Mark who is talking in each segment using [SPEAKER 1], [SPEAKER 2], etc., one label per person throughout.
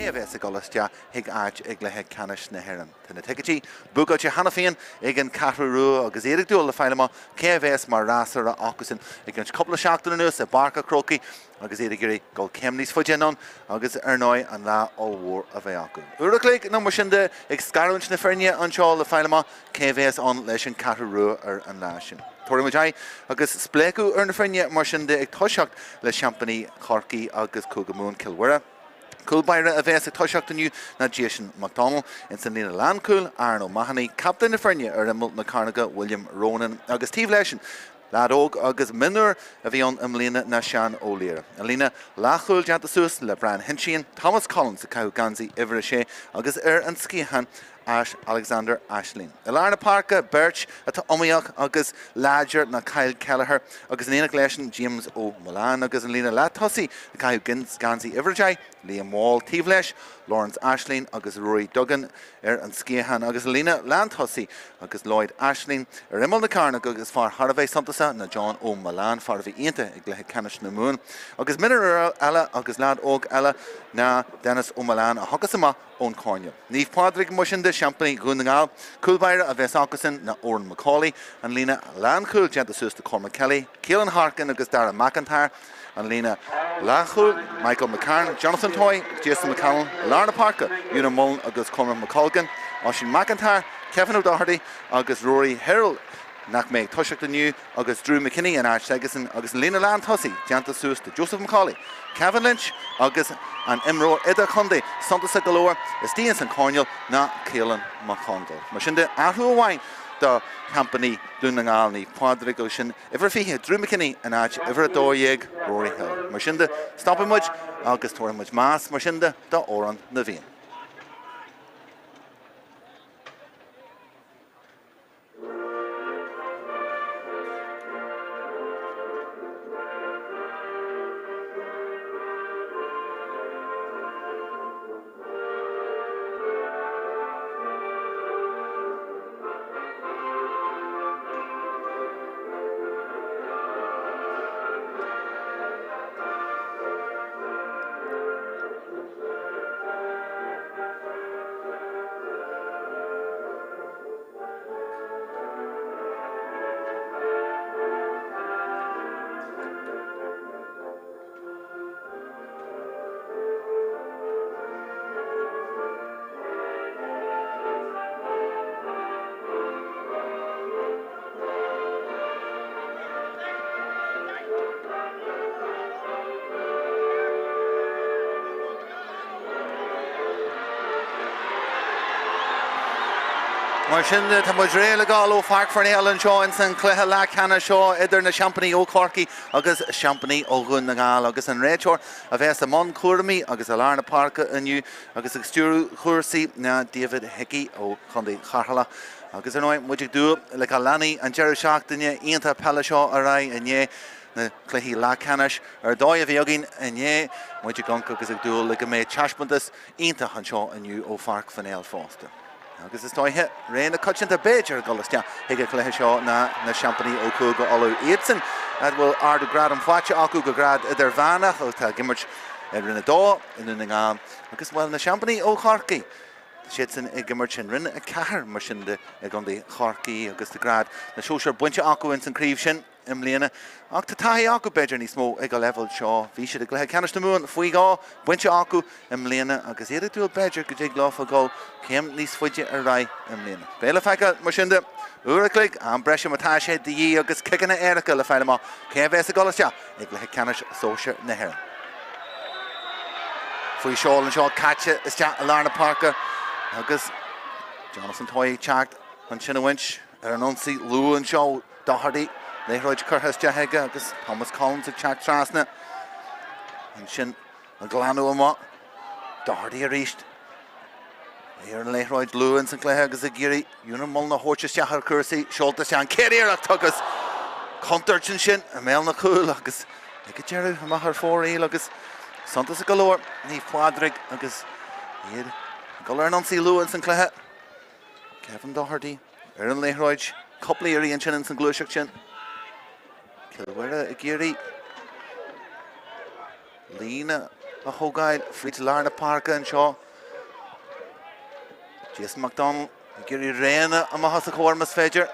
[SPEAKER 1] Craobh a golastia hig áit ag Leathcheannais na hÉireann. Tána teicetí bugailtí hana féin ag an cathrú agus éireadh dúil le fáilme Craobh mar rásar a ácusin ag an coppla seachtain nuas a barca croci agus éidir gurí go cemnís fuideanón agus arnáid an lá allmhór a bheith acu. Uiriclaigh nó mar sin de ag scarúint na feirne anseo le fáilme Craobh an leis an cathrú ar an lá sin. Tuairimid agus spléicú ar na feirne mar sin de ag toiseacht le seampaní Corcaí agus Cúgamún Mhuire. Coolbeire a bheits ag toiseacht aniu na Jason McDonald in san lína Landcool, Arno Mahoney, captain na feirne ar an na Carnaga William Ronan agus tíomh leisin. Ládóg agus minúr a bhí an lína na Sean O'Leary. An lína láchúil deanta suas le Brian Hinchin, Thomas Collins a caú gansaí ihre sé agus ar an scíhan Ash Alexander Ashleen. Ilarna Parka, Birch, atá omíach agus Ladger na Kyle Kelleher agus an éanaach leisin James O'Mullane agus an lína Lathussy a caú gansaí ihre Liam Wall, tíomh leis, Lawrence Ashleen agus Rory Duggan ar an scíhan agus lína Landhussy agus Lloyd Ashleen ar imol na Carnaig agus far Harvey Santasa na John O'Mullane far bhí aonta ag Leathcheannais na Mún agus minar eile agus lád óg eile na Dennis O'Mullane a thugus ama ón Cornell. Naomh Pádraig musin de seampaní Domhnaigh, Coolbeire a bheits ácusin na Oran McCauley an lína Landcool deanta suas de Cormac Kelly, Keelan Harkin agus Dara McIntyre an lína Lachul, Michael McCarn, Jonathan Toy, Jason McCallum, Larna Parka, Una Mullen agus Cormac McColgan, Oisin McIntyre, Kevin O'Doherty agus Rory Herald nach méid toiseacht aniu agus Drew McKinney and Ash Segason agus lína Landhussy deanta suas de Joseph McCauley, Kevin Lynch agus an Imro Ida Conde, Santa Galore, is Dean St. Cornell na Keelan McConville. Mar sin de athú amháin the company Domhnaigh ní Pádraig ó sin ifir fiche Drew McKinney and Ash ifir dóiag Rory Hill. Mar sin de stoppimid agus tuairimid más mar sin de óran na bhíon. Mar sin de tá muid réile gáil ó Páirc Parnell anseo in san cluiche Leathcheannais seo idir na seampaní ó Corcaí agus seampaní ó Domhnaigh agus an réiteoir a bheits a Mon Cuairmí agus a Larna Parka aniu agus ag stúrú chuirsaí na David Hickey ó Chundaí Charthala agus ar nóid muid ag dú le Lani an Jerry seachtaine ionta Peile seo a raibh inné na cluichí Leathcheannais ar dóid a bhí agin inné muid ag gonca agus ag dú le go méid teaspantas ionta anseo aniu ó Páirc Parnell fásta. Agus is dóithe réna coitinta Beidir golastia hiige cluiche seo na seampaní ó Cúga Olú Éadsan a bhfuil ardu grad an fáte acu go grad idir bheanach ó tá gimmert ar rinne dó in Domhnaigh agus bhfuil na seampaní ó Corcaí siad san i gimmert sin rinne a cethir mar sin de ag an dí Corcaí agus de grad na seoisir buinte acu in san críomh sin im líana ach tá taithí acu Beidir níos mó ag go level seo bhí siad ag Leathcheannais na Mún faoi gá buinte acu im líana agus éidir dúil Beidir go dtí gláfa gá céim níos fuide ar raibh im líana. Peile feice mar sin de uiriclaigh an breise matá sé de dhí agus cicanna éiricha le fáilme Craobh a golastia ag Leathcheannais Sóisir na hÉireann. Faoi seáil an seo caite is teach a Larna Parka agus Jonathan Toy teacht an sin a winch ar an ionsaí Lú an seo Doherty Leithroid Curthas Heige agus Thomas Collins ag teacht trasna an sin a glanú amá Doherty a ríist ar an Leithroid Lú an san cluiche agus a géirí Una Mullen na Horchas teachar cursaí seolta sé an céir ach tugus contart sin a méil na cúil agus ag go dearú amach ar fóraí agus Santas a galore Naomh Pádraig agus iad go ar an ionsaí Lú an san cluiche Kevin Doherty ar an Leithroid coppla iríonn sin in san Cluiche sin Kilwara a géirí Lína a Hogail, free to Larna Parker and Shaw. Jason McDonald, Gary Reina, and Mahasa Cormus Fedger.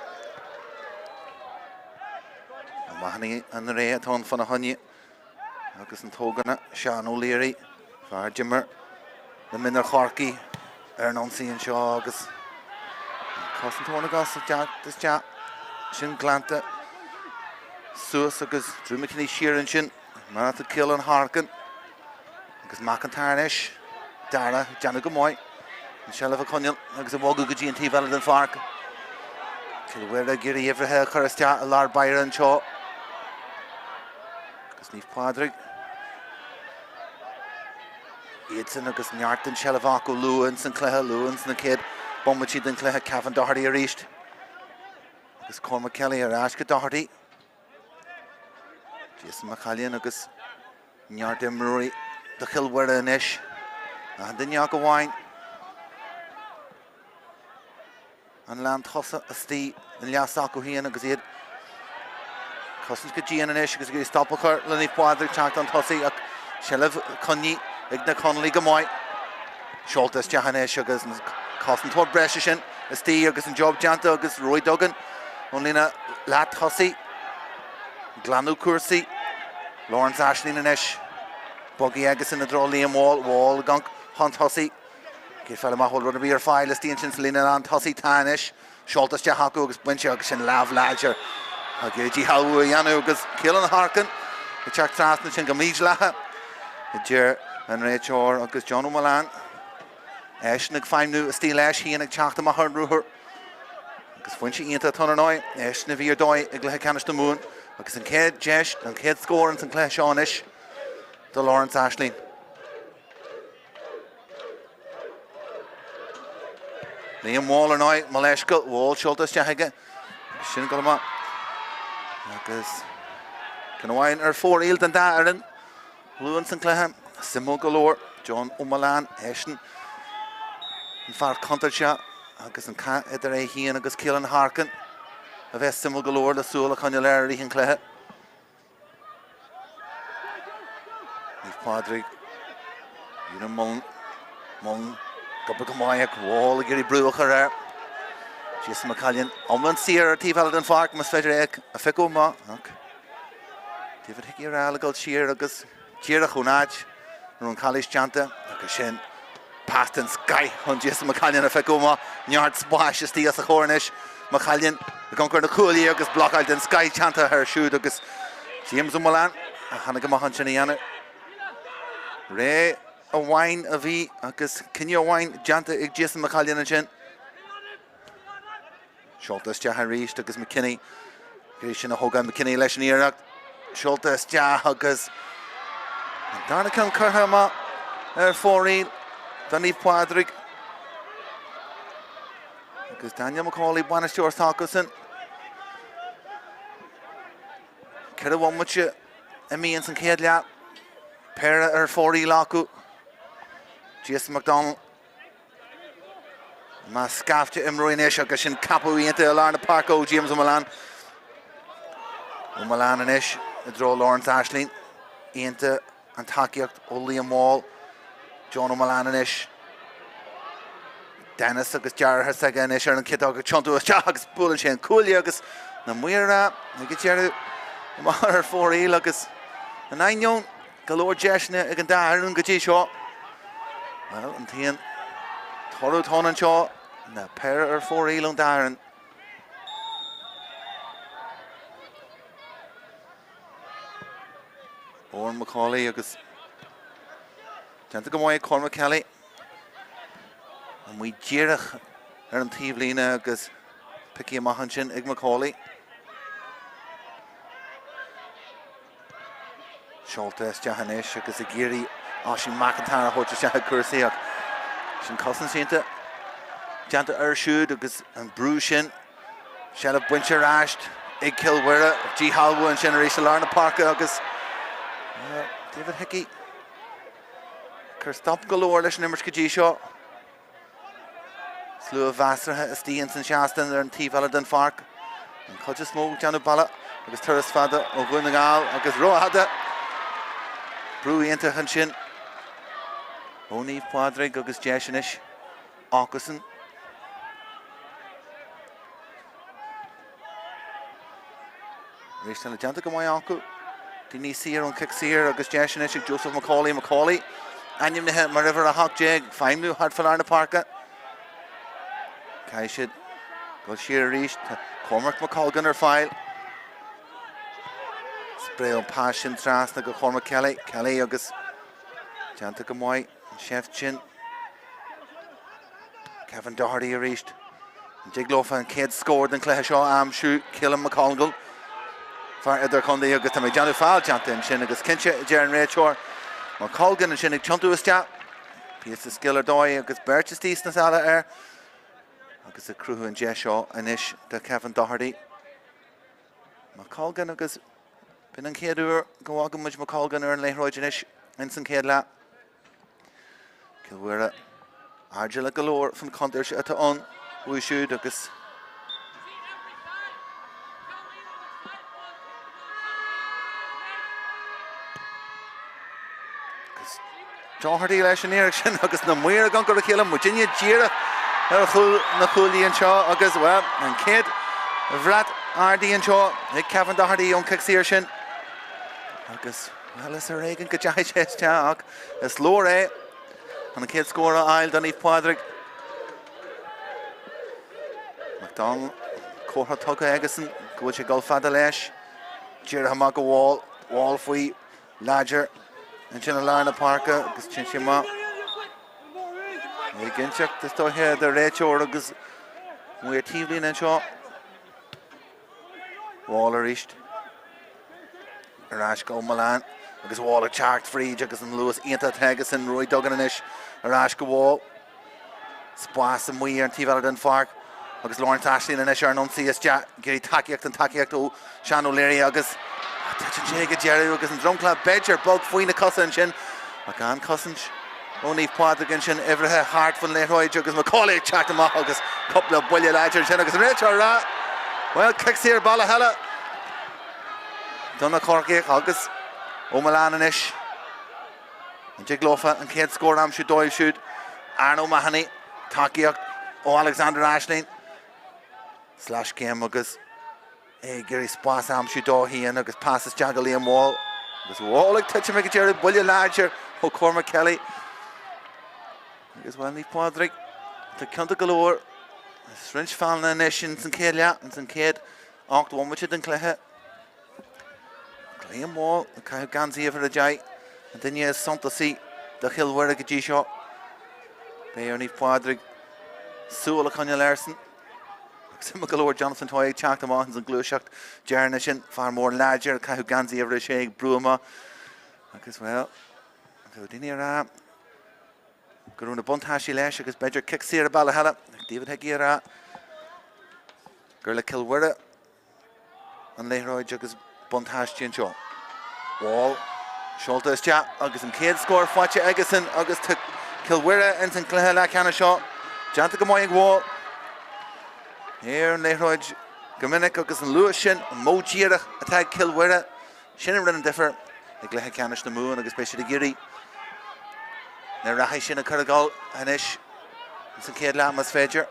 [SPEAKER 1] Mahoney and the Ray at home for a honey. August and Togana, Sean O'Leary, Far Jimmer, the Minner Harkey, Ernonsi and Shaw, August. Cousin Tornagas, Jack, this Jack, Shin Glanta, Sus, August, Drew McKinney, Sheeran Shin, Maratha Kill and Harkin, August McIntyre, Dara, Janet Gamoy, Michelle of a Conall, August Wogu G&T Valentine Fark, Kilwera, Giri, Everhair, Currastia, Lard Byron, Shaw, August Neve Pádraig. Edson agus Nyartan Shelavaco Lewins and Cleha Lewins and the kid Bombachid and Cleha Cavan Doherty are reached. Agus Cormac Kelly or Ashka Doherty. Jason McCallion agus Nyartan Mhuire the Kilwera and Ish. And then Yaga Wine. And Land Hossa Asti and Liasako Hian agus Ed. Cousins could Gian and Ish because he stopped her. Lenny Pádraig checked on Tossi. Shelev Conny. Igna Conall Gamoy, Sholtas Jahanesh agus Costin Tor Breshishin, Esti agus and Job Janta agus Roy Duggan, Onlina Lat Hussi, Glanu Kursi, Lawrence Ashley and Ish, Buggy Agus in the draw Liam Wall Gunk, Hunt Hussi, Gifella Mahol Runner File, Esti and Chinselina Land Hussi Tanish, Sholtas Jahaku agus Winchug and Lav Ladger, Hageji Hawu Yanu agus Killen Harkin, the Chuck Trasnich and Gamijlaha, the Jer. And Rachel agus John O'Malan. Ashnig 5 new Steel Ash he and a Chaoin Mahar Ruher. Agus when she into a ton of noise, Ashnig Veer Doi, Igla Canish the Moon. Agus and Ked Jesh and Ked Score and Clash Onish. The Lawrence Ashley. Liam Waller Noi, Maleshka, Wall, Schultes Jahaga. Shingalama. Agus Canoine or 4 Eel than that, Lewis and Cleham. Simo galore, John O'Malan, Eshin, and Far Contacha, Agus and Cat, Edere, he and Agus Killen Harkin, a vest Simo galore, the Sula Conulary and Clehet. Neve Pádraig, Unum Mung, Gubbergamoyak, Wall, Gary Brewer, Jason McCallion, Omlan Sear, T. Valentine Fark, Miss Frederick, a Fico Ma, David Hickey Ralagal Shear, Agus, Chira Hunaj. Run College Chanta, Shin, past and sky on Jason McCallion, a Fekoma, Yard Splash, is the Cornish, McCallion, the Conquer the Cooley, Agus Block out and Sky Chanta, her shoe, Agus James O'Malan, Hanagama Hunchaniana, Ray, a wine of E, Agus Kenya wine, Janta, Jason McCallion and Shin, Schultes Jaharish, Agus McKinney, Grishin Hogan McKinney, Leshnier, Schultes Jahagas. Darna can Kerhama, 4 Eel, Neve Pádraig. Because Daniel McCauley, Banashore Thakusin. Kira one much, Emmy and Kedlia, Para 4 Eel Laku, Jason McDonald. Mascafta Imroy Nish, Gashin Capu into Larna Parko, James O'Malan. O'Malan and Ish, the draw Lawrence Ashley, into. And Takiak, Liam Wall, John O'Malan and Ish. Dennis agus Jar has again Ish and Kidog Chuntu Jags Bullish and Coolyagus. Mhuire, Nigijeru, Mahar 4 Eel agus. And 9 young Galore Jeshna again Darren Gaji Shaw. Well, and Tian Toro Ton and Shaw. And the pair 4 Eel and Darren. Owen McCauley agus Janta Gamoy Cormac Kelly and we Jirach an Tivlina agus Picky Mahanchin Ig McCauley Sholtes Jahanesh agus a Giri Oshin McIntyre Hocha Shah Kursiak Shin Cousins Janta Janta Urshud agus and Brushin Shelf Wincher Ashed Ig Kilwera G Halwa and Generation Larna Parker agus David Hickey Kerstop galore leis an Immerske G Shaw Slú Vassar Steens and Shaston and T. Valentine Fark and Codja Smoke Janu Bala agus Turas Fada o Gwynnagal agus Rohada Brewy into Hunshin Óní Pádraig agus Deisianis Ácusan. Réistan le deanta go mai acu. Dí sir an kick sir agus Deisianis ag Joseph Macaulay. Anim na mar river a hawk jeg. Feimnú hard falar na parka. Caishid. Go sheer reached. Cormac McColgan ar file. Spray on passion tras na go Cormac Kelly. Kelly agus deanta go mai. Chef Chin. Kevin Doherty reached. Diglofa and Kid scored in Cluiche Amshu. Killam McColgan. Far idir chundi agus tá Johnny Fall deanta in sin agus cinse Jaron Rachor. McColgan and sin ag chuntu istea. Piece of skiller dói agus Berchis tíos na sala agus a cruú an Jeshaw inis de Kevin Doherty. McColgan agus bin an céadúr go agam muid McColgan ar an leithróid inis in san céad le. Kilwira Argila galore van Conall at on Uisce agus Doherty leis an éirisin agus na Mhuire gan go chéile Virginia Gira ar chuil na chúlaí anseo agus well an céad bhreat ardí anseo ag Kevin Doherty ón kick síir sin agus well is a réigen go deis ach is lór an a céad scóra ail Domhnaigh Pádraig. McDonald cótha tuga agasan go bhfuil sé gol fada leis Gira ha mag go wall faoi Ladger and sin a lána parka agus sin sé má ginseach is dóthe de réiteoir agus muir tíomhlíonn anseo Wall a ríist arás go Milan agus Wall a chart Fríd agus an Lewis Ainta agus an Roy Duggan inis arás go Wall Spás an Mhuire an tíbhar den farc agus Lawrence Ashley inis ar an síos gurí takeíocht ó Sean O'Leary agus Jaga Jerry agus an drumclub Bedger bug faoin na cosan sin ach an cosan Domhnaigh Pádraig sin everythe hart fan leithróid agus Macaulay chat am agus couple of buile Ladger sin agus an réiteoir rá well kicks here balla hella Donna Corcaigh agus ó Milan inis an Jiglofa an céad scór am siúd dóibh siúd Arno Mahoney takeíocht ó Alexander Ashling slash game agus Gary Spás am siúd dóhíon agus passes Jagalíon Wall agus Wall ag touch make Jerry buile Ladger ó Cormac Kelly agus Domhnaigh Pádraig tá canta galore Srinch fan inis in san céad lea in san céad 8-1 muid den Cluiche Léon Wall a caiú gansaí over a jai an duine is santasí de Chilwire go dtí seo Domhnaigh Pádraig súil a Conall Larson Sim galore Jonathan Toy teacht amachans an glúiseacht dearna sin far mór Ladger caiú gansaí over a sé brúma agus well go duine rá gurúna buntáisí leis agus beidir kick sír a balla hela David Heggie rá gur le Chilwire an leithróid agus buntáistí anseo Wall seolta is tea agus an céad scór fáte agasan agus tá Chilwire in san Cluiche le ceanna seo deanta go maith ag Wall Here an leithróid gomininic agus an luas sin an módíireach atá ag Chilwire sin an rinne differ ag Cluiche ceannis na múin agus béisi de géirí na rathai sin a chuireáil inis san céad le mas féidir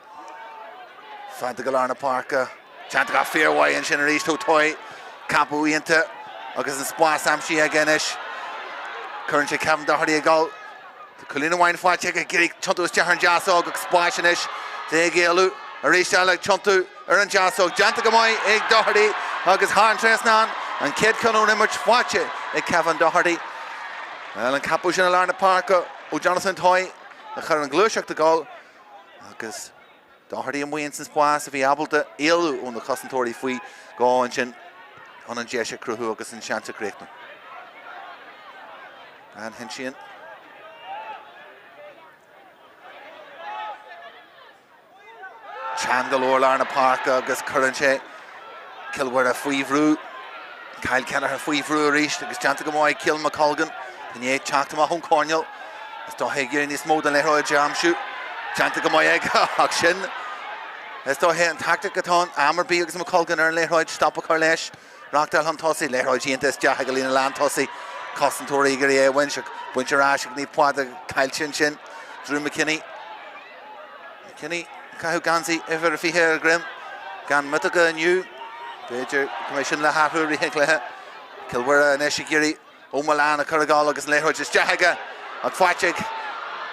[SPEAKER 1] fada go lána parca teanta go fearhhain sin a ríist ó toy campú íonta agus an Spás amsí ag inis chuann sé Kevin Doherty a gáil tá colína bhain fáte ag géirí tiontu is dear an deasóg agus Spás inis dé géalú a rééis le tiontu ar an deasóg deanta go maith ag Doherty agus há an tresnán an céad canún imirt fáte ag Kevin Doherty well an capú sin a lána parca ó Jonathan Toy a chur an glúiseacht a gáil agus Doherty an mhuion san Spás a bhí abalta éalú ón na cosantóirí faoi gáin sin an an deise cruthú agus an seanta créicna an hen sin Chan galore lána parca agus chuann sé Chilwire faoi bhrú Kyle Kelleher faoi bhrú a ríist agus deanta go maith Cill McColgan in é teacht amach ón Conall is dóthe géirí níos mó den leithróid amsú deanta go maith ag ach sin is dóthe an tactic atá Amerbí agus McColgan ar an leithróid stoppa chu leis Tráchtaire an tosaí leithróid íonta is deach go lína lán tosaí cosantóirí gurí bhainseach Buintear Ash ní Pádraig Cailchin sin Drew McKinney Cahu Gansi ever fi here grim gan Mutaga new Beidir Commission le Hathú Rihic le Kilwira and Eshigiri O'Malan a Craobh agus Leathcheannais is Jahaga a Fádraig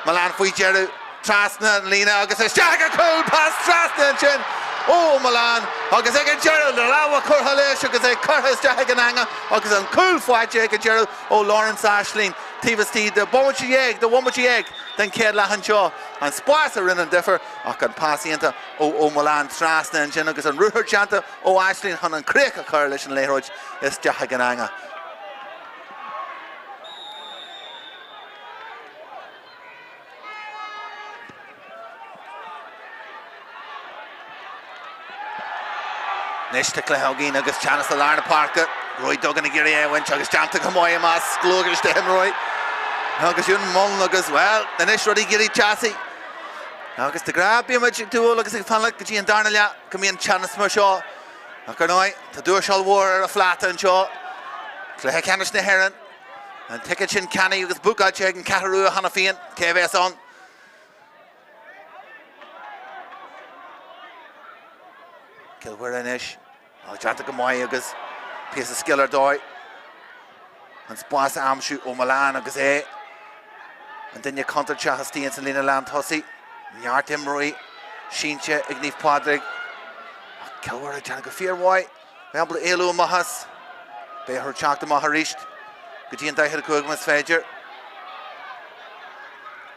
[SPEAKER 1] Malan fui Jeru Trasna and Lena agus is Jahaga cool past Trasna and Chin O'Malan agus ag Jeru the Lawa Curhalish agus ag Curhas Jahaga Nanga agus an cool Fádraig ag Jeru O Lawrence Ashleen Tivasti the Bomachi egg the Womachi egg then Ked Lahancho and Spórt are in and differ ach an Pacienta O'Malan Trasna and Chin agus an Ruher Chanta O Ashleen han an Craig a Curlish and Leathcheannais is Jahaga Nanga. Nishta Clahogin agus Chanas the Larna Parker Roy Duggan Giri went agus Janta Gamoya Mas Gluggish to him Roy agus Yun Mullen agus well the Nish Roddy Giri Chassis agus the grab be much to agus Fanlik G and Darnalia come in Chanas Mershaw Akarnoi to do a shall war a flat and shaw Clahekanish na hÉireann and Tikachin Canny agus Bukacheg and Cataroo Hanafian KVS on Kilwira Nish Janta Gamoy agus piece of skiller doy and Spórt Amshu O'Malan agus and then you counter Chahastien and Lena Land Hussey Nyartim Roy Shinche Ignif Pádraig Kilwira Janta Gafir Roy Able Elu Mahas Behar Chakta Maharisht Gajian Dahir Kugmas Fager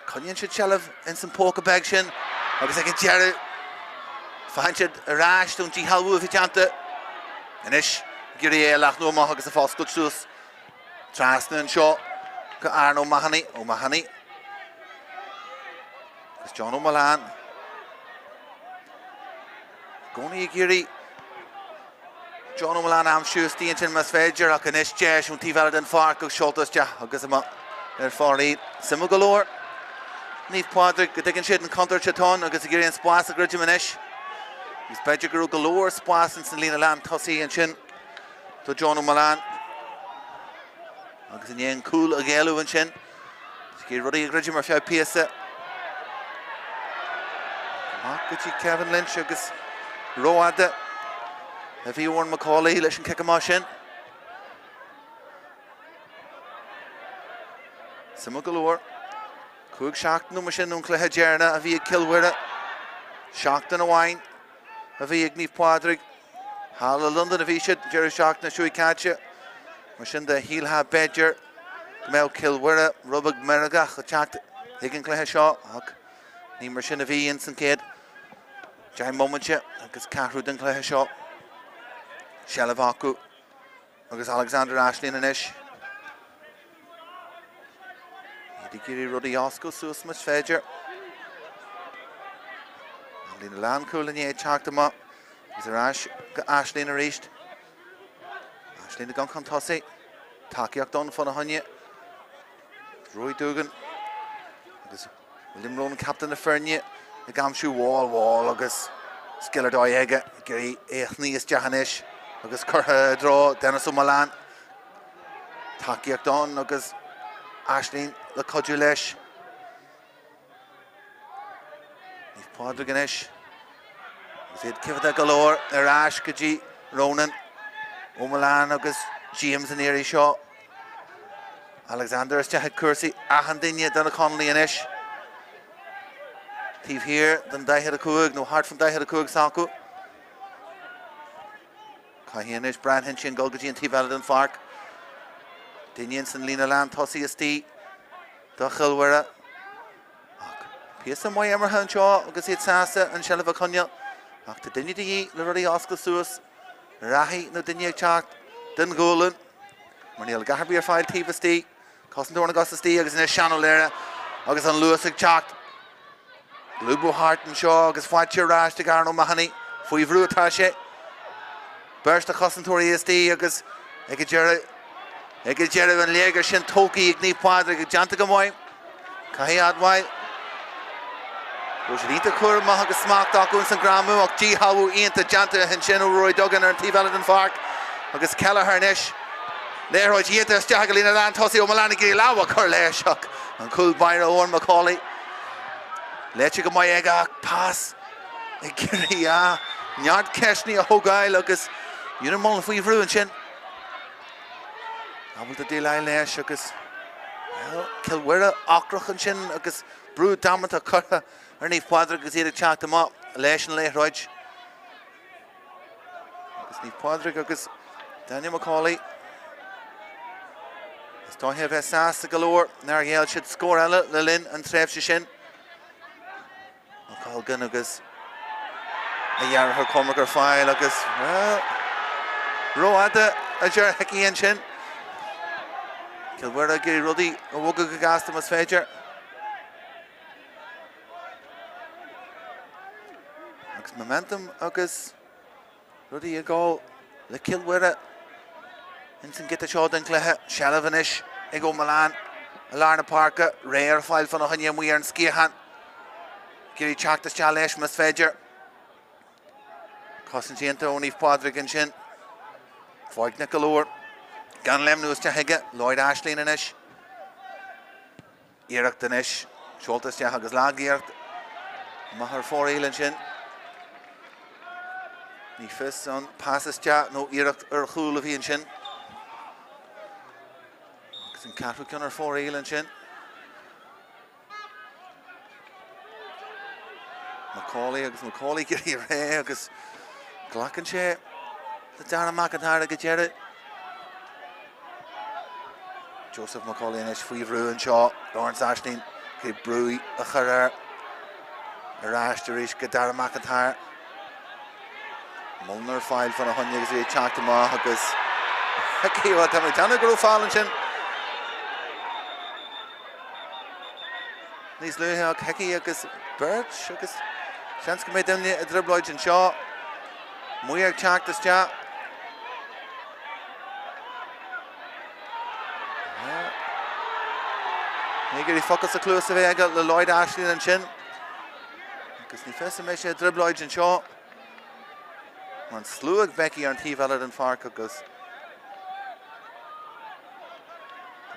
[SPEAKER 1] Kunyan should Shelev in some poker bagshin agus ag Jerry Fanchid rash don't you halwu if Janta Anish Giri Lach no Mahagas a false good shoes Trasna and Shaw Arno Mahani O'Mahani John O'Malan Goni Giri John O'Malan am shoes the engine mas Fager Akanish Jesh und Tivalden Fark Shultas Ja Agasama there for lead Simul galore Neve Pádraig Gadigan shit and counter Chaton Agus Giri and Spórt a Gridjimanish He's Bedjaguru galore Spórt and Lena Lam Tussie and Chin to John O'Malan agus in yen cool agelu and Chin Ski Ruddy Gridjim or Fia Piesa Makachi Kevin Lynch agus Roada if he won Macaulay let's kick him off in Simul galore Cúig Seachtain no sinún Cluiche Dearna a bhí Kilwira Seachtain a bhain a bhí ag Naomh Pádraig Hála London a bhí siad Jerry Seachtain a siúi caite mar sin de híl ha Bedger go mbeadh Kilwira rubag meragach a teacht ag an Cluiche seo ach ní mar sin a bhí in san céad Jaim momentse agus Cathrú den Cluiche seo Shelev acu agus Alexander Ashleen anish Giri Ruddy Oscar Sus much Fager and in the land cool and ye talked them up is there Ashleen a reached Ashleen the gun Tossi Takiak done for the Hunya Roy Dugan William Rowan captain of Fernie the Gamshu wall August Skiller Doyega Giri Echnius Jahanish August Curha draw Dennis O'Malan Takiak done August Ashleen the Codulesh Naomh Pádraig anish Zid Kivada galore Arash Kaji Ronan O'Malan agus James and Erie Shaw Alexander is Jahid Cursi Ahandinya Donna Connolly anish Thief here then Dahir Cúig no hard from Dahir Cúig Saku Cahianish Brand Hinchin Golgaji and Tivalden Fark Dinians and Lena Land Tussie Esti Chilwira Piesa Moy Emerhan Shaw agus it Sasa and Shelev Cunya ach the Dinny Di Lurdy Oscar Suas Rahi no Dinny Chat Den Golan Marniel Gaharbier file Tivasti Costin Dorn Augusta Sti agus in a Shannon Lera agus on Lewis Chat Lubo Hart and Shaw agus Fáidir Rash to Garno Mahani Fui Vru Tashe Burst the Costin Tori Sti agus Egajera and Leager Shin Toki Naomh Pádraig Janta Gamoy Cahi Adwai Roshadita Kur Mahaga Smack Daku and Gramu och G Hawu Ian to Janta and Shin Roy Duggan and Tivalden Fark agus Kelleher Nish Léireoid Ieta Stagalina Lan Tossi O'Malani Giri Lawa Curleshok and Cool Byra Owen Macaulay. Leitche go Mayega pass. Giri ya. Nyard Keshni a Hogai Lucas. Unimol if we've ruined chin. Able to deal Leish Lucas. Well, Kilwira Ockrach and chin Lucas. Brew Damata Curra. Ernie Pádraig is here to chat them up. Leish and Leireoid. Pádraig agus Daniel Macaulay. Don't have a sass galore. Nargale should score Ella, Lilin and Trev Shishin. Macaulay Gunugas. A yard her comic file Lucas. Well, Roada, a jar Hickey and Chin. Kilwera Giri Ruddy, a Wugagagastam as Fager. Momentum, August. Ruddy a goal. The Kilwera. Inson get the shot in Cluiche. Shalavanish. Ego Milan. Alarna Parker. Rare file for Nohanya Mhuire and Skihan. Giri Chaktas Chalesh Masfeger. Constantine only Pádraig and Chin. Foig Nicolor. Ganlem News Chahiga. Lloyd Ashley and Ish. Irak Danish. Scholtas Chahagas Lagiert. Mahar 4 and Chin. Nifis on passes chat, no Irak or Hul of Chin. Some Catholic on 4 and Chin. Macaulay get here, because Glackenshire, the Dana McIntyre get Jared. Joseph Macaulay and his free ruin Shaw, Lawrence Ashton, Kid Brewy, a Herrer, a Rash, the Rish, Dana McIntyre. Mulner file for a hundred as he chat to Mahacus. Hickey, what time Tana Grow Fallen Chin. These Luhak, Hickey, Agus, Birch, Agus, Chance can make them a dribble and Shaw. Mhuire chat this chat. Nigeri focus a close of Ega, the Lloyd Ashley and Chin. Because Nifessa Mesha a dribble and Shaw. Man slúg Becky and T Valid and Farcus.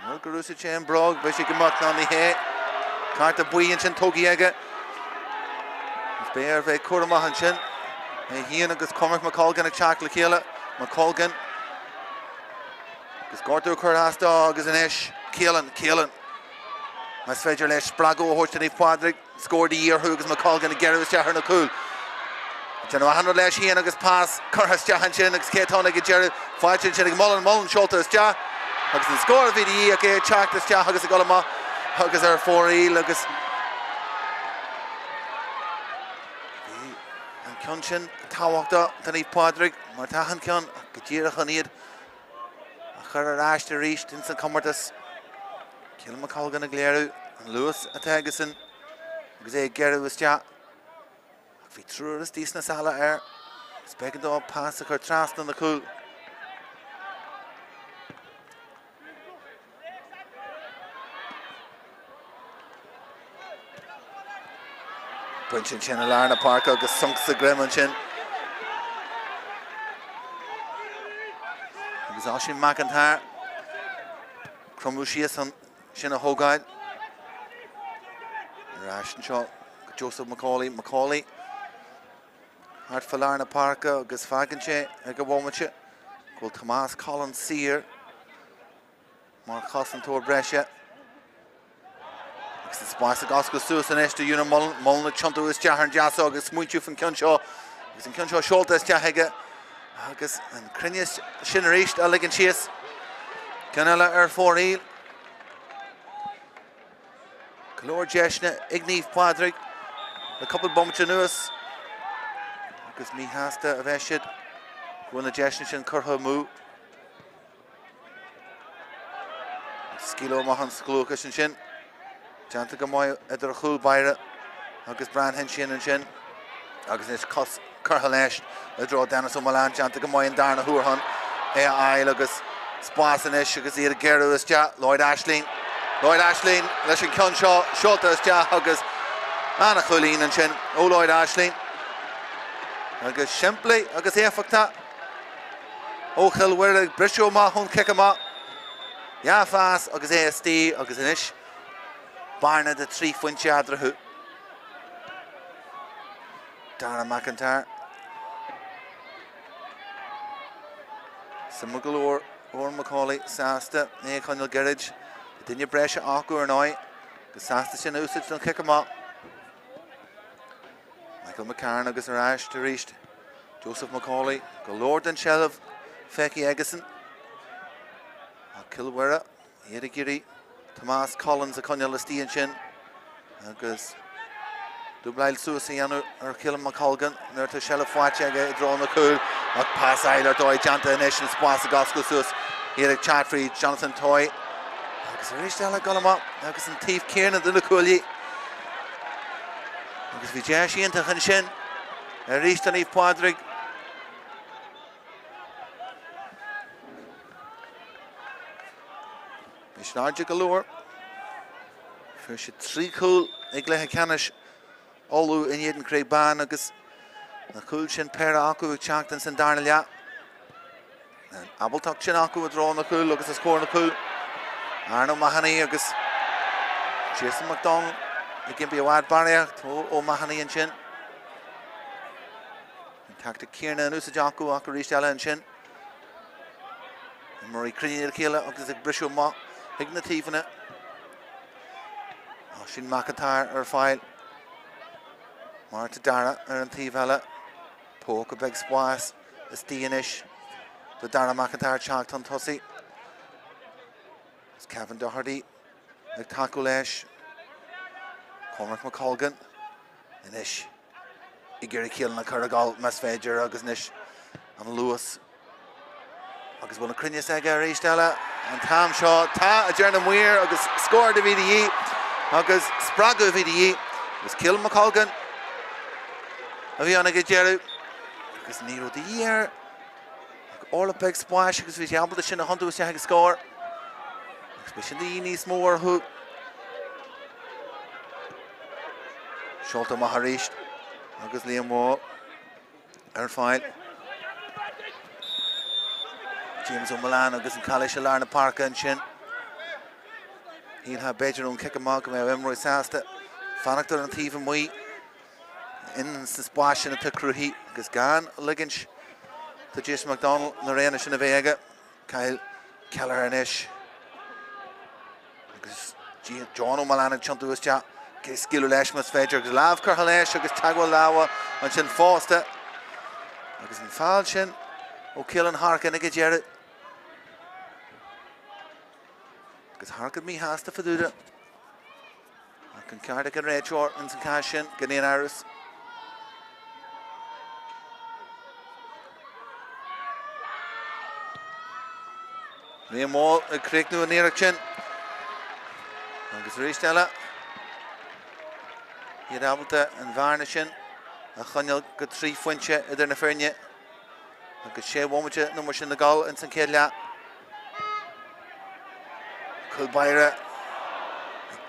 [SPEAKER 1] Mulgarusa Chain Brog, Bishi Gamak on the hay. Carta Bui and Chin Togiega. Bear Ve Kurama and Chin. Hien agus Cormac McColgan a Chakla Kila. McColgan. Gus Gordo Curhas Dog is an ish. Keelan. Mas Fedger Lesh Sprago Hortony Pádraig. Scored the year Hugas McColgan and Gary was Jahar na Cool. General 100 Lesh Hien agus pass. Curhas Jahan Chin agus Ketona get Jerry. 5 Chin Mullen Shulta is Jah. Agus the score of VDE okay. Chaklas Jah agus a Golama. Agus are 4 agus. Kunchin, Tawakta, Tani Pádraig, Martahan Kun, Gajira Hanid, Achara Rash to reach, Tinson Commertus, Kill McColgan a Gleru, and Lewis at Hagison, Gazay Geru was Jack. If he threw us decent Sala air, Spegging to pass the Trust on the Cool. Brinchin Chin Alarna Parker agus sunks the Gremlin Chin. Agus Oshin McIntyre. Cromwell on Shin a Hogaid. Ration shot. Joseph Macaulay. Hart for Larna Parker agus Faganche ag a Womache. Called Tomas Collins Sear. Mark Hosson toward Brescia. It's Spice of Gosco Susan Esther Una Mullen Chunto is Jahar and Jasso agus Smuichu from Kunshaw. It's in Kunshaw Schultes Jahega. Agus and Crinius Shinarish Allegan Chase. Canella 4 Eel. Calor Jeshna Igni Pádraig. A couple Bomchanuas. Agus Mihasta of Eshid. Gwna Jeshna Shin Kurha Mu. Skilo Mahan Sklukas Shin. Janta Gamoy Edar Hul Byra, Agus Bran Henshin and Shin, Agus Nish Cos Curhalesh, a draw Dennis O'Malan, Janta Gamoy and Darna Hurhan, AI Lugus, Spassanish, Agus Ida Geru is Ja, Lloyd Ashleen, Leshin Kunshaw, Shulta is Ja, Agus Anna Chulin and Shin, O Lloyd Ashleen, Agus Shimply, Agus Efakta, O Hilwirlig, Brisho Mahon Kikama, Ja fás agus é stí agus inis. Barna de 3 fointe adrathú. Dara McIntyre. Sa mugalúr Oran McCauley sásta né Conall Gerridge. Dinne breise acu ar nói. Gus sásta sin úsid don kick amá. Michael McCarn agus arás de ríist. Joseph McCauley go Lord and Shelf Fecky Eggison. Kilwera, Yedagiri, Thomas Collins a Conall Listíon sin. Agus Dublail Suasianu ar Killam McColgan. Nerta Shelf Watchega drawn the cool. Ag pass Eiler Doi Janta Nation Spas a Gospel Sus. Eric Chatfried, Jonathan Toy. Agus Rishtala Golama. Agus an Tief Kiernan the Luculi. Agus Vijashi into Hinshin. Rishtani Pádraig. Mishnarja galore. First 3 cool. Leathcheannais. Olu in Jeden Craobh ban agus. Na cool sin pera acu ag Chaoin san Darnall. And Abeltach sin acu a draw na cool agus a score na cool. Arno Mahoney agus. Jason McDonald. It can be a wide barrier to O Mahoney and Chin. Tactic Kiernan and Usajaku acu Rishtala and Chin. Murray Crinny Kila agus ag Brisho Ma. Ignative in it. Oh, Shin McIntyre or file. Marta Dara or an Tivella. Poke a big squash. It's Dianish. The Dara McIntyre Chaoin Tussie. It's Kevin Doherty. Like Takulesh. Cormac McColgan. Inish. Igiri Kilna Craobh Masfager Agus Nish. And Lewis. Agus buna crinne sega Rishtala and Tam Shaw ta adjourn Mhuire agus score the VDE agus spragu VDE was Cill McColgan Aviana Gejeru agus Nero the year all a big splash agus vi able to sin a hunter was a score especially needs more who Sholta Maharish agus Liam Wall fine. James O'Mulan agus an Cluiche Larna Parka and Shin. He'll have Bedroom kick a mark of Emroy Sasta. Fanactor and Thief and Mhuire. In the splash in a Craobh agus Gan Liggins to Jason McDonald, Lorena Shinavega, Kyle Keller and Ish. Agus John O'Mulan and Chuntu was chat. Skill Leshmas Fedger, Lav Kerhalesh, agus Tagwell Lawa and Shin Foster. Agus in Falshin. O'Killen Harkin a Gejeru. Because Harkin me has to do that. Harkin Cardigan Red Short and some cash in. Ghanaian Iris. Liam Wall, Craig New and Erickson. Agus Rishtala. Yadabelta and Varnishin. A Conall got 3 fointe idir na Ferne. Agus sé bhhaimite nó mar sin na gáil in san céile. Culbaire.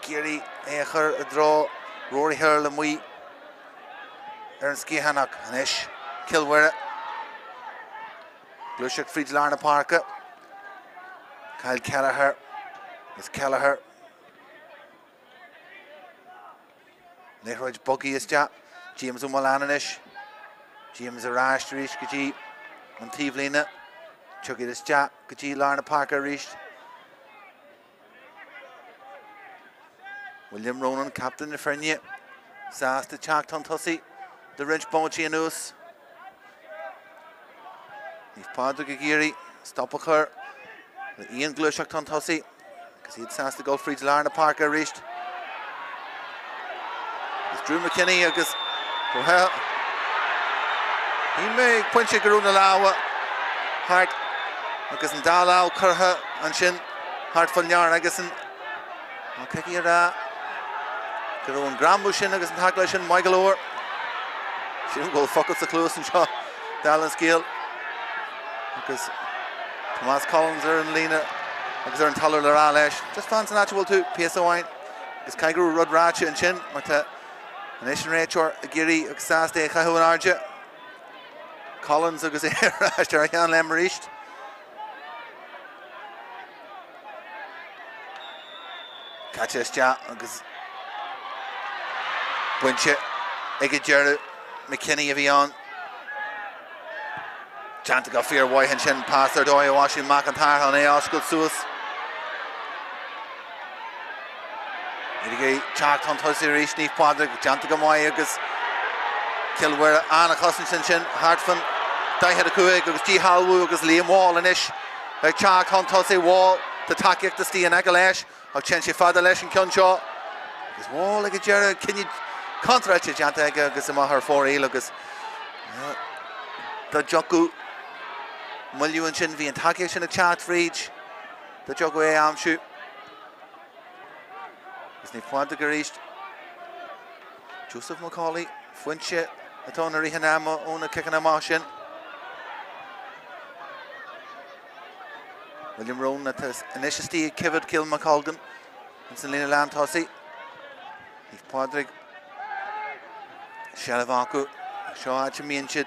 [SPEAKER 1] Giri éachar a drá. Rory Hurl and Mhuire. Ar an Skihanach an Ish. Kilwera. Cluiche Fried Larna Parka. Kyle Kelleher. Is Kelleher. Leithroid Buggy is ja. James O'Mulan and Ish. James Arash to reach Gaji. On Tivlina, Chuggy this Jack, Gaji Larna Parker reached. William Ronan, captain of Fernie. Sass to Chaoin Tussie, the Ridge Bounty and Us. If Pádraig Giri, stop with her. The Ian Cluiche Tussie, because he had Sass to go free to Larna Parker reached. It's Drew McKinney, because go hell. He may punch a Garuna Lawa, Hart, agus an Dalau, Curha, and Shin, Hart for Yarn, agus an Kekira, Garun Grambushin, agus an Hacklashin, Michael Orr. She don't go fuck us the close and shot, Dallin Scale, because Thomas Collins are in Lena, agus are in Taller Laralesh, just fancy natural too, PSO wine, agus Kaiguru Rud Racha and Shin, Marta, Nation Rachor, Giri, Saste, Kahu and Arja. Collins agus hÉireann lemmer reached. Catches ja agus Bunche ige Gerard McKinney of Ion Chanta go fear why hen shin pass their doy washing McIntyre on Oscar Suas Idige Chart on Tussy Reach Neve Pádraig Chanta go moy agus Kilware Anna Costinchin shin Hartford Dai had a Kuig agus G Halwu agus Liam Wall and ish like Chart on Tussy Wall to Takiak the Stee and Agalash of Chenshi Fadalesh and Kunshaw is Wall like a Gerard can you Contra Chanta agus Mahar 4 agus the Joku Mulliu and Shin V and Takish in a chat for each the Joku Amshu is Neve Pádraig reached Joseph McCauley Funche Atona Rihanama Ona kicking a motion William Rowan at his initiative Kivid Kill McColgan and Selena Lantossi Neve Pádraig Shelavaku Shaw Chimianchid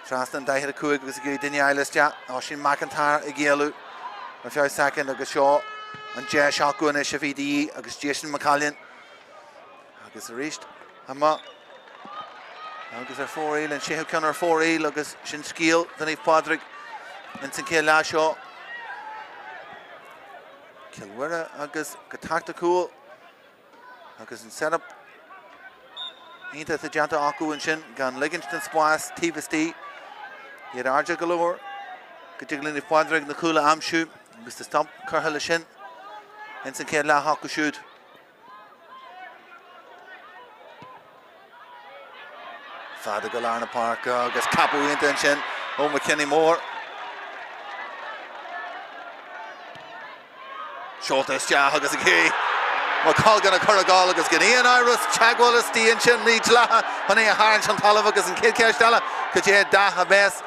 [SPEAKER 1] Trastan Dahir Kuig agus Giri Dinny Isles Ja Oshin McIntyre Igielu a few second agus Shaw and Jay Shaku and Shafidi agus Jason McCallion agus reached Amma agus 4 and Shehu Connor 4 agus Shin Skill Neve Pádraig and Sinclair Lashaw Kilwera agus Gatakta Cool agus in setup Inta the Janta Aku and Shin Gan Livingston Spas Tivasti Yet Arja Galore Katiglin Neve Pádraig the Kula Amshu Mr. Stump Kerhalashin and Sinclair La Hakushud Father Galarna Park agus Capu Inta and Shin McKinney Moore Shortest ja agus again McColgan a Craobh agus Ghanaian Iris Chagwallis Stianchin Reach La Honey Harn Chantalov agus and Kid Cashdala Kaje Daha Bess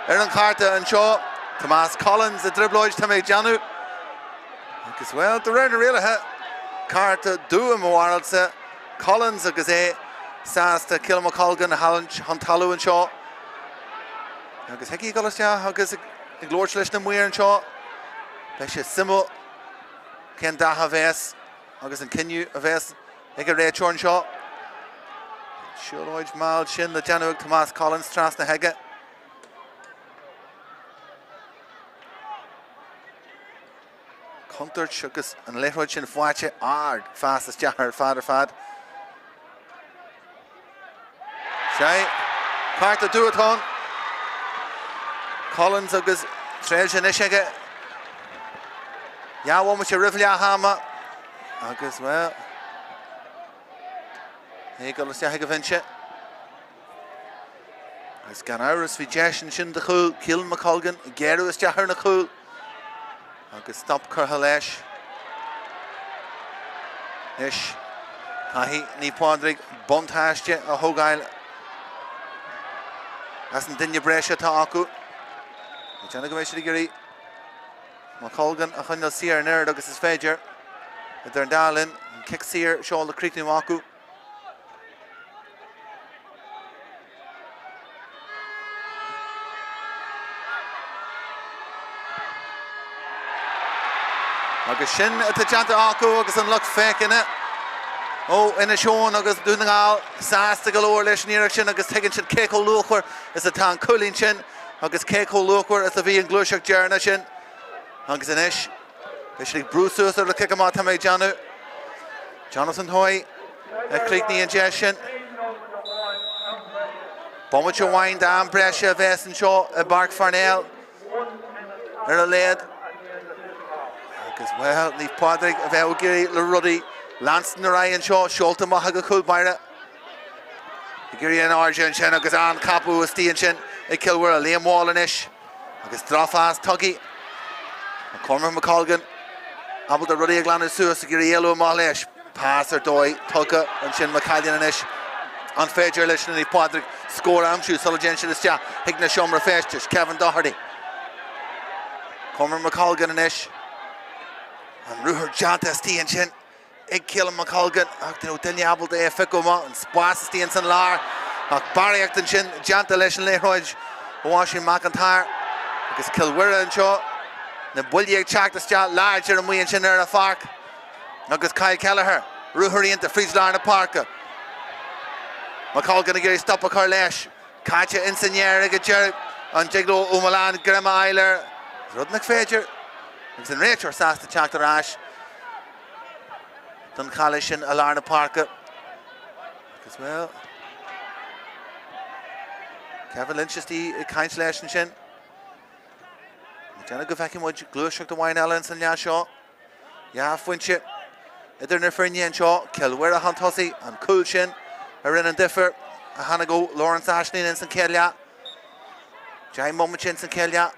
[SPEAKER 1] Aaron Carter and Shaw Tomas Collins the dribbloid Tamay Janu agus well the runner really Carter do him world se Collins agus Sas to kill McColgan Hallen Huntalu and Shaw agus Heki Gullis ja agus Glorch Lishna Mhuire and Shaw Pesha Simo Ken Daha Vess agus an Kinnu a Vess ag a Ray Chorn Shaw Shuloid Mal Shin the Januig Tomas Collins Trasna Hege Hunter Chukas and Leroy Chin Fuache Ard fastest Jahar Fader Fad Shay Carter do it on Collins agus Treasure Nishege Ja one with your Rivlia Hama agus well Hegel Hege Vinche As Ganaris vi Jashin Shin the Cool Kill McColgan Geru is Jahar na Cool agus stop Kerhalesh Ish Tahi Neve Pádraig Buntashje a Hogail Asn Dinja Brescia ta Aku Jana Gameshi Giri McColgan a Chundal Sear Nerd agus is Fager They're Darlin kick Sear Shaw the Creek Niwaku agus Shin at the Janta Aku agus an luck fake in it Oh in a Sean agus Domhnaigh Sas the Galore Lesh Nirachin agus taking Shin Keiko Luchwer is the town Culling Shin agus Keiko Luchwer is the V and Glushak Jarna Shin agus an ish Bishop Bruce Suser the kick him out Tamay Janu Jonathan Hoy at Creekney and Jeshin Bomacho Wine down Brescia Vess and Shaw at Páirc Parnell they're a lead as well Neve Pádraig of Elgiri Laruddy Lanston Ryan Shaw Sholta Mahaga Kulbaira Giri and Arjun Shen agus an Capu Stian Shin a Kilwera Liam Wall and ish agus Drafas Tuggy Cormac McColgan Abel the Ruddy Aglan Suas Giri Yellow Malish Passer Doy Tugga and Shin McCallion and ish on Fager Lish and Neve Pádraig score Amshu Sullivan Shin is Ja Higna Shumra Festish Kevin Doherty Cormac McColgan and ish and Ruher Janta Stian Shin Ig Kill McColgan Actin Udilni Abel the Fikoma and Spas Stian San Lar Barry Actin Shin Janta Lish and Leroy Washing McIntyre agus Kilwera and Shaw na Bulliag Chak the Stat larger and we and Shin a Fark agus Kyle Kelleher ruúthirí into Frieslarna Parka. McCall gonna get stop a car leis. Catcha Insignier ag Jerry an Jiglo Umalan Grandma Eiler. Rudnick Fager. It's in Rachel Sass the Tráchtaire Ash. Dun Callishin Alarna Parka. As well. Kevin Lynch is the kind leis an sin. Jenna go fecin muid glúiseach do Wayne Ellens an lean seo. Ja fuinse. Idir na Fernie an seo. Kilwira han tosi an cool sin. Rin an differ. A hanna go Lawrence Ashley in San Kelia. Jai moment in San Kelia.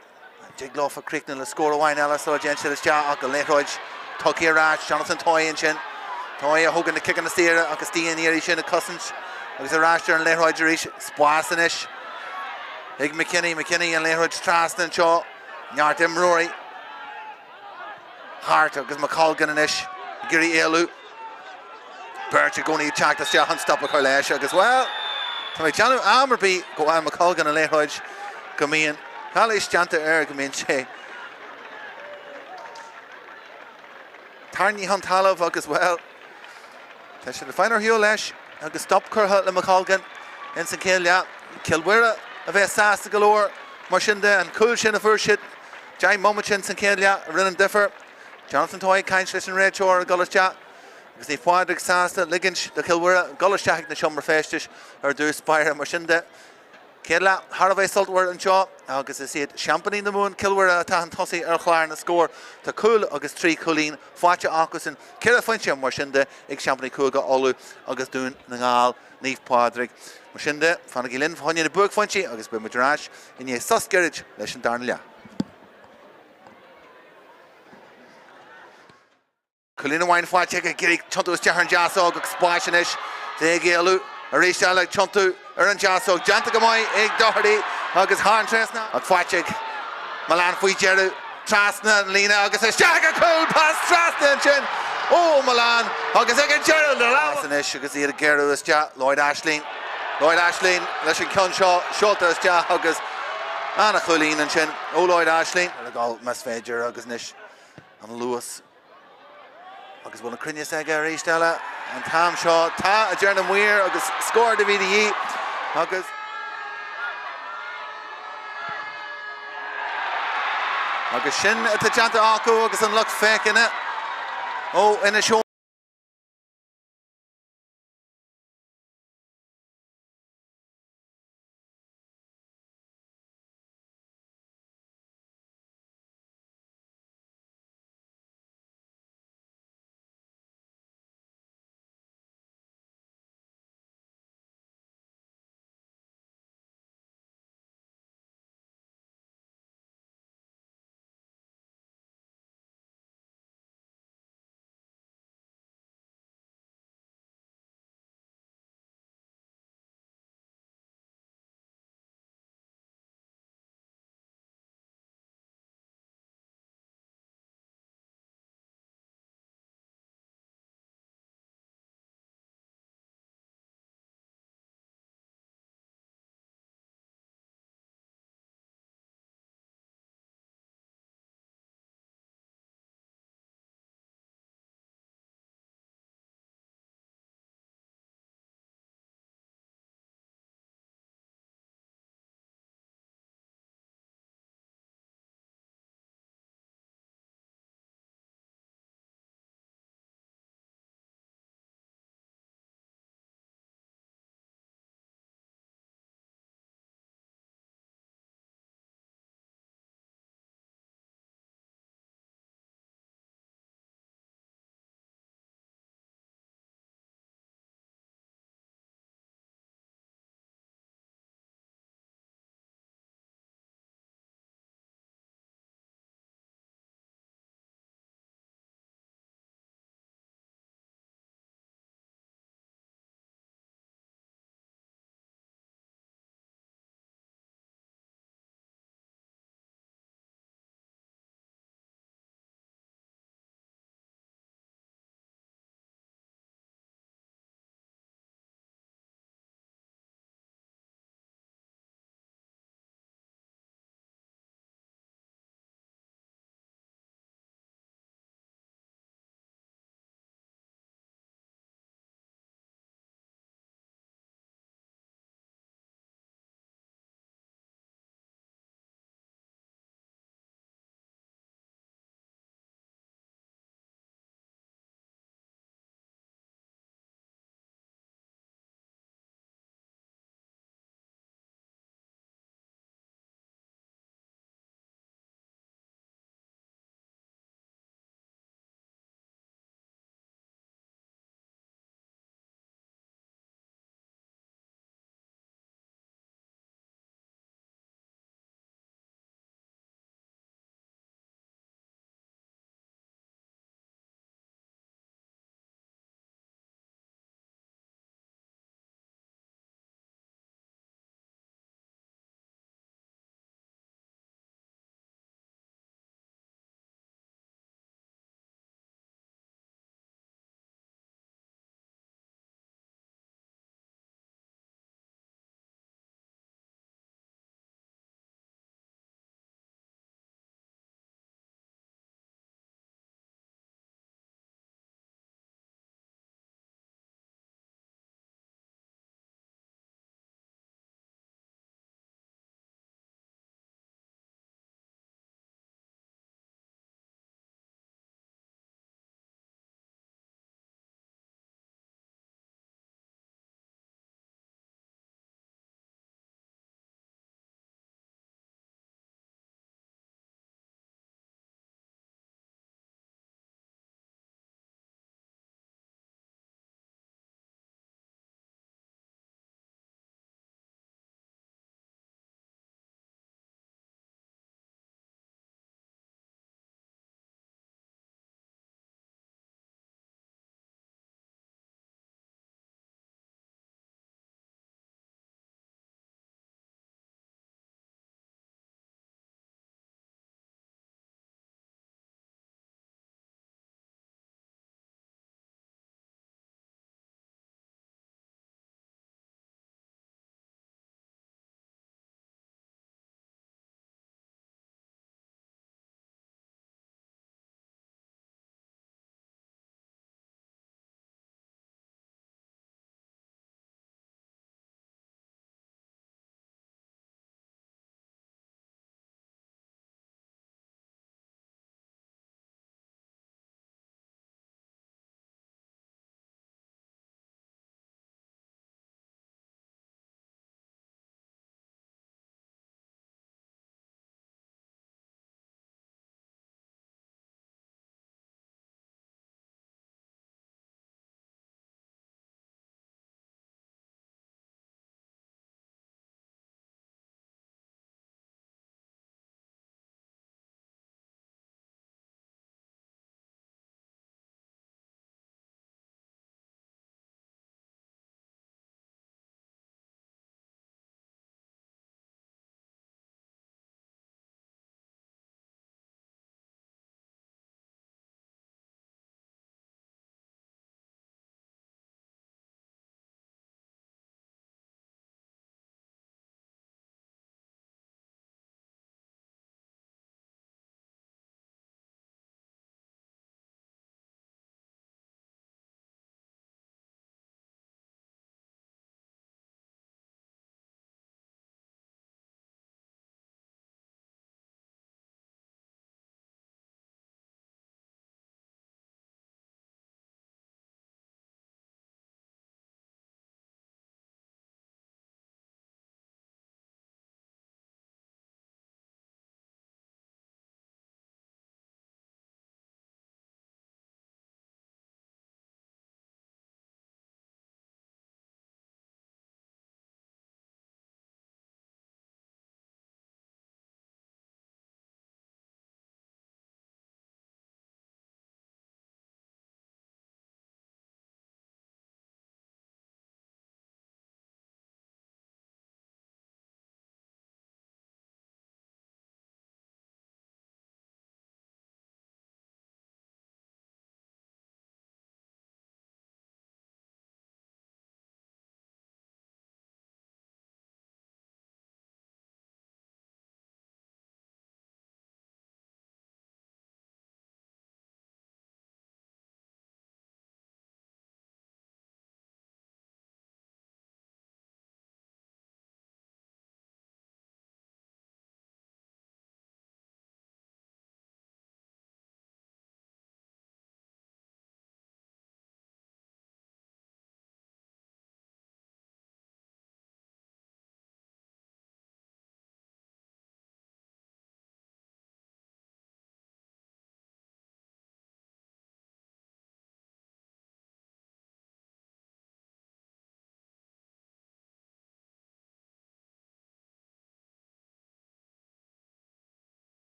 [SPEAKER 1] Jiglo for Cricknell a score of Wayne Ellis. So Jen Shillis Ja. Uncle Leathcheannais. Tucky Rash. Jonathan Toy in Shin. Toy Hogan the kick in the steer. Uncle Steen here. Shin the Cousins. There's a Rash there and Leathcheannais. Spwassinish. Hig McKinney and Leathcheannais Traston Shaw. Nyartim Rory. Hart agus McCall Ganish. Giri Elu. Páirc going to attack the Chaoin stop a Cluiche agus well. Tá Janu Amerby go on McCall gan a Leathcheannais go mean. Callis Tráchtaire go mean sé. Tarni Huntalov agus well. Tá sé the final hill leis agus stop curha le McCall gan in San Kelia. Kilwira a bheith sas galore. Marshinde and cool sin a first hit. Jai Momachin San Kelia rinne differ. Jonathan Toy kind leis an Rachor Gulisha. Agus ní Pádraig Sasta Liggins the Kilwira Gulisha na Shummer Festis or do Spire Marshinde. Kedla Harvey Saltward and Shaw. Agus is it Champagne the Moon Kilwira Tahan Tossi Erchlar na score to cool agus 3 Colleen Facha Akusin Kira Funcham Marshinde ag Champagne Kuga Olu agus Dún Nangal Neve Pádraig. Marshinde Fanagi Lynn Honey the Book Funchi agus be Madrash in ye sus garage leis an Darnlia. Colleen Wine Facha Giri Chuntu Jahan Jasog Spashinish Zegelu Arisha Chuntu Eran Jasog Jantagamoi Egg Doherty agus Harn Tresna ag Facha Milan Fuijeru Trasna and Lena agus a Shaka cool pass Trasna and Chin. Oh Milan agus again Gerald Lawrence agus here Geru is ja Lloyd Ashleen leis an Conshaw Shulta is ja agus Anna Colleen and Chin. Oh Lloyd Ashleen a goal Miss Fager agus Nish and Lewis agus bhfuil an crinne ag ar éistela an Tam Shaw tá a Gerna Mhuire agus scored the VDE agus sin at the Janta Aku agus an luck fake in it. Oh in a show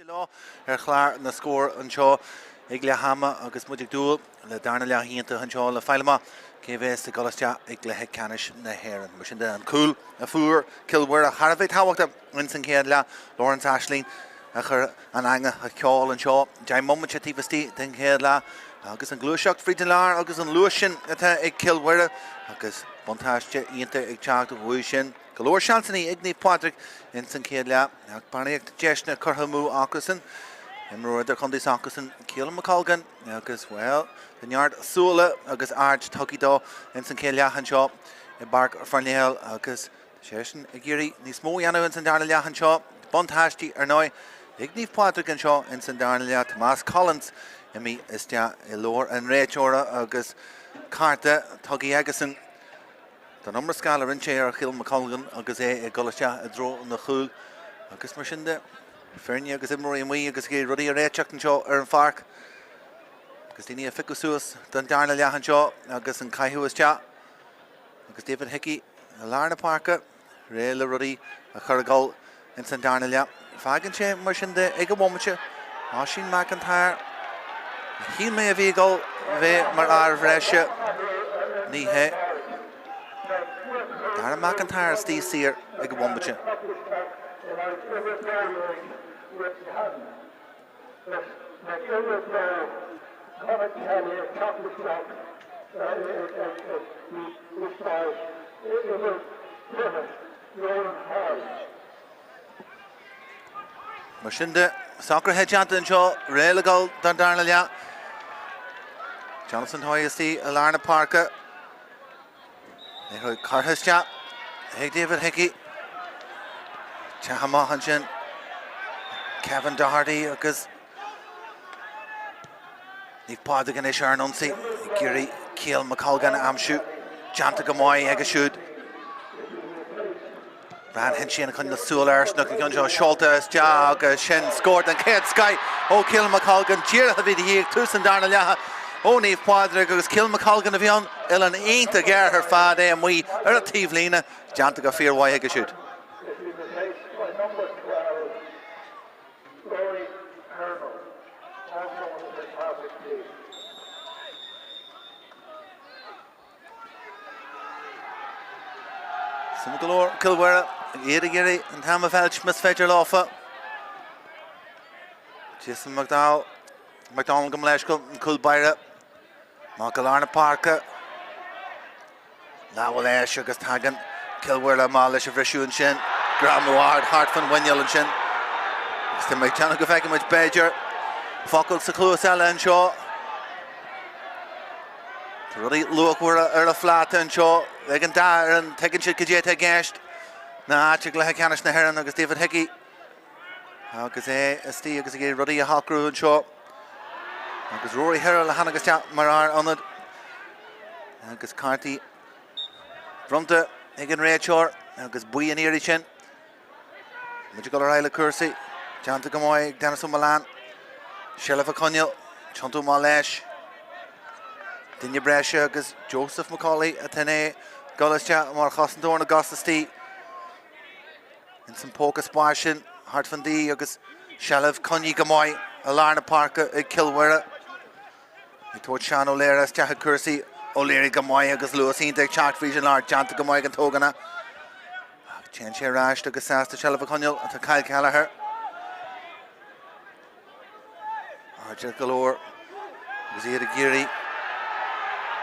[SPEAKER 1] Lá chláir na scór anseo ag le hama agus muidig dúil le darna le hínta anseo le feilma cé bhés a golastea ag le hÉireann na hÉireann. Mar sin an cúl a fuair Cilmhuire a Harbheith táhachtta in san céad le Lawrence Ashley a chur an ainge a ceáil anseo. Deim momente tíbastí den céad le agus an glúiseacht fríd lár agus an luas sin atá ag Cilmhuire agus bontáiste ionta ag teacht a bhuaigh sin. Galore Shantaní ag Naomh Pádraig in san céad le ag Páirc deisna curthamú ácusan imróir ar chundís ácusan Cill McColgan agus well den neart súla agus ard tugaí dó in san céad le anseo i Páirc Parnell agus sésin ag géirí níos mó dhéanamh in san darna le anseo bontáistí ar nói ag Naomh Pádraig anseo in san darna le Tomás Collins I mí is de I lór an réiteóra agus carta tugaí agasan. Tá numar scála rinse ar Cill McColgan agus é golastea a dro na chúl agus mar sin de fearne agus imóí mí agus gé rudí a réiteach anseo ar an pharc agus daoine a fiú suas don darna le anseo agus an caiithú istea agus David Hickey a lár na parca ré le rudí a chur gáil in san darna le fágann sé mar sin de ag go bhhaimite Máirtín McIntyre hí mé a bhí gáil bheith mar arbhreise ní hé Dar McIntyre Steve Sear ag go bhhaimite. Mar sin de soccer headjanta anseo ré le gáil don darna le Jonathan Hoyestí a lár na parca They heard Carhestia, hey David Hickey, Chahamahan sin, Kevin Doherty agus Naomh Pádraig an Éisiar Nunsi, Giri Cill McColgan amsú, Janta Gamoy ag a siúd. Ran hen sin chun na súil arsnach ag anseo Seolta is deá agus sin scórt an céad sky ó Cill McColgan tír a bhí híag tús an darna leatha. Ó Naomh Pádraig agus Cill McColgan a bhíon il an aonta ggéir ar fad é an mí ar a tíomh lína deanta go fíorhaith ag a siúd. Some galore Cilmhuire Géirí an Táma Felch mis féidir láfa. Jason McDonald go leisco an Culbaire. Má go lár na parca láhfuil éis agus tagan Cilmhuire le má leis a bhreisiún sin Gramhard Hartfan Winneal an sin agus tá méid teanna go bheice muid Beidir focail sa clúas eile anseo Tá rudí luachhuire ar a phláta anseo ag an dá ar an tegann siad go déithe gceist na áiteach le hÉireann na hÉireann agus David Hickey agus é istí agus é rudí a hacrú anseo agus Rory Herald a hanagus te mar anad agus Carty Brunta ag an réiteoir agus buí an éiri sin muidir go raile cursaí Janta Gamoy ag Dennis O'Malan Sheriff a Conall Chantú má leis Dinne Breise agus Joseph McCauley a tenné golastea mar chasandóir na gasastí in san póca spáir sin Hart van Dee agus Sheriff Conall Gamoy a lár na parca ag Cilmhuire I told Sean O'Leary as Jack Kersey, O'Leary Gamoy agus Lewis ag teacht frísin lár Janta Gamoy an tóganna. Change sé ráist agus sásta Sheriff a Conall atá Kyle Gallagher. Argel galore agus iad a géirí.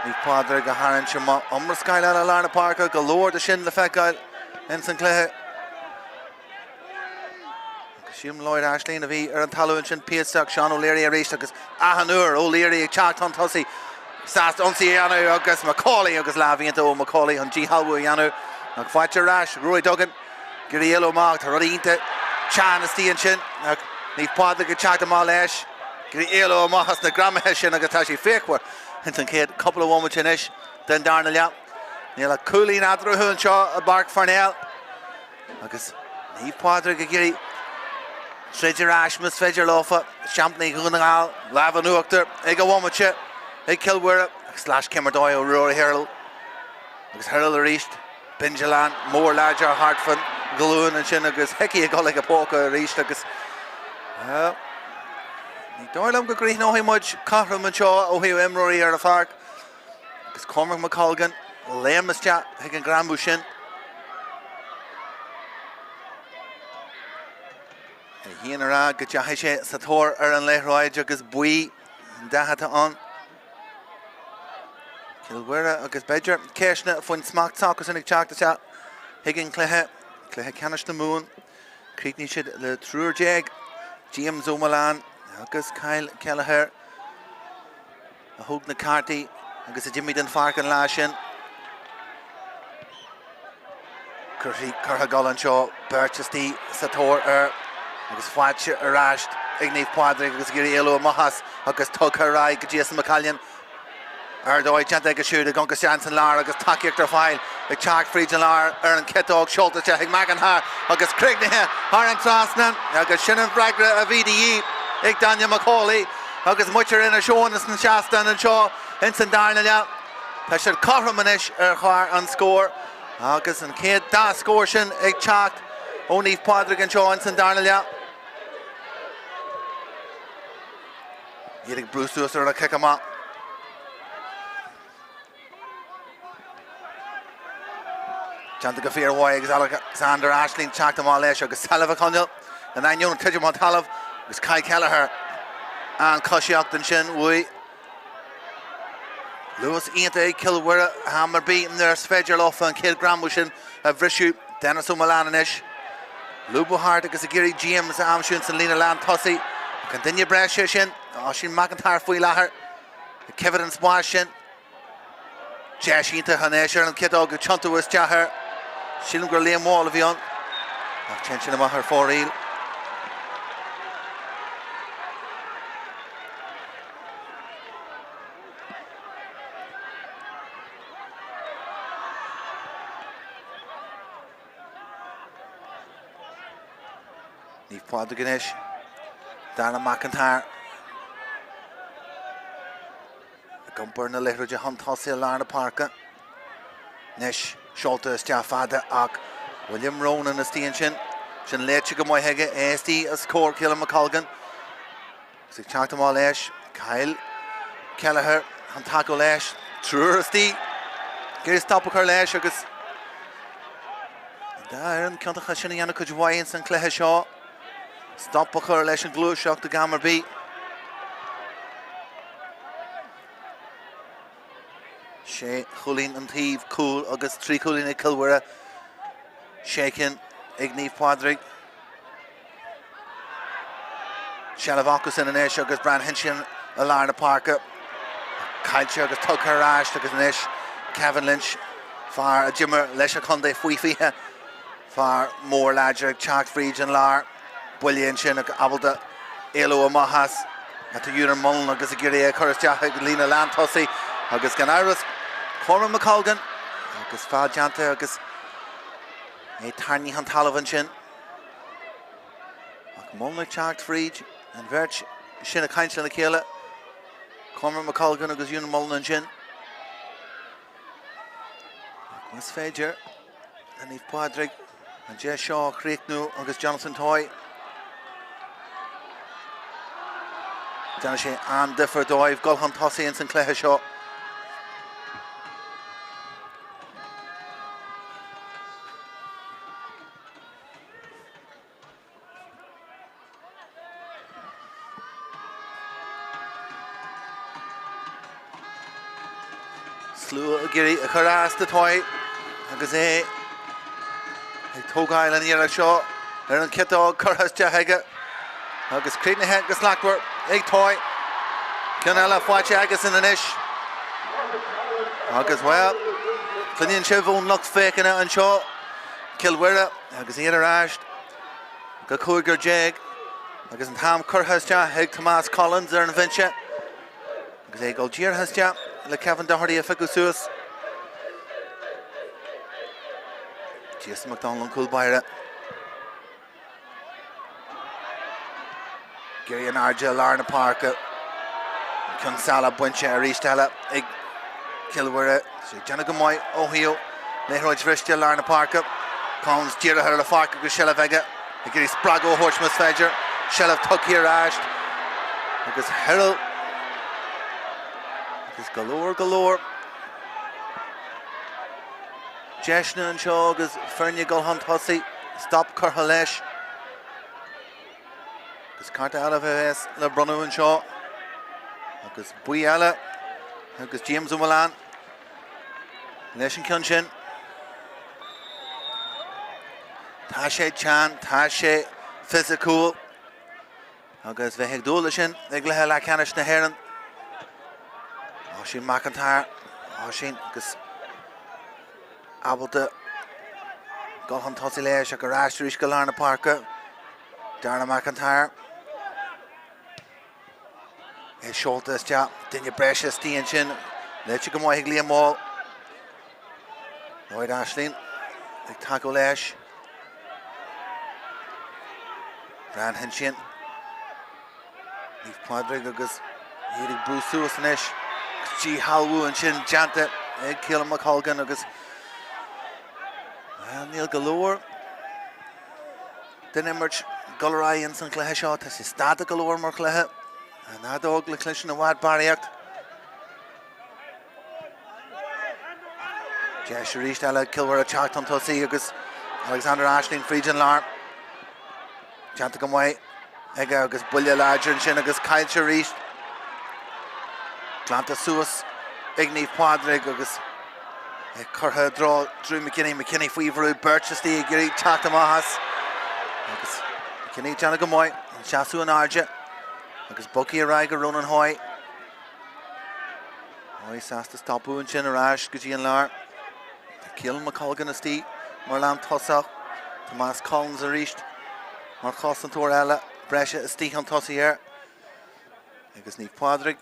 [SPEAKER 1] Naomh Pádraig a harann sin má umar scail eile lár na parca galore de sin le feicáil in san cluiche. Siam Lloyd Ashley a bhí ar an talún sin piasteach Sean O'Leary a rééis agus ahanúr O'Leary ag teacht an tosaí Sást onsaí anú agus Macaulay agus lábhíonnta ó Macaulay an G Halbú anú ag fáilte ráis Roy Duggan gurí eile mág tá rudí ionta tean istí an sin ag Naomh Pádraig ag teacht amá leis gurí eile máchas na gramathe sin agus tá sí féchhar in san céad couple of bhhaimite inis den darna le níl a coolín adrúthún seo a Páirc Parnell agus Naomh Pádraig a gurí Sreidir Ashmas féidir láfa Champnaigh Conall Lavan Uachtar ag go bhhaimite ag Cilmhuire agus Slash Cemmardóid ó Rory Herald agus Herald a ríist Binjalan mór láidir Hartfan galún an sin agus Hickey ag go le a póca a ríist agus Ní dóirlam go gríth nó muid Cahram an seo ó hiú imróí ar a Páirc. Agus Cormac McColgan lémastea ag an granbú sin. Híana ará go deaithe sé sa tóir ar an léithráid agus buí an deatha an. Mhuire agus beidir céisna faoin smacht sacgus in ag teachta se higgin Cluiche canis na mún críicní siad le trúrdeag James O'Malan agus Kyle Kelleher a thug na cartaí agus a Jimmy den Páirc an lá sin curtha gal an seo Berchistí sa tóir ar agus fáilte aráist ag Naomh Pádraig agus gurí éilú amachas agus tugtha rá go dtí sa Macallan ar dóid teanta agus siúd gongus seans an lár agus takeíocht ar fáil ag teach fríd an lár ar an cetóg seolta te ag megan thar agus críicnithe thar an trasnan agus sin an bhreagra a bhí ag Daniel McCauley agus muir ina seonas na seastan an seo in san darnaile tá sé Cahram ar chár an scór agus an céad dá scór sin ag teacht ó Naomh Pádraig an seo in san darnaile. Iad ag brúsúas ar a kick amach. Janta go fear agus Alexander Ashling teacht am leis agus Talamh Conall an ainiún tuidir má Talamh agus Kyle Kelleher an cosíocht an sin ui. Lewis Ianta ag Mhuire hamar beaten ar sfeidir lofa an céad granbú sin a bhrisú Dennis O'Malan inis. Lubu Hart agus a Gary James a amisiún san lína lán tosaí can duine breis sin á sin McIntyre faoi láthair Kevin an spáis sin Ianta hanéis ar an ceadóg go tiontuas teathair sílim gur léam mála bhí an ach ten sin amach ar fóríl. Naomh Pádraig inis Darna McIntyre Gumpar na leithreide hantásaí lár na Páirce. Nis seolta is teach fada ach William Ronan is tíon sin léite go maithaige éistí a scór Cill McColgan. Gus teachta má leis Kyle Kelleher an taco leis trúr istí gur stoppa chu leis agus dar an ceantacha sin dhéanana chuid bhain san Cluiche seo stoppa chu leis an glúiseach de gamar bí. sé chulín an taobh cúil agus trí chulín ag Mhuire sécin ag Naomh Pádraig. Sealamh in inis agus Bran Hinshin a lár na Páirce. Cailte agus tugtha ráist agus inis Kevin Lynch far a Jimmer leis a chundé faoi fiche far mór láidir ag teacht fríd an lár builíonn sin ag abalta éilú amachas a tá dúnar mullen agus a gurí a chuiristeach ag lína lán tosaí agus gan áras Cormac McColgan agus fáil deanta agus é tarnaí an talamh sin ach mullen teacht fríd an bhirt sin a caint le chéile Cormac McColgan agus dúnar mullen sin was féidir a Naomh Pádraig an Jay Shaw Creeknú agus Jonathan Toy Dana sé an differ dóibh golchan tosaí in san Cluiche seo. Slú a gurí a chorás de Toy agus é ag tógáil an iarach seo ar an cetóg chorthas de heige agus críochnithe agus lachmhar ag Toy Conall fáilte agus in inis agus well cluiníonn sibh ón lucht fécinna an seo Mhuire agus iad aráist go cúigur déag agus an tam chorthas de ag Tomás Collins ar an bhaintse agus é go ddíorthas de le Kevin Doherty a fiú suas. Jason McDonald an Coolbaire. Gary an Arja lár na Páirce. Conall buinte a rístelle ag Mhuire. sé Jenna go mai ó hiú léithróid bhriste lár na Páirce. Collins díirithe le Páirce go Silla Vega. A gurí sprag ó Horsemas féidir. Shell of tuck here ashed. Agus Herald. Agus galore. Jeshna and Shaw agus Fernia Gulhunt Hussey. Stop Curhalesh. Agus Carta Alaves, LeBruno and Shaw. Agus Buyala. Agus James Umalan. Leshin Kunshin. Tashe Chan, Tashe Physical. Agus Veheg Dulishin. Eglehe Lakanish na hÉireann. Oshin McIntyre. Oshin agus Abalta. Gulhunt Hussey Lesh. Agus Rashtarish Galarna Parka. Darna McIntyre. Schultes, ja, Dinja Precious, Tianchin, Leitch Gamoy Higlia Mall, Lloyd Ashling, Taco Lesh, Brand Hinchin, Leaf Pádraig, Agus, Hiedig Bruce Suasanish, G. Halwu and Shin Janta, Killam McColgan, Agus, Neil Galore, then emerge Gullerai and St. Clehe shot, as he started Galore more Clehe. And that dog Cluiche and Wad Pádraig. Jesh reached Ella Kilwer Chaoin Tosi agus Alexander Ashling Friedjan Lar. Chanticum way. Ega agus Bullia Larger and Shin agus Kyle reached. Glanta Suas. Igni Pádraig agus Curha draw Drew McKinney Feveru Birchesty Giri Chatamahas. Agus McKinney Chanticum way. Shasu and Arja. Agus Bucky Ariga Ronan Hoy. Hoy sas to stop and Chin Arash Gajian Lar. Kill McColgan Esti. Merlam Tossach. Tomas Collins reached. Marcos and Torella. Brescia Esti on Tossi here. Agus Neath Pádraig.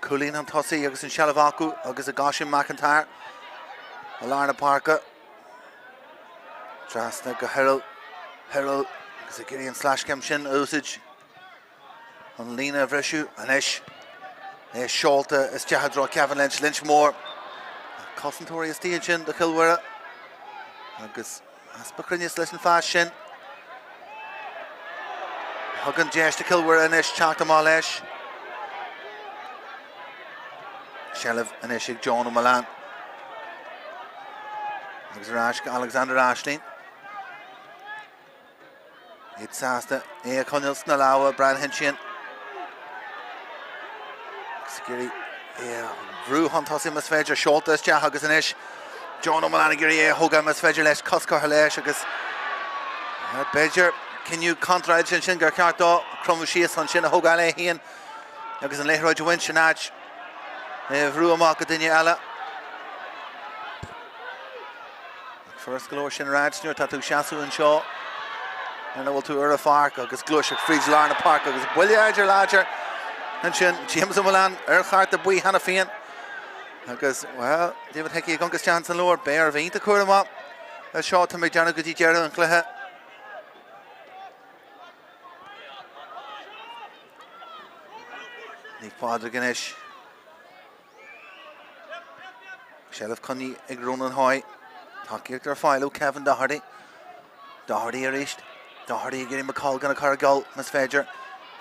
[SPEAKER 1] Coolin on Tossi. Agus in Shalavaku. Agus a Goshin McIntyre. Alarna Parka. Trasna Herald. Agus a Gideon /Cam Shin Usage. On Lena Vreshu, Anish, Sholta, Jahadro, Kevin Lynchmore, Concentori Stiachin, the Kilwera, Agus Aspacrinius Listen Fashion, Huggin Jesh, the Kilwera, Anish, Chaktamalesh, Shelev, Anishik, John Malan, Alexander Ashling. It's Asta, Conall Snalawa, Brad Hinchin. Giri, Vrew Hunt Hussey Masfedger, Schultes, Jahagas and Ish, John O'Malani, Hoga Masfedger, Les Cusker Halesh, Agus Bedger, can you contract Shinger Carto, Cromushias on Shin, Hoga Lehian, Agus and Lehroj Winchinach, Vrew Makadinia Alla. First Glor Shin Raj, near Tatu Shasu and Shaw, and I will to Urafark, Agus Glushik, Friedge Larna Park, Agus Bulliager Larger. And Shin, James Mulan, Urquhart the Bui Hanafian. Because, well, David Hickey, Gungus Chance and Lower, Bear of Ainta Kurama. A shot to McJana Goody Gerald and Clehe. Neath Pádraig and Ish. Shelf Connie, Igronan Hoy. Takir their file, Kevin Doherty. Doherty reached. Doherty getting McColgan a Caragol, Miss Fedger.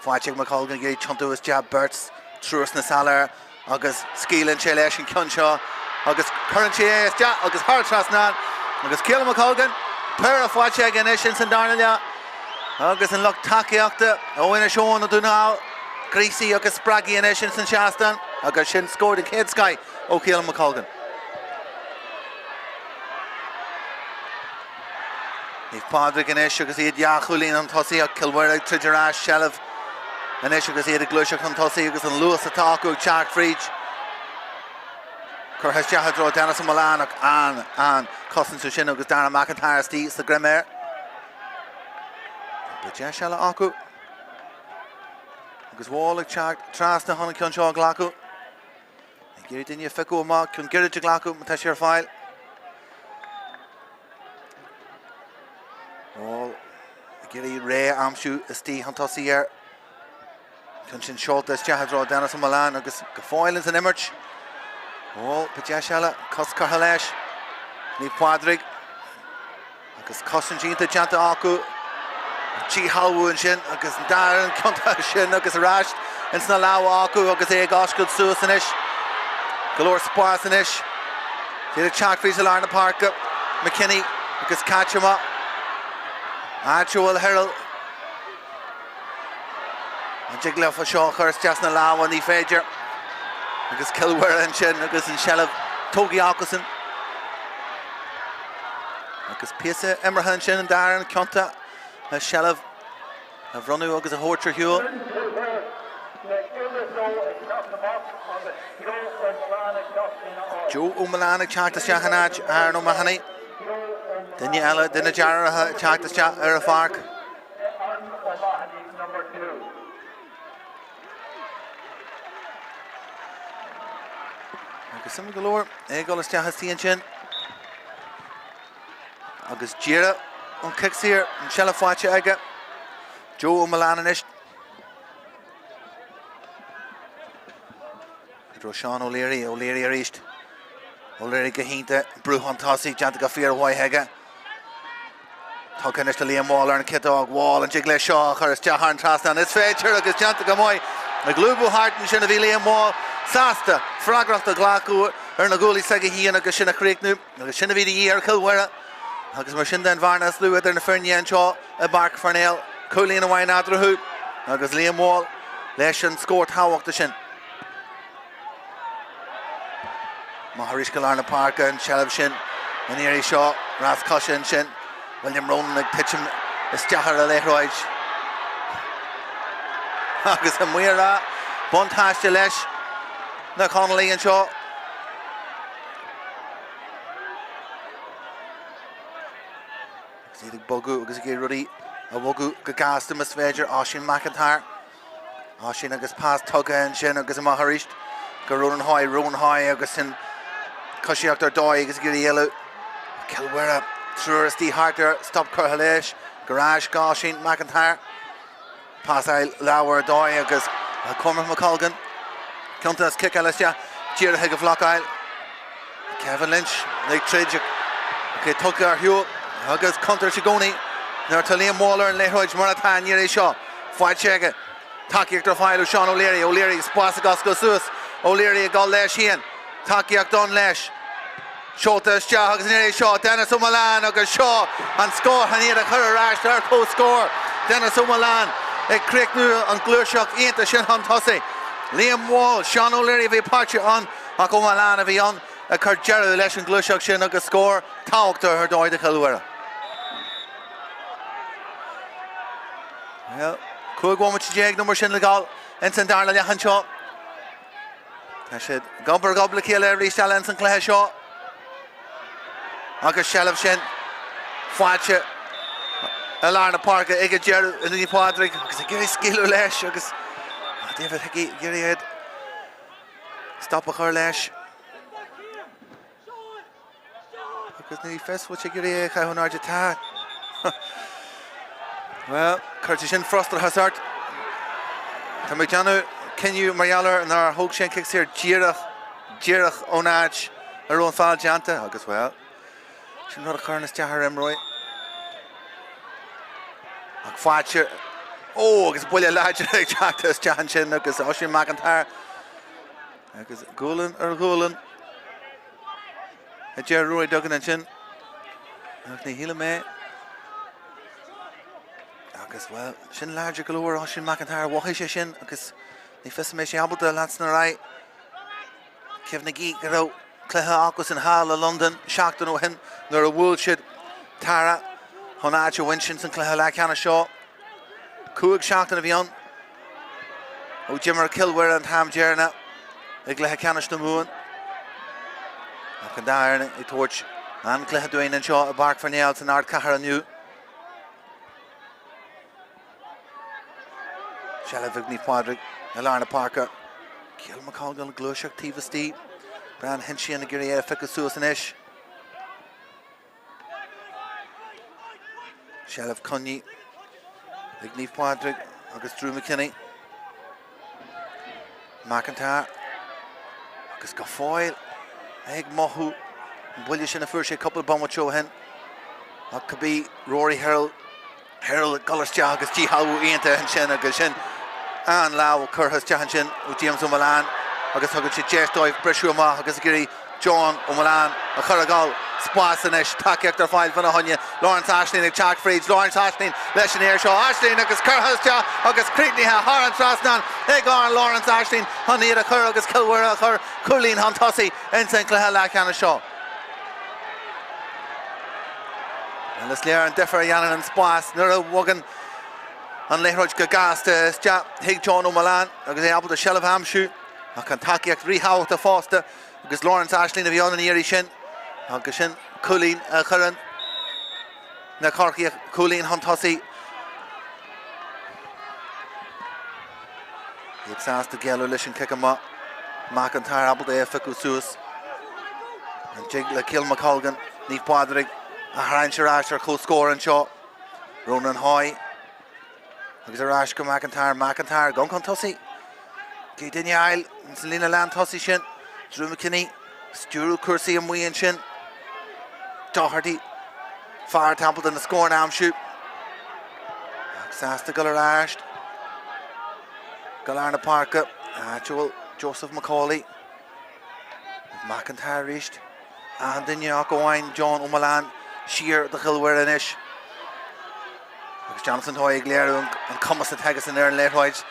[SPEAKER 1] Fáilte McColgan gé chuntu is jab Berts trús na salar agus Skeelan Chelesh and Kunshaw agus current is ja agus Hartras nan agus Kill McColgan pair of fáilte again is in Darnell agus in luck takiachta Owen Sean do now Greasy agus Spraggy and Ishin in Shaston agus Shin scored in Kid Sky Kill McColgan. If Pádraig and Ish agus iad Yachulin on Tossi Kilwera Trijarash Shelev and Ish agus iad Glushak on Tossi agus and Lewis Ataku Chark Friedge Curhas Jahadro Dennis and Milan and Cousin Sushin agus Darna McIntyre Steve's the Grimair but Jashella Aku agus Wallach Chark Trasna Hana Kunshaw Glaku Giri Dinya Fiku Ma Kun Girij Glaku Matashir File All Giri Ray Amshu Esti Hantossi here Kunshin Schultes Jahadro Dennis and Milan agus Gafoilins and Immerch All Pajashalla Kuskar Halesh Neath Pádraig agus Cousin Jinta Janta Aku Tí Hallún sin agus Darren Conall sin agus arás in sna láha acu agus é gascud suas inis. Galore Spórt inis. Dí teach fís a Lárna Páirc McKinney agus Catchama. Joel Herald. An jigla fa seo chuir just na láha ní féidir. Agus Kilware an sin agus an Shellah Tógi Ácasán. Agus Píosa Imrehan sin an Darren Conta a Shellah a bhrunú agus a Hórtra Hiúil. Joe O'Malana teachtas teach an O'Mahony. Dunne eile duine dearadh teachtas ar a Páirc. Agus some galore golas teachas tíon sin. Agus Gira an kicks here an Shellah fáilte aige. Joe O'Malana inis. Sean O'Leary a reached. O'Leary gahínta brúhan tasí janta go fíor Whitehaga. Tugan is to Liam Waller and Kidog Wall and Jigle Shaw chuir Jahar an Trastan. It's féidir agus janta go mói. Na glúbú hartan sin a bhí Liam Wall. Sásta fragracht a ghlacu ar na gúlaí saige híana agus sinna chríicnú. Agus sinna bhí í ar Kilware. Agus mar sin den bharnas luad ar na Ferne anseo a Páirc Parnell. Cúlíon a bhain adrathú. Agus Liam Wall leis an scór táhaachta sin. Maharis Lárna Páirc and Shellah sin an éirí seo Ras Cushin sin William Ronan ag pitchim is deachar a leithróid agus a Mhuire buntáiste leis na Conall an seo Sídig bogu agus gé rudí a bogu go gastam is féidir Oisín McIntyre Oisín agus pás tuga an sin agus a Maharis go Ronan Hoy agus sin Cushiachtar dói agus gurí eile Kilware trúirtí hartar stop curtha leis garage Oisín McIntyre Pás láhar dói agus Cormac McColgan Contas kick eile Díire go Flockile Kevin Lynch le tríide tuga ar hiú agus Contar Sigoni nar tá Liam Waller an leithróid mar atá níir seo fáilte aige takeíachtar fáilú Sean O'Leary spás a gas go suas O'Leary a gáil leis hían Takeíach don leis Seota is deach agus níir seo Dennis O'Malán agus seo an scór han iad a chur arás ar post scór Dennis O'Malán ag críicnú an glúiseach ionta sin an tosaí Liam Wall Sean O'Leary bhí páirte an ach O'Malán a bhí an a chur dearú leis an glúiseach sin agus scór táhaachta ar dóid a Kilware. Well, cúig bhfuil déag nó mar sin le gáil in san darla leathan seo. Tá sé gobla céile ar rís Shellah san cluiche seo. Agus Shellah sin fáilte a Lárna Páirc ag dearú in ní Pádraig agus a gurí scíú leis agus David gurí iad stop a chur leis. Agus ní fesfuil gurí chaithún áide tá. Well, chuirte sin frostal hasart. Tá mé deanú Kenyu Marialler and our Hogue Shen kicks here Díreach Onaj ar ón fáil deanta agus well. Sin rud a chur na deachar imróid. Ach fáilte agus buile láidir ag teachtas deachan sin agus Oisín McIntyre. Agus Gúlan ar Gúlan. A dear Roy Duggan an sin. Ach ní híle mé. Agus well, sin láidir galore Oisín McIntyre wathí sé sin agus ní fis mé sé abalta láts na rai. Cefnaigh go raibh cluiche agus an Hall a London seachtain ó hin nuair a bhfuil siad Tara chun áide bhain sin san cluiche Leathcheannais seo. Cúig seachtain a bhí an ó Jimmer Kilware an Tham Dearna ag Leathcheannais na Mhuire. Ach an dairna I tuairt an cluiche duine an seo a Páirc Parnell san ard cahar aniu. Shellah Vigny Pádraig Lárna Páirc Cill McColgan glúiseach tíbhastí Bran Hinshin a gurí ficus suas an isis. Shellah Cunny Vigny Pádraig agus Drew McKinney McIntyre agus go fáil ag mothú an buile sin a fuair sé couple bomma seo hen ach could be Rory Herald Harold Gullersteach agus G Halwu Ianta and Shin agus Shin and Lau Curtis Shin with James O'Malan agus Huggins Jestoy Brishuma agus Giri John O'Malan a Caragal Spasanish Takiak their file van a Hunya Lawrence Ashling and Jack Freeds Lawrence Ashling Lesson here show Ashling agus Curtis agus Creetney Haran Trasnan Egon Lawrence Ashling Honey Cur agus Kilwara Cur Coolin Huntossi and St. Clair Canna Shaw. And this layer and differ Yannon and Spas Nura Wogan and Lehroj Gagas to Hig John O'Malan agus able to shell of Hamshoe a Kentucky Rehow to Foster agus Lawrence Ashling of Yon and Erie Shin agus Shin Coolin Curran na Corky Coolin Huntossi it's asked to Gallo Lishin Kickama McIntyre able to Ficusus and Jigla Kill McColgan Neath Pádraig a Hran Shirash close score and shot Ronan Hoy agus a Rashka McIntyre Gun Huntossi Gideon Isle Selina Land Tossi Shin Drew McKinney Stu Cursey and Wee and Shin Doherty Fire Templeton the score now shoot Sasta Guller Ashed Galarna Parker Actual Joseph McCauley McIntyre reached and then Chaoin John O'Malan Sheer the Hilware and Ish Jonathan Hoy Glare and Cummins and Haggis in there and Leathcheannais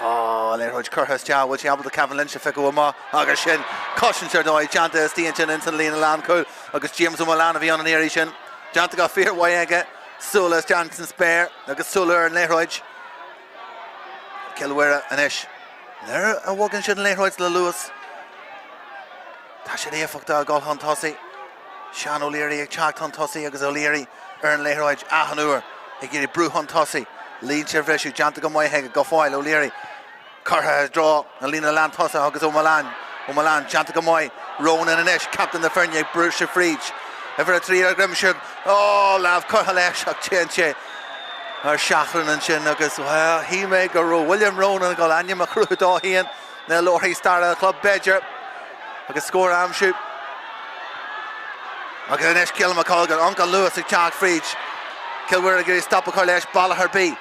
[SPEAKER 1] Leathcheannais Curtis Chow which able to Kevin Lynch Fico Wama agus Shin Cushion Sir Doy Janta Stianchin and Lena Landcool agus James O'Malan of Yon and Erie Shin Janta got Fear Wayega Solas Johnson Spare agus Solar and Leathcheannais Kilwera and Ish there a walking Shin Leathcheannais the Lewis Tasha Fuckta Gol Huntossi Sean O'Leary Chacht Huntossi agus O'Leary Earn Leathcheannais Ahanur Igiri Brew Huntossi Lean Cherveshu Janta Gamoyheg Gofoil O'Leary Curha draw and Lena Lantossa agus O'Malan Janta Gamoy Ronan and Ish Captain the Fernie Bruce Freach Ever a 3 Grimshire Lav Curha Leshak Chenche or Shachran and Shin agus well he may go row William Ronan go Anya Macru Dahian now Lori started club Bedger agus score Amshoot agus an Ish Kill McColgan Uncle Lewis and Jack Freach Kilwara Giri stop a Corlesh Ballagher B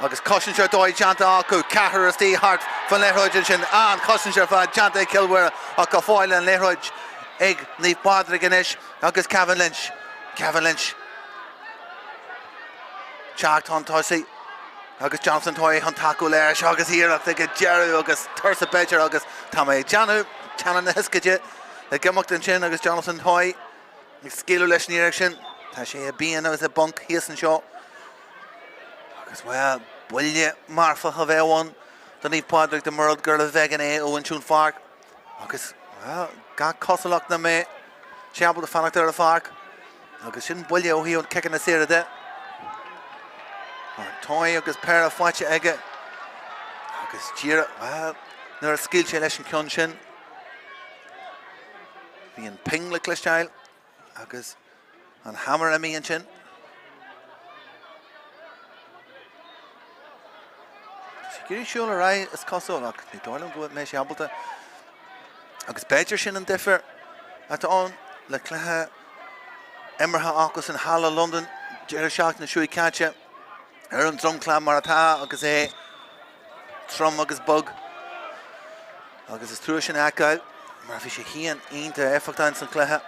[SPEAKER 1] agus Cushinsher Doy Janta Aku Cahar Steve Hart van Leathcheannais Shin and Cushinsher van Janta Kilwara a Gofoil and Leathcheannais Ig Neath Pádraig and Ish agus Kevin Lynch Chacht Huntossi agus Johnson Toy Huntaku Lesh agus here I think Jerry agus Tursa Bedger agus Tamay Janu Channon the Hiskidje the Gimmockton Shin agus Jonathan Toy Skill Lesh Nirection Tasha a being as a bunk Hasten Shaw agus well Willie Marfa have one the Neath Pádraig the Murad Girl of Vegan Owen Tune Fark agus well got Cossallock the me Shamble the Fanac there the Fark agus Shin Willie O'Hee on kicking the Sierra there Toy agus pair of Watch Egget agus Jira well there a skill Lesh and Shin being Ping like Cluiche agus and Hammer Emmy and Chin Giri Shoulder right is Cossallock they don't go with Mesh Abelta agus Bedger Shin and differ at on Le Cluiche Emmerha Akus and Halla London Jerry Shock and Shui Catcha Aaron Drum Clam Marata agus Trum agus Bug agus is Truishin Akal Marfisha Hean into Effectan St. Cluiche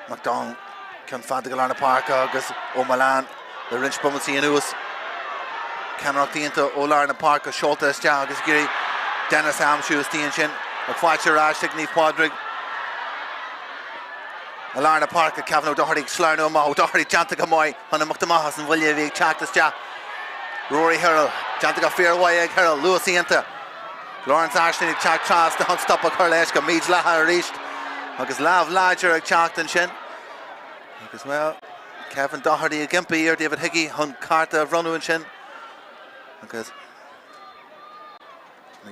[SPEAKER 1] McDonald can Fanta Galarna Park agus O'Malan the Rinch Bummelsi and Uisce Canrock the into O'Larna Park Shulta Stia agus Giri Dennis Amshoe Stianchin McFatcher Rash Neath Pádraig O'Larna Park Kevin O'Doherty Slarno O'Doherty Janta Gamoy Hannah McDamahas and William V Chaktas Stia Rory Herald Janta Gafir Wayeg Herald Lewis Ianta Lawrence Ashley Chak Chas the Hunt Stop a Curleshka Meads Laha reached agus Lav Lodger Chacht Shin agus well Kevin Doherty a Gimpy here David Higgy Hunt Carta Runu and Shin agus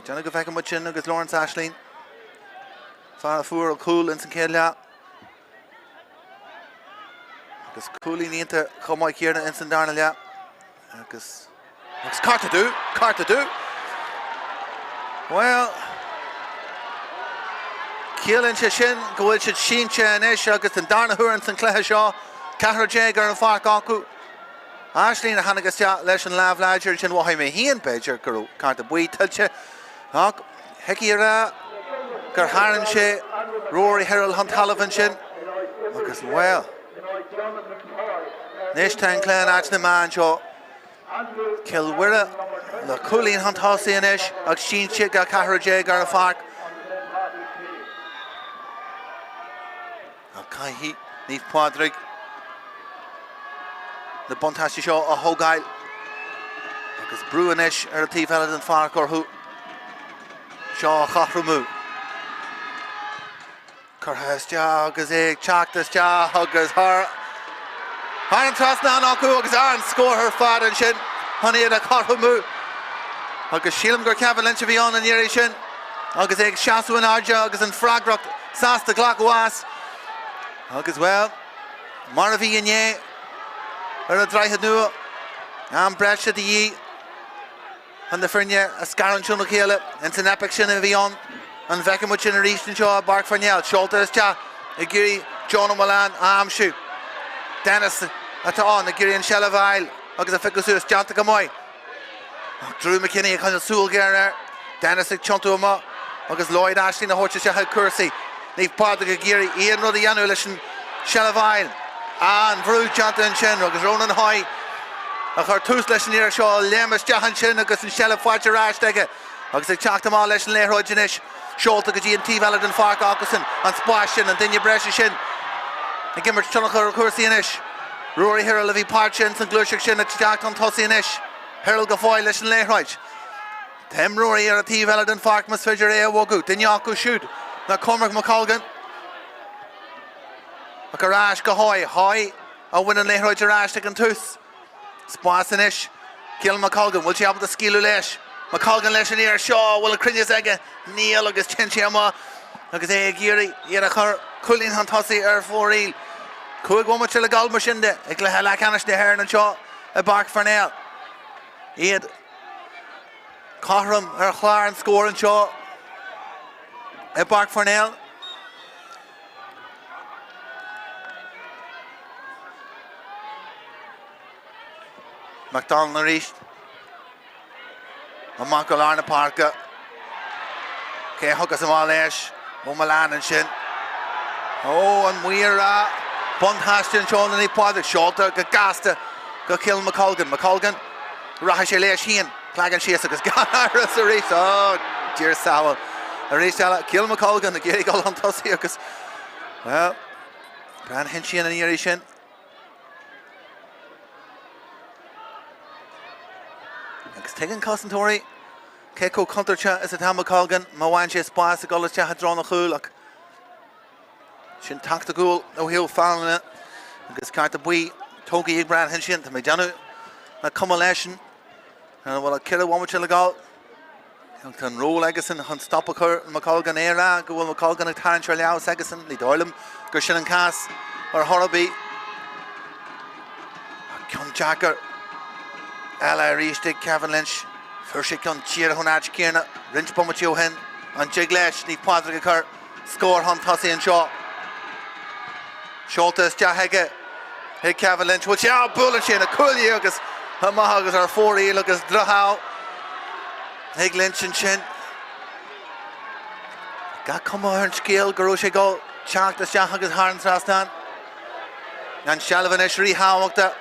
[SPEAKER 1] Johnny Gaveka Muchin agus Lawrence Ashley Far Fur Cool in St. Kelia agus Cooley Niente Chomoy Kierna in St. Darnell agus Carta do well Cill sin go bhfuil siad sínte inis agus an darna húrann san Cluiche seo Pádraig ar an Páirc acu. Aisling a hanagas leis an lábhláidir sin bhaid mé híon Beiidir gur cáint a buí tiltte. Ach heici gur háann sé Rory Herald an talamhan sin agus well. Nis tá an cléan áit na man seo Mhuire le coolín an tosaí inis agus sínte go Pádraig ar an Páirc. Caihí níomh Pádraig na buntáiste seo a thógáil agus brúanis ar a tíomhheile an Páirc orthú seo a chachramú. Curthaiste agus teachtaiste agus thar an trasna an acu agus an scór ar fad an sin tháinig a chachramú agus sílam gur ceapan linn bhí an iarú sin agus seaasú an airde agus an freagracht sásta ghlach uas. Agus well, mar a bhí inné ar a ddraithe nua an breise dí an na frinne a scaran siúna chéile an san epic sin a bhí an bheice mu sin a ríist seo a Páirc Parnell. Seolta is te i ggurí John O'Mullane amsú. Dennis atá an ggurí an Sella Bhail agus a ficusú is teanta go maiid. Drew McKinney a chuine súil géir Dennis ag tiontu ama agus Lloyd Ashley na hóirte se head cursaí. Níomh Pádraig a géirí íon rud a dhéanú leis an Sella Bhail an bhrú teanta an sin agus Ronan Hoy a chuir tús leis an iar seo lemas deachan sin agus an Sella fáilte ráisteige agus ag teachta má leis an léthróid inis. Seolta go dtí an tíomhheile an Páirc agus an spáis sin an duine breise sin a gimmert tunach ar cuasaí inis. Rory Herald a bhí páirt sin san Cluiche sin a teachta an tosaí inis. Herald go fáil leis an léthróid. Tem Rory ar a tíomhheile an Páirc mas féidir é a bhógú duine acu siúd na Cormac McColgan a go ráis go Hoy a bhain an léthróid a ráiste an tús. Spás inis Cill McColgan bhfuil siabal a scíú leis. McColgan leis an iar seo bhfuil a crinne aige níl agus tinse ama agus é géirí iad a chur coolín an tosaí ar fóríl. Cuaig bhfuil se le galmar sinnde ag le Leathcheannais na hÉireann seo a Páirc Parnell. Iad Cáthram ar chláir an scór an seo a Páirc Parnell. McDonald na ríist. An Michael Arna Parka. Cé thugus am leis O'Mullane an sin. An Mhuire buntáiste an seán in Pádraig. Seolta go gasta go Cill McColgan. McColgan ratha sé leis híon. Clagan sias agus garas a ríist. Dear Sawal. A ríist eile Cill McColgan a géirí gáil an tosaí agus. Well, bran hen sin an iarú sin. Agus tegan Conall Keiko Contarcha is a Tam McColgan, Mawan sé spás a golas te hadrán a chúlach. Sin tachta gúil ó hiú fáilna agus cáirta buí tógaí ag bran hen sin tá mé deanú na cuma leis sin an bhfuil a cile bhhaimte le gáil. An ról agasan an stop a chur McColgan éire go bhfuil McColgan ag tarint ar leabhas agasan ní dóilm gur sin an cas ar thorabí. Cion Jackar eile ríiste Kevin Lynch Fuirse chun tíar chun áit céarna rint pomatí hen an jig leis ní Pádraig a chur scór an tosaí an seo. Seolta is te heige ag Kevin Lynch bhfuil te bula sin a coolí agus maith agus ar fóraí agus drothá ag Lynch an sin. Ga cuma ar an scéal go raibh sé go teachtas teach agus thar an trasnán. An sealamhan is ríthámachta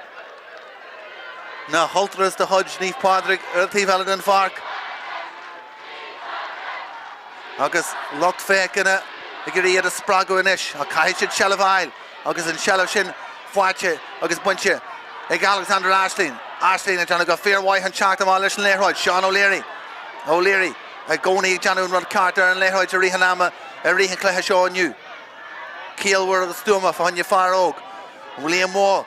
[SPEAKER 1] na holtras de hodge níomh Pádraig ar tíomhheile an Páirc. Agus locht fécinna a gur iad a sprágu inis a caiith siad Sella Bhail agus an Sella sin fáilte agus buinte ag Alexander Ashling. Ashling a teanna go fearmhaith an teachta má leis an léthróid. Sean O'Leary a gcónaí ag teanú an rud Carter an léthróid a ríthan ama a ríthan Cluiche seo aniu. Cíalhar agus stúma fáinne fearóg. William Moore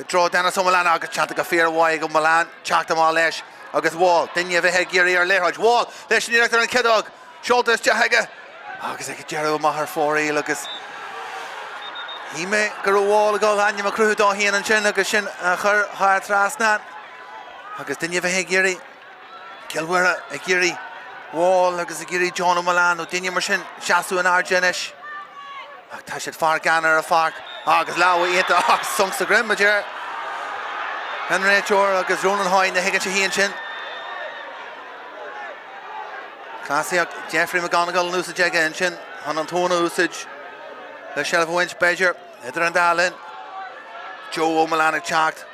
[SPEAKER 1] Draw Dennis O'Mullane agus teanta go fearmhaith go Mullane teachta má leis agus Wall duine bheithe géirí ar léthróid. Wall leis an iarachtar an cidóg. Seolta is te heige agus ag dearú maith ar fóraí agus hí mé gur bháil a gáil aine a cruthú dá híon an sin agus sin a chur thar trasnán agus duine bheithe géirí Cilmhuire a géirí Wall agus a giri John O'Malan o dinne mar sin seaú an argenis. Ach tá siad far ganar a farc agus láha íonta ach sung sa grim Mhuire. Henry Chor agus Ronan Hoyne na higann sé híonn sin. Classiach Jeffrey McGonigal an úsage aige an sin an Antóna úsage le Shelf Winch Beger idir an dálinn. Joe O'Malan ag teacht.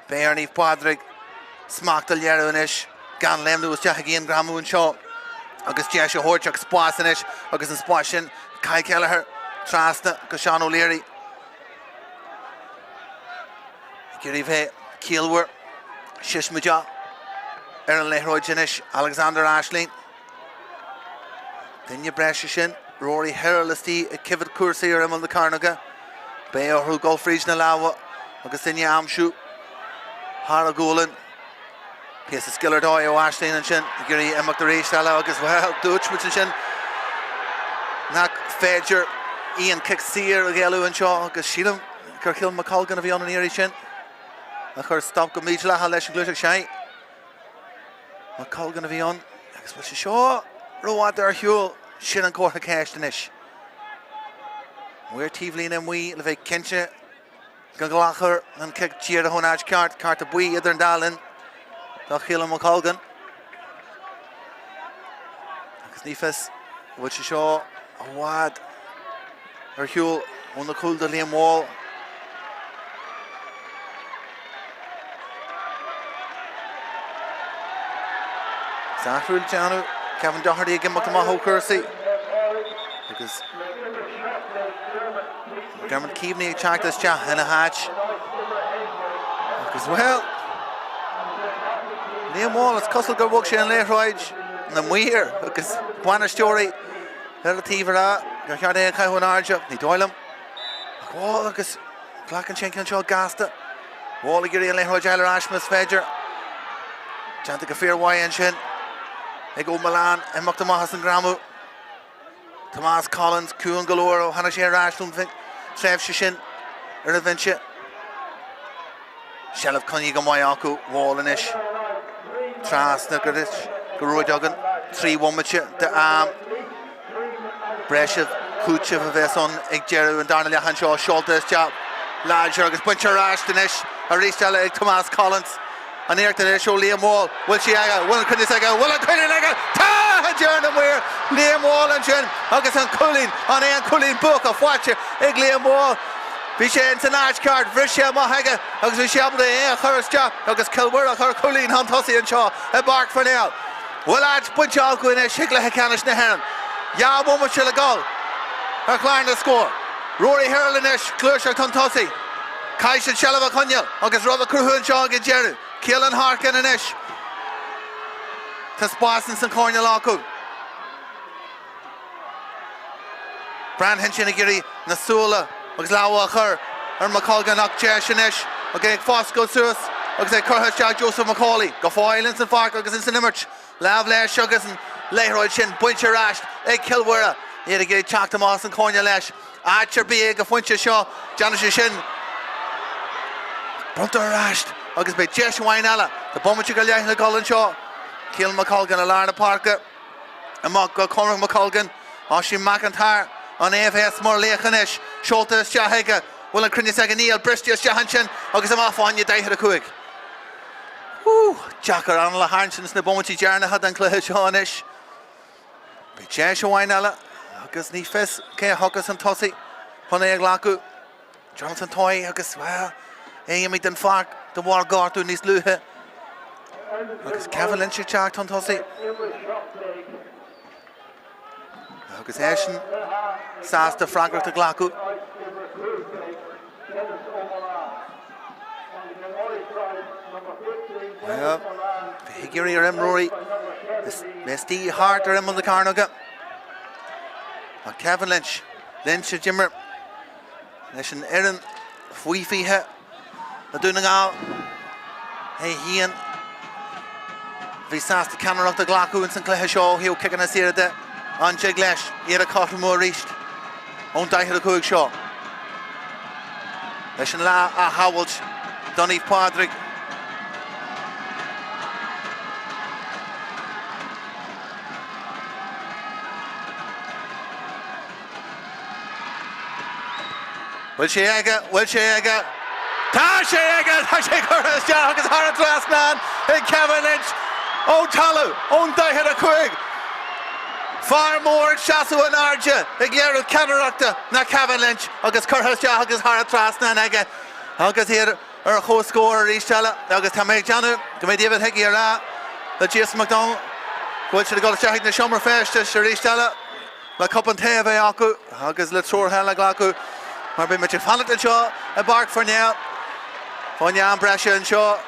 [SPEAKER 1] Béarnaíomh Pádraig smachtal dhearú inis. Gan lemnú was teach again gramú an seo agus deis a hórteach spás inis agus an spás sin Kai Kelleher trasna go Sean O'Leary Giri bheith Ciallmhar Sismuja an leithróid inis Alexander Ashling Dinne breise sin Rory Herlistí a civid cuasaí ar imol na Carnaga Bé orthú golfríd na láha agus dinne amsú Hara Golan Pies a skiller dói o Ashling an sin Giri imach de rééis tala agus well dúch much an sin Nach Fedger Ian Kicksir a gealú an seo agus sílam Circill McColgan a bhí an éirí sin a chur stop go míid letha leis an Cluiche sé McColgan a bhí an agus bhil sé seo roiád ar hiúil sin an cótha ceist inis Muir tíomhlín an mhuí le bheith cinse go glachar an cic tíar a hónáid cart a buí idir an dálinn Dá Ciall McColgan agus nífas bhil sé seo a bhád ar hiúil ón na cúlda Liam Wall Zafrúil Janu Kevin Doherty again with the Maho Kersey because Dermot Keaveney checked this chat in a hatch because well Liam Wall is Cussel go work and Leathcheannais and the Mhuire because Buena story relative ra Gachade Chaoin Arja ni Doylem Wall because Black and Chenkin Shaw Gasta Wall Giri and Leathcheannais Jailer Ashmas Fedger Janta Gafir Wyan Shin Ego Milan and Moktamahas and Gramu Tomas Collins, Kuan Galoro, Hanashir Ashlum, Trev Shishin, Ervinche Shelf Connie Gamayaku, Wallinish Tras Nukarich, Guru Duggan, 3-1 Machi, the Arm Breshev, Kuchev of Veson, Egjeru and Darnell Hanshaw, Schultes job, Large Jurgis, Buncher Ashtonish, Aristella, Tomas Collins. An éir to show Liam Wall. Will she aga? Will Cunnis aga? Will Cunnis aga? Ta! Jordan Mhuire. Liam Wall and Jen. Agus an Culleen. An éan Culleen book of watcher. Ig Liam Wall. Bishe into Nash card. Vrisha Mahaga. Agus Vishe Abda Ea Churus Job. Agus Kilmur. Her Culleen. Huntossi and Shaw. A Páirc Parnell. Will Arch Bunchal go in a Shigla Hekanish Neheran. Ya Woman Shillagol. Her Klein the score. Rory Herlinish. Cluiche Huntossi. Kaisha Shelava Conall. Agus Robert Cruhun Shaw and Jeru. Killen Harkin and Ish. Taspas and St. Cornell Laku. Brand Hinchinagiri, Nasula, Oxlawa Her, and McColgan Okchesh and Ish. Okay, Fosco Sus, okay, Curhus Jack Joseph McCauley, Gofoilens and Fark, okay, in Nimmerch, Lavle Shuggers and Leithroyd Shin, Buncher Ash, Egg Kilwera, here to get Chalk to Moss and Cornell Ash, Archer B, Gafuncha Shaw, Janish Shin, Brunter Rashed. Agus be Jesh Wainala, the Bommachi Galia Colin Shaw, Ciall McColgan, Alarna Parker, and Conor McColgan, Oshie McIntyre, on AFS more Leathcheannais, Schultes Shahega, Willen Crinnisag Neil, Bristius Jahanchin, Agus am off on you die here a quick. Woo, Jacker Anla Hansons, the Bommachi Jarna had and Cluiche Honish. Be Jesh Wainala, Agus Nifes, K. Huckus and Tossi, Honeg Laku, Jonathan Toy, Agus, well, Amy Den Fark. The war guard to Nis Luhe. Agus Kevin Lynch checked on Tossi. Agus Ashen Sass to Frankfurt to Glaku. Well, Higiri or Rory. Misty Hart or on the Carnaga. Kevin Lynch. Lynch Jimmer. Nation Erin Fuifi he. The Domhnaigh hey hÉireann Bhí Sasta Cameron the Glaku and St. Cluiche Shaw he'll kick in a series there on Jiglesh here a cotton more reached on die the Coig Shaw Lesson La a Howard Donny Pádraig Will sé aige. Tá sé aige, tá sé churas agus thar trasnan in Kevin Lynch. Ó talú, ón daithir a chuig. Far mór seaú an arde ag léirú ceanachta na Kevin Lynch agus churas agus thar trasnan aige. Agus hier chóscóir rístelle agus tá méid Janú go mé David Hickey rá le Jason McDonald. Bhfuil si go teach na siomar féiste se rístelle le cup an taobh acu agus le trúr heile acu. Mar be me fanna anseo a Páirc Parnell. Fáinne an breise anseo.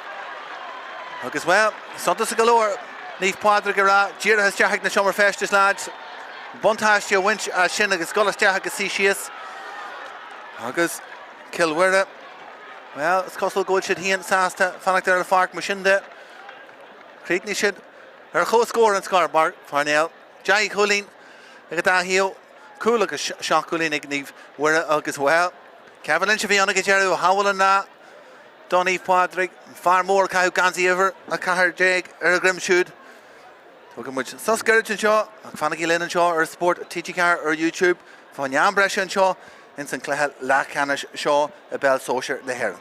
[SPEAKER 1] Agus well, santas a galore. Naomh Pádraig rá, díra has teach na siomar féiste lads. Buntáiste a winch a sin agus golas teach agus sí sios. Agus Cill Mhuire. Well, it's costal goal should he and Sasta fannacht ar a farc machinde. Creitní should chóscóir an scar Páirc Parnell. Jai Chulín ag a hío. Cool agus seach Chulín ag Naomh Mhuire agus well. Kevin Lynch a bhí anna go dearú hawl na. Naomh Pádraig far mór caithú gansaí iver a cahar déag ar a grimsúd. Tugan muid sosgairid anseo ag fannaigh linn anseo ar Spórt TG car ar YouTube. Fáinne an breise anseo in san cluiche Leathcheannais seo a bell Sóisir le hÉireann.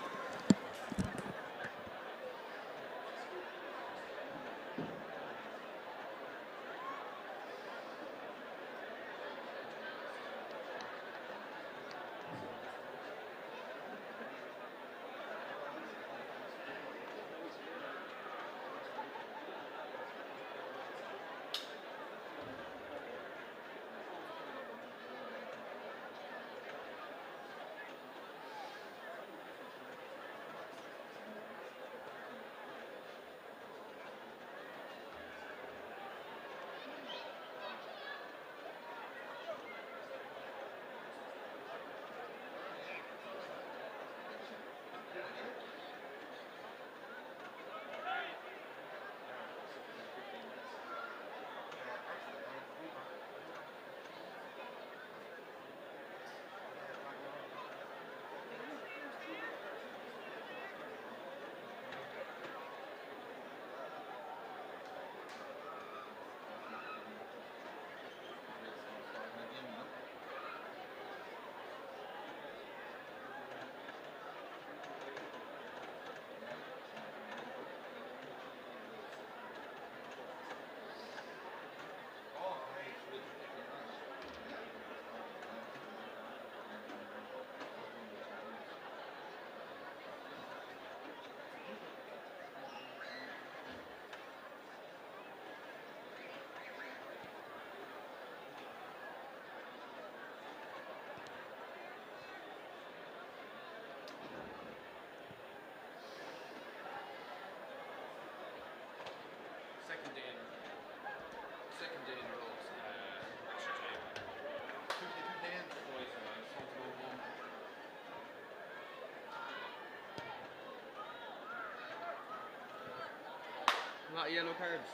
[SPEAKER 2] Not yellow cards.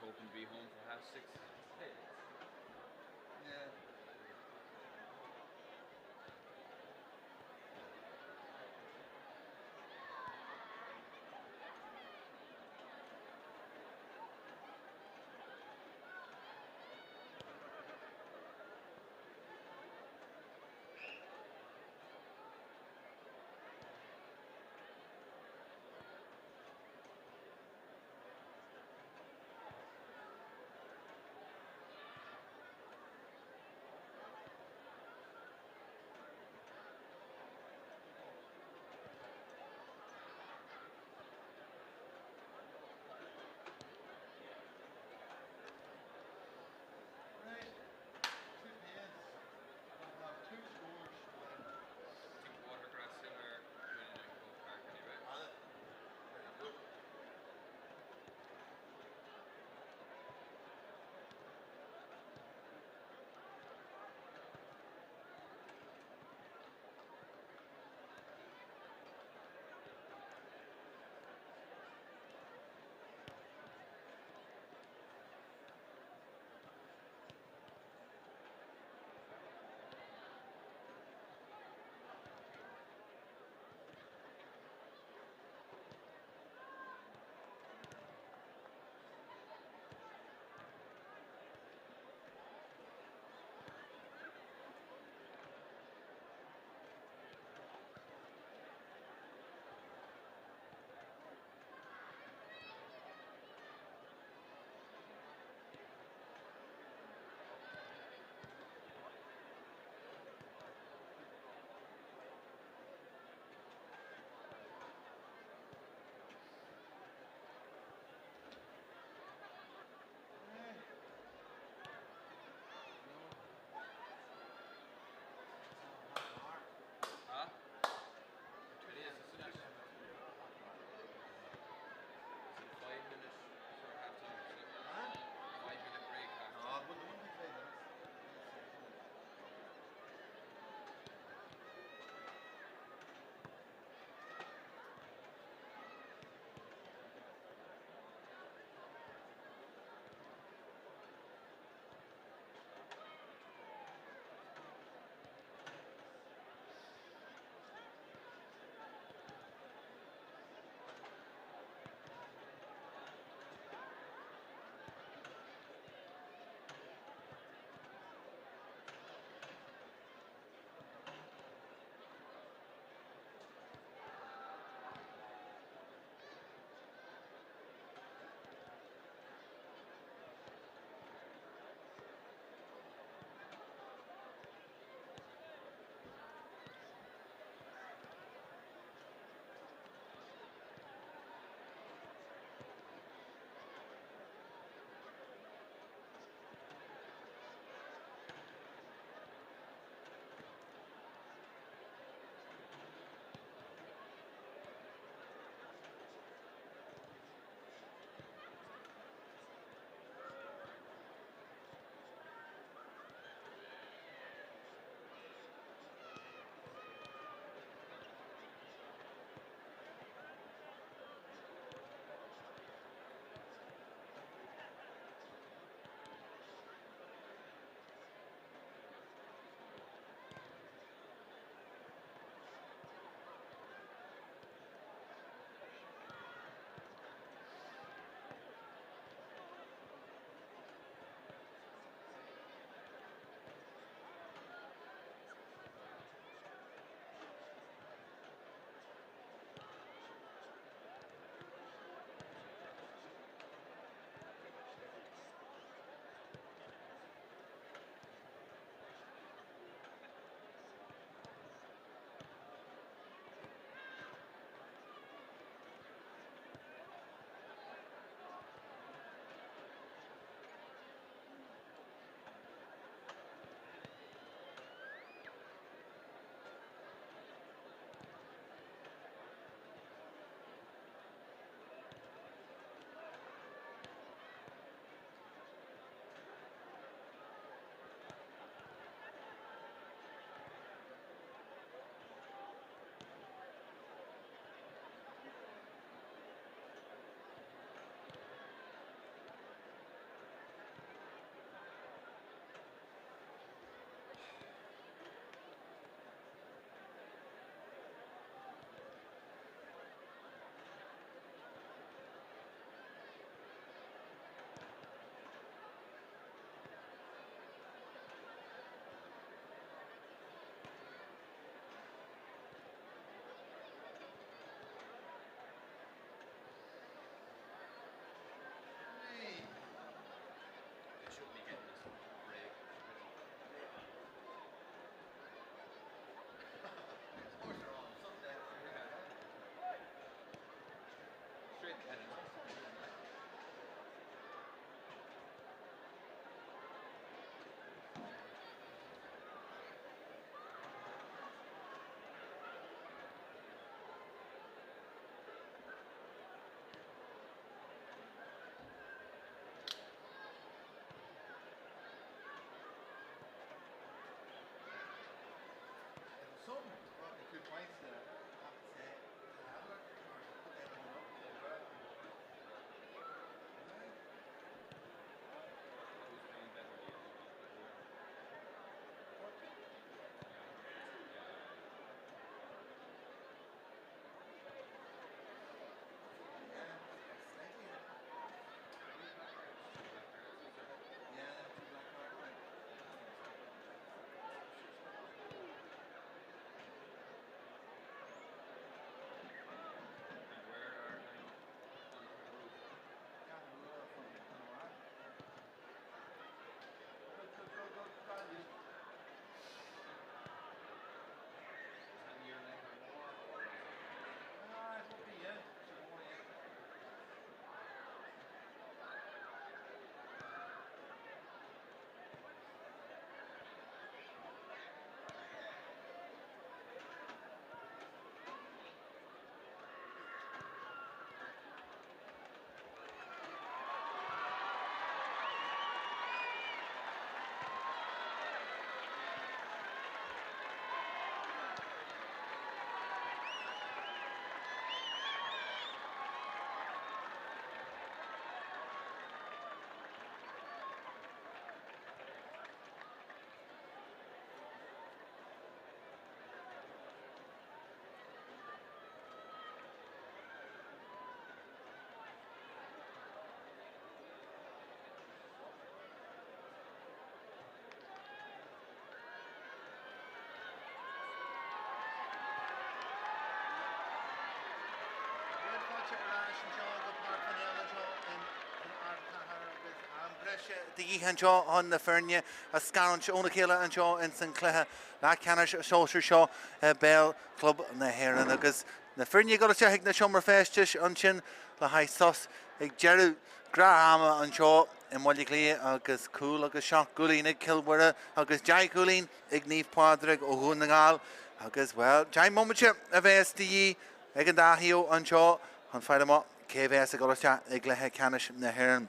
[SPEAKER 2] Hoping to be home for half 6. Yeah. Who's playing better, do you think? And where are they on Craobh? Is that near Leathcheannais or is it
[SPEAKER 1] The hÉireann seo on the Fernye, a scarant Ona Céile and seo in San Cluiche, Leathcheannais Sóisir seo Peile club na hÉireann agus na Fernye go te hiag na siomar festis an sin le haid sos ag Jeru Graham an seo in Mhuire agus cool agus seach Gulín ag Mhuire agus Jai Gulín ag Naomh Pádraig ó Domhnaigh agus well Jai momentse a bheits di ag an dahío an seo an feidama KVS a go te ag Leathcheannais na hÉireann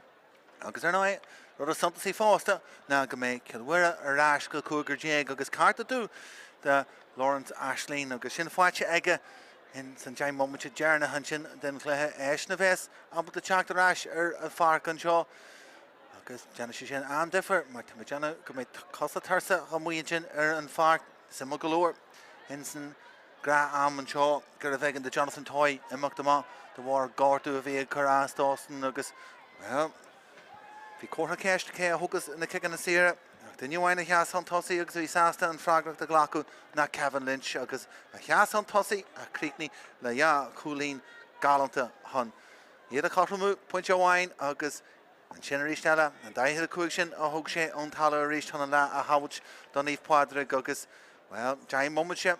[SPEAKER 1] agus ná rud a santaí fásta ná go méid Mhuire arás go cúgur déag agus carta tú de Lawrence Ashleen agus sin fáite aige in san Jai momentse dearna han sin den Cluiche éis na bheits ambal de Tráchtaire a Páirc an seo agus déanana sé sin an difer mar tá déanana go méid cosa tarsa go muon sin an Páirc sama golóir in san GAA an seo gur a bheith de Jonathan Toy imachtamá de bhar gáirú a bhí churás dástan agus well bhí cótha ceist cé a thugus na cican na sire the nniuhaine cheas an tosaí agus bhí sásta an freigrach de ghlacu na Kevin Lynch agus a cheas an tosaí a críicní le cúlín galanta hon. Iad a chotramú pointse bháin agus an sin rístelle an daithir a cuaig sin a thug sé ón talla a ríist chuna le a haút don Naomh Pádraig agus well Jai momentse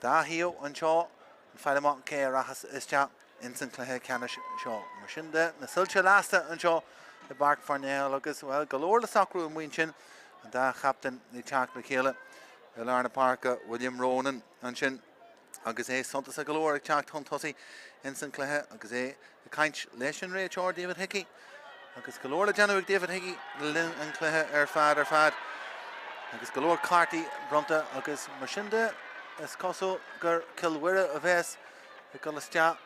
[SPEAKER 1] dahío an seo an feile cé a rachas iste in San Leathcheannais seo mar sin de na suilte lásta an seo the Páirc Parnell agus well galore le sacrú an muin sin an da captain ní teach na chéile Larna Parca William Ronan an sin agus é santas a galore ag teach chun tosaí in San Cluiche agus é a caint leis sin ré teir David Hickey agus galore le Januig David Hickey lin an Cluiche ar fad agus galore carty bronta agus mar sin de is cosú gur Mhuire a bheits ag go iste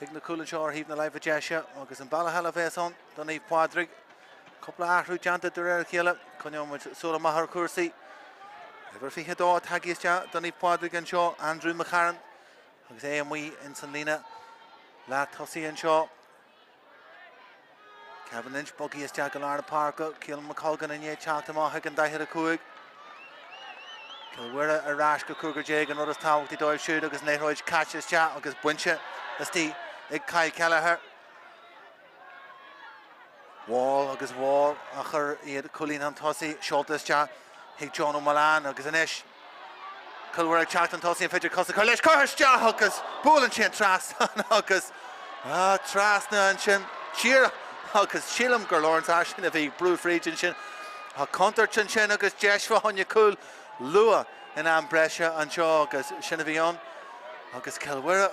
[SPEAKER 1] ag na Cluiche híb na leibh deise agus an bailile bheits an don Naomh Pádraig coppla ahrú deanta de réir chéile chuneomid sula maithar cuasaí ever fi hedá tagiste don Naomh Pádraig an seo Andrew McCarran agus é muí in san lína le tosaí an seo Kevin Lynch bugí iste go Larna Parca Cill McColgan in é teachtamá ag an daithir a cuaig Mhuire arás go cúgur déag an rudas táhachtí dóibh siúd agus néthróid catch iste agus buinte istí ag Kyle Kelleher Wall agus Wall a chur iad Colleen an tosaí seolta iste ag John O'Malan agus inis Mhuire ag teacht an tosaí an féidir cosa chu leis chuiste agus búlan sin tras agus trasna an sin siar agus sílam gur Lawrence Ashleen a bhí brú frídin sin a contart sin agus deisfa tháinig cool lua in an breise an seo agus sinna bhí an agus Mhuire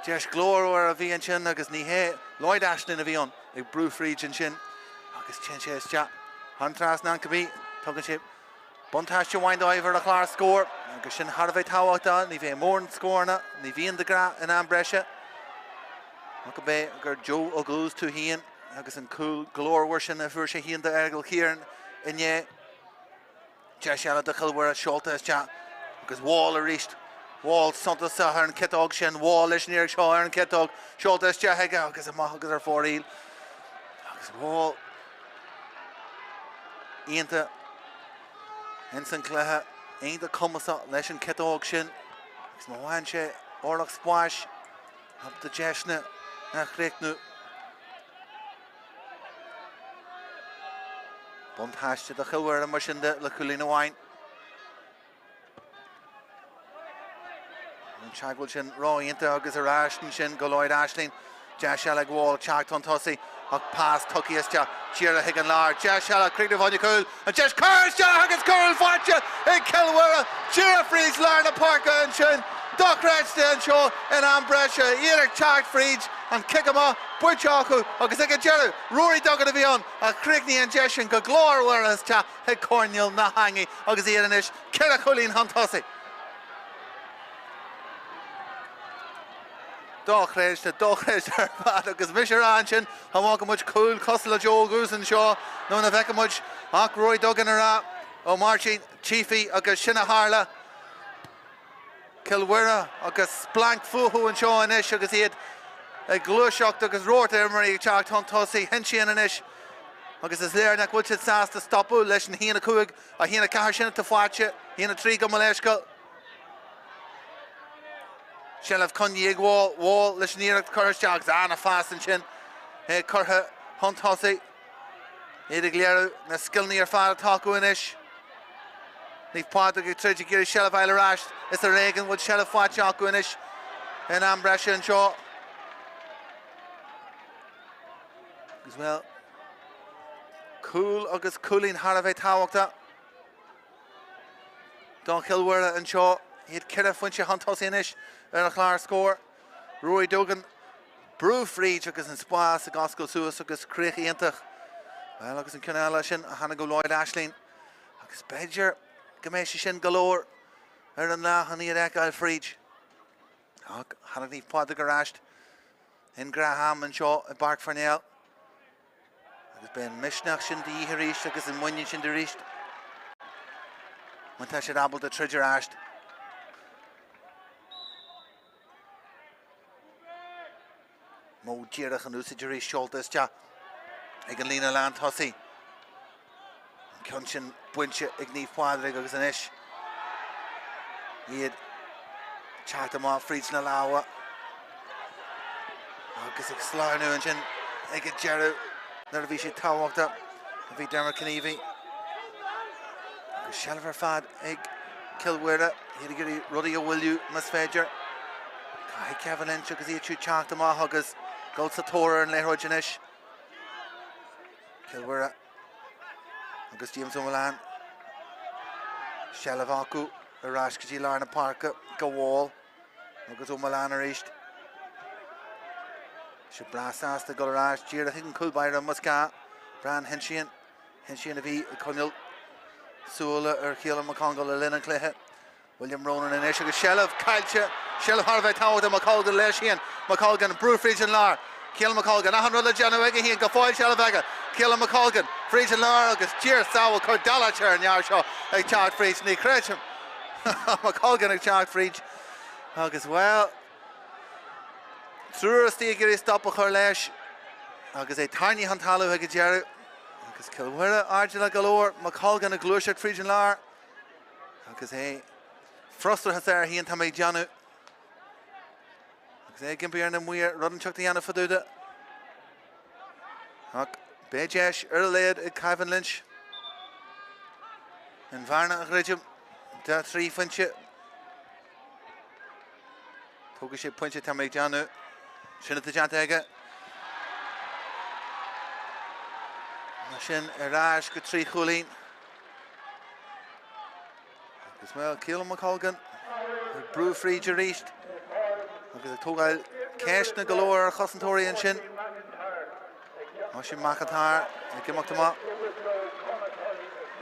[SPEAKER 1] deis glór a bhí an sin agus ní hé Lloyd Ashleen a bhí an ag brú frídin sin agus sin sé iste an trasna an go bhí tugann sé Buntáiste bhain d'oibhar a chláir scór agus sin Harbheith táhachtá ní bheith mór an scórna ní bhíon de gra in an breise go bé gur Joe agus tú híon agus an cool glór sin a bhuair sé híon de ergal chéan inné de seala de chilhar a seolta is te agus wall a ríist wall santa sa ar an citóg sin wall is níor seo ar an citóg seolta is te heige agus a maith agus ar fóríl agus wall íonta in san cluiche aon de cumasa leis an citóg sin agus má bhain sé orlach spáis hab de deisne na chréicnú Buntáiste de chilhar a mar sin de le chulín amháin an teagúil sin ráíonnta agus a ráistin sin go leid aislín de se le gháil teachtain tosaí ach pás tuciiste tíar a hiig an lár de se le críú bhaine cool an teis chuiriste agus chuil fáte i chilhar tíar a frís lár na parca an sin dochreiste an seo in an breise iarach teacht fríd an kickamá buirte acu agus ag dearú ruaí dogad a bhíon a chríicní an deisisin go glórhhar as te ag corneal na hangi agus iad inis ceir a chulín hantásaí. Dochreiste ar bad agus mis an sin ha má go muid cool cosla Joe agus an seo nó na bhecha muid ach ruaí dogan ará ó Máirtín Chiefy agus sinna hála Kilwira agus blank fuhu an seo inis agus iad ag glúiseacht agus róirta marí teacht hantásaí hensin inis agus is léir nach bhfuil siad sásta stopú leis an híana cuaig a híana cahar sinna tá fáte híana trí go leiscail sin leh conní ag bháil leis an íireacht chuiriste agus anna fásan sin chutha hantásaí iad ag léirú na skillní ar fád atá acu inis ní Pádraig ag tríide géirí seileh eile ráist is a réigean bhfuil seileh fáte acu inis in an breise an seo as well cool agus coolín Harbheith táhaachta don chilhar an seo iad ceire fuinte hantásaí inis ar a chláir scór ruaí dogan brúfríd agus an spás a gascail suas agus críoch íontach well agus an Conall sin a hana go leid aislín agus beidir go méid sin galóir ar an náchan iad eáil fríd ach hana níomh Pádraig a ráist in Graham an seo i Páirc Parnell agus ben misneach sin de ihe ríist agus an muine sin de ríist man tá sé abal de tríidir áist mó díireach an úsáid ríist seolta is te ag an lína lean thosaí an ceann sin buinte ag níomh Pádraig agus an isis iad teacht amá fríd na láha agus ag sláirnú an sin ag a dearú nar a bhí sé táhaachta a bhí dermar cníomhí agus seilbh ar fad ag Kilwira iad gurí rudaí a bhfuilú mas féidir cai cehann inse agus iad siú teacht amá agus gold sa tóir an léthróid inis Kilwira agus James O'Mullane seilbh acu ar ráis go dtí lár na parca go bháil agus O'Mullane a ríist se brasásta go ráis dír a higann coolbair a muscá bran hensin a bhí Conall súla ar chéal McCongal a linn cluiche William Ronan in isis agus seilbh caiilte seilbh Harbheith táhaachta McColgan leis híon McColgan brúfríd an lár Cill McColgan a rud a deanna aige híon go fáil seilbh aige Cill McColgan fríd an lár agus tír sábhal chuir dalatear an near seo ag teacht fríd ní chréitim McColgan ag teacht fríd agus well Trúr tí gurí stoppa chuir leis agus é tarní an talú ag dearú agus Kilwira ardila galóir McColgan a glúiseach fríd an lár agus é frustrathe ar híon tá méid deanú agus é gimpíar na Mhuire rud an teachta dhéanamh faúda ach béideis ar a léad ag Caimhin Lynch in bharna a chreidim de trí fuinte tógadh sé pointe tá méid deanú sinna tá deanta aige sin ar ráis go trí cholín agus well Cill McColgan brúfríd a ríist agus ag tógáil ceist na galóir ar chosantóirí an sin á sin machatáir ag gimachtamá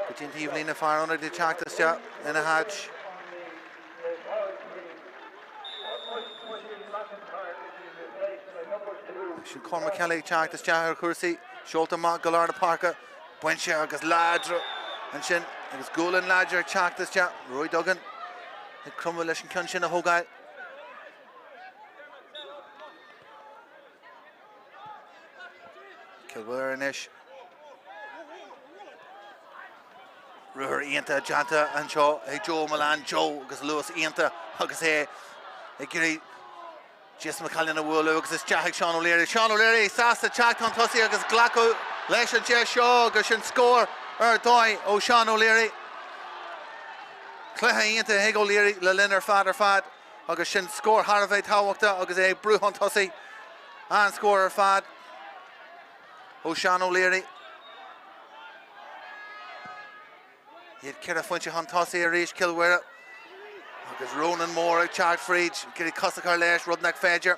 [SPEAKER 1] go Máirtín Tíomhlín far under the Teachtas ja in a hatch. Sin Cormac Kelly Teachtas ja her cursi. Sholta Mont Galarna Parka. Buinse agus Ladra. And sin agus Golan Ladra Teachtas ja. Roy Duggan. It crumble leis an cun sin a hogail. Kilware inish. Ruhr Ianta Janta and Joe. Hey Joe Milan Joe agus Lewis Ianta agus Giri Jason McCallan a Woolu agus Jack Sean O'Leary. Sean O'Leary Sasa Jack on Tussie agus Glacko leis an Jess Shaw agus sin score dói ó Sean O'Leary. Cluiche Ianta Hig O'Leary le linner fad agus sin score Harvey Tawachta agus Bruch on Tussie and score fad ó Sean O'Leary. He had Kira Funchi Huntossi a reach Kilware. Agus Ronan Moore, Chart Fried, Giri Cossacar Lesh, Rudnak Fedger,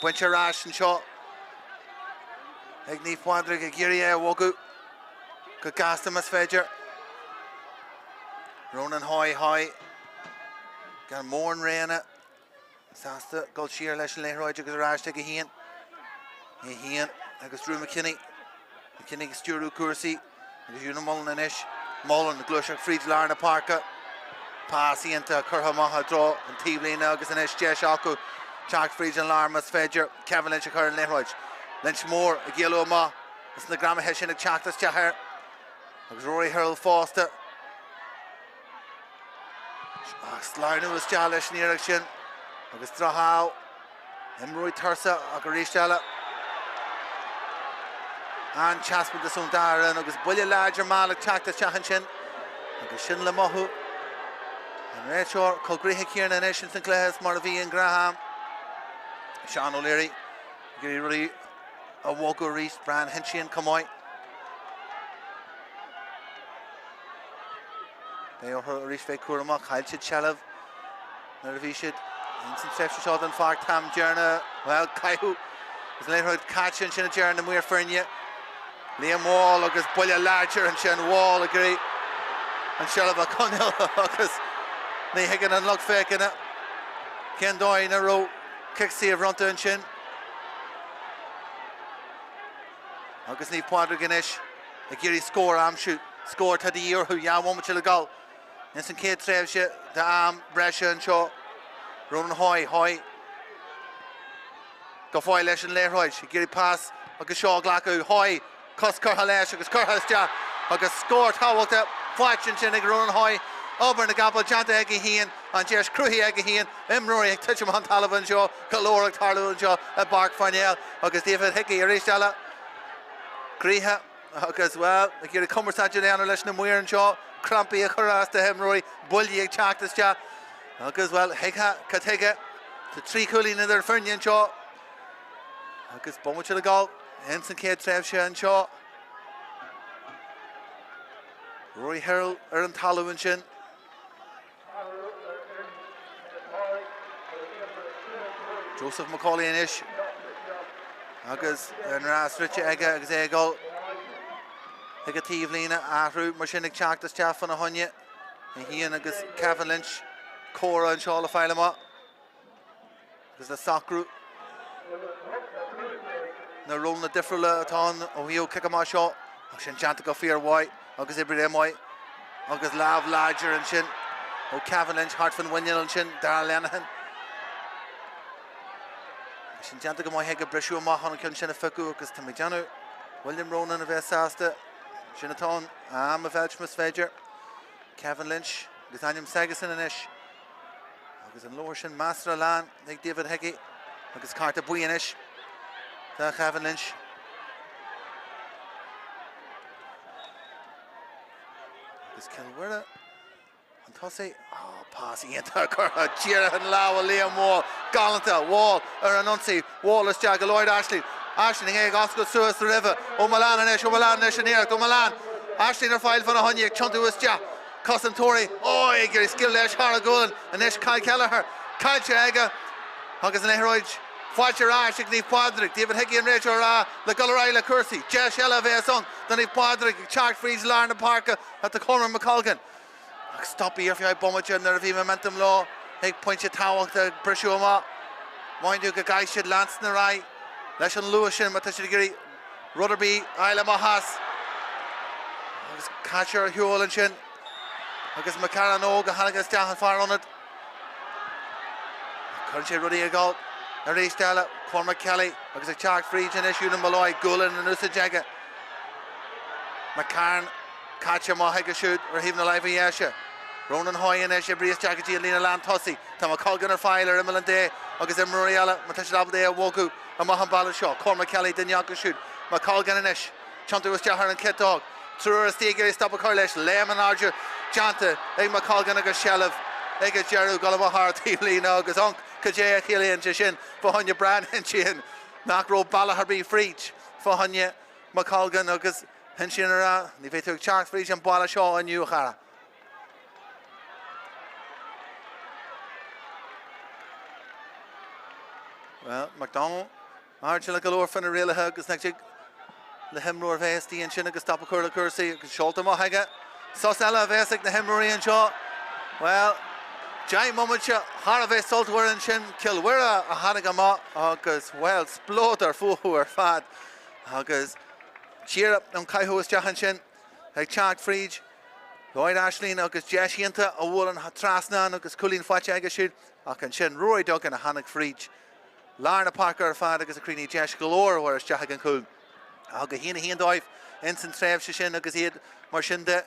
[SPEAKER 1] Buncha Rash and Shaw. Egni Pádraig, Giri Wogu, Gagastamas Fedger. Ronan Hoy, Gan Morn Reina, Sasta, Goldshear Lesh and Leroy, Agus Rash, take a Hien. Hien, Agus Drew McKinney, McKinney Sturu Kursi, Agus Una Mullen and Ish. Mullen, Cluiche, Fried Larna Parka. Pass into Curhamaha draw and Tíomhlín agus an Jess Aku. Jack Fried and Larmas Fedger. Kevin Lynch occur in Leroy. Lynch Moore, a Gilo Ma. It's the Grama Heshin at Chaktas Jahar. Agus Rory Hurl Foster. Slarnu was Jalish near action. Agus Drahau. Emroy Tursa, Agarishalla. And Chaspin the Sundara and agus Bully Larger Malik Chaktas Jahanchin. Agus Shin Lamahu. And Rachel, Colgrehe Kieran and Eshin Sinclair, Marvi and Graham. Sean O'Leary. Giri Ruri. A Wogo Reese, Bran Hinchin, Camoy. They are Reese Fake Kurama, Kylchid Shalav. Nervishid. Instant Sefshid Shot and Fark Tam Jerna. Well, Kaihu. Is later catch and Shin Jerna Mhuire Fernia. Liam Wall, agus Bully Larger and Shin Wall agree. And Shalav a Conall, agus Ní Higgin and Luck Fake in it. Ken Doy in a row. Kick save Runta and Shin. Agus Ní Pádraig in ish. A Giri score am shoot. Score to the year who ya one much a goal. Instant Kate Trevshe, the arm, Brescia and Shaw. Ronan Hoy. Go for Lesh and Leroy. Giri pass. Agus Shaw Glacko. Hoy. Cos Curhalesh. Agus Curhalsja. Agus score Tawalta. Fortune Chinnig Ronan Hoy. Over in the gap of Janta Egahian and Jess Cruhy Egahian, Mhuire, touch him on Talavan Joe, Caloric Tarlo Joe, a Páirc Parnell, August David Hickey, Aristella, Greha, August well, like you're a conversation down and listen to Mhuire and Joe, Crampy a Harass to Mhuire, Bully a Chaktas Ja, August well, Heka, Katega, to 3 cooling in their Fernian Joe, August Bomuch of the goal, Ensign Kate Trevshe and Shaw, Rory Herald, Aaron Talawinchin. Joseph McCauley in ish. Agus and Ras Richie Ega agus Egol. Ega Tíomhlín Ahru Marshinnig Chaktas Chaff on a Hunya. Ian agus Kevin Lynch. Cora and Shaw Filama. Agus the Socru. Na rolling the different ton. Ohio Kikama Shaw. Shin Chantica Fear White. Agus Ibrahim White. Agus Lav Larger and Shin. O Kevin Lynch, Hartford Winyan and Shin. Darrell Lenihan. Shin Chantica Moy Hega Breshu Mahan and Shin Fiku. Agus Tamijanu. William Ronan of Esasta. Shinaton. Amavelchmas Fedger. Kevin Lynch. Gazanium Sagason and Ish. Agus in Lower Shin Master Alan. Nick David Hickey. Agus Carter Buianish. Kevin Lynch. Agus Kilware. And Tussie. Oh, passing into Curra. Jira and Lawa Liam Wall. Galanta. Wall. Anunsi. Wallace Jack. Lloyd Ashley. Ashley. Heg Oscar Suez the River. O'Malan and Ish. O'Malan and Ish and Eric. O'Malan. Ashley in her file for a Hunyek. Chuntu was Jack. Cousin Tory. Oh, Egger. Skill Lesh Haragolan. And Ish Kyle Kelleher. Kyle Chaga. Agus and Leroy. Fáilte ráis ag ní Pádraig, David Hickey an réidir le Gulleráil le Cursey, Jess Ella Vesong, then if Pádraig Charge Freeze Larna Parker at the corner of McColgan. Stop here if you have Bommage and there momentum low. Hey, point your tower to Prishoma. Mind you, guy should lance in the right. Leshan Lewishin, Matashigiri, Rutherby, Isla Mahas. Catcher, Hewell and Shin. I guess McCarran Oga, Hanagas down far on it. Country Ruddy a goal. Marie Stella, Cormac Kelly, I guess a Charge Freeze and issue in Malloy, Gullin and Usa Jagger. McCarran, Catcher Mohiga shoot, or even alive in Yasha. Ronan Hoy and Esha, Breeze Jacket, Lena Land Tossi, Tama Colgan or Filer, Emil and Day, August Muriella, Matasha Abdea, Woku, and Mahan Balashaw, Cormac Kelly, Dinyaka shoot, McColgan and Ish, Chantu was Jahar and Kit Dog, through a Stiger, Stop a Correlation, Lehman Archer, Chanta, Egg McColgan and Shelev, Egg Jeru, Gulliver, Teely, Nogus, Unk, Kajaya, Killian, Jishin, Fahanya Brand, and Chin, Nakro, Balaharby, Freach, Fahanya, McColgan, August, Henshinara, Nivetu Charles Freach, and Balashaw, and Yuhara. Well, McDonald, Archie Galore from the real hug, is next the Hemroor Vesti and Shinnaga stop a curl Cursey, Sholta Mohaga, Sosella Vesic, the Hemrory and Shaw. Well, Jai Momacha, Harave Saltware and Shin, Kilwira, a Hanagama, August, well, Sploter, Fuhu, Fad, August, cheer up, and Kaiho is Jahanshin, like Chart Freege, Lloyd Ashleen, August Jashinta, a Woolen Trasnan, August Culleen Fatchagashid, Akan Shin, Roy Duggan, a Hanag Freege. Larna Parker Fad agus a Creedy Jesh Galore whereas Jahagan Cool. Aga Hina Hian Dive, Ensign Trev Shishin agus Eid Marshinde,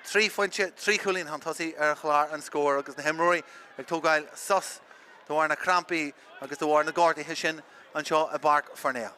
[SPEAKER 1] 3 Funche, 3 Coolin Hantosi, Erchlar and Score agus the Hemrory, Togail Sus, the Warna Crampy, agus the Warna Gordy Hishin, and Shaw a Páirc Parnell.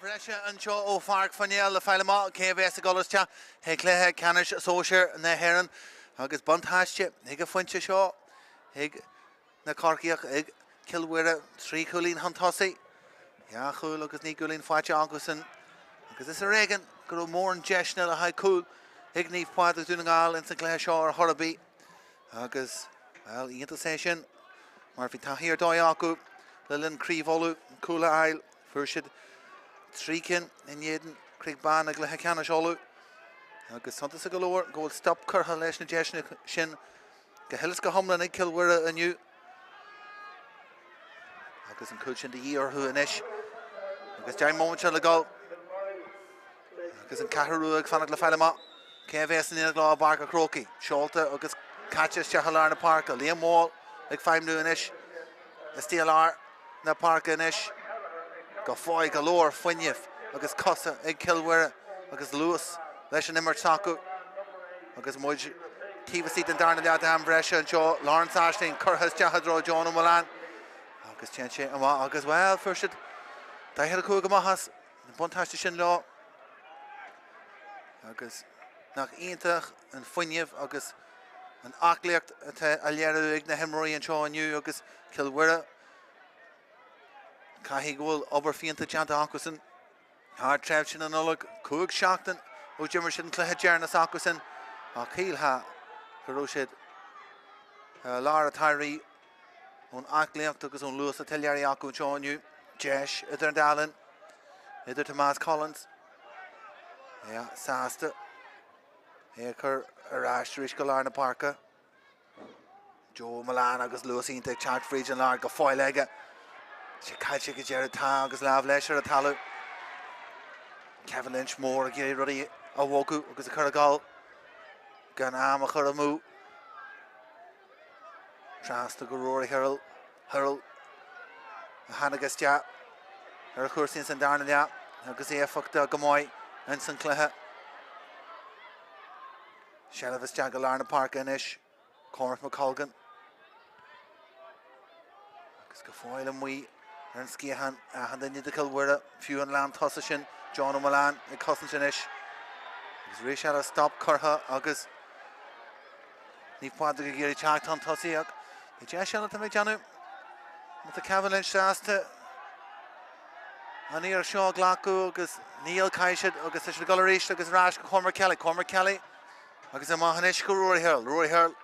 [SPEAKER 1] Brescia and Shaw o Páirc Parnell the Filema KVS Gulleráil Hégléthe Canis Sóisir na hÉireann agus Buntáiste Higa Funche Shaw Hig na Corciach Hig Kilwira 3 Coolín Hantosi Ja Chúl agus ní Coolín Fáte Agusan agus is a Reagan go mór an Jeshna a high cool Hig ní Pádraig Domhnaigh in Sinclair Shaw or Horribee agus well Ianta Session Murphy Tahir Doyaku Lilin Creevolu Coola Isle Furshid Trícin in Yedin Craig Ban ag Leathcheannais Olu agus Santa sa galore goal stop Curha leis na Jeshna Shin go Hillis go Humlan ag Kilwira aniu agus an Culchin the year who anish agus Jai Momacha le goal agus an Caharú ag Fanag le Filema KVS in Glá Barca Croaky Sholta agus Catches Chahalar na Parka Liam Wall ag 5 nu anish the STLR na Parka anish go Foy galore Funyif agus Cossa ag Kilwira agus Lewis leis an Immer Taku agus Mhuire Tífa sí den darna leat am Brescia and Joe Lawrence Ashling Curhas Jahadro John Mulan agus Chenche agus well first da had a Kugamahas Bontash Shin Law agus nach Intach and Funyev agus an Aklicht at Aliera Igna Hemroy and Shaw and you agus Kilwira Kahigul Oberfienta Janta Akusen Hard Trevchin and Ulog Kug Shackton Ujimershin Klehajarnas Akusen Akilha Karoshid Lara Tyree on Aklicht agus on Lewis Atelieri Aku Shaw and you Jesh Idder Dallin Idder Tomas Collins yeah Sasta Eker Arash Galarna Parker Joe Milan agus Lewis Inte Chart Fridge and Larga Foilega Chicago Jared Tag Lav Lesher Talu Kevin Lynch Moore Gary Ruddy Awoku agus a Karagal Ganama Karamu Trans to Gurori Hurl Hanagastia Her Cursin and Darnaya agus Fakta Gamoy and St. Cleha Shalavis Jagalarna Park Inish Cormac McColgan agus Gafoil and we and Skihan and then the Kilwira few and Land Tossashin John O'Malan and Cossinish agus Rishala stop Curha agus Ní Pádraig Giri Chaoin Tossiak the Jeshana to me Janu with the Cavalin Shasta Anir Shaw Glaku agus Neil Kaishid agus Sishal Galarish agus Rash Cormac Kelly agus a Mahanish Rory Hurl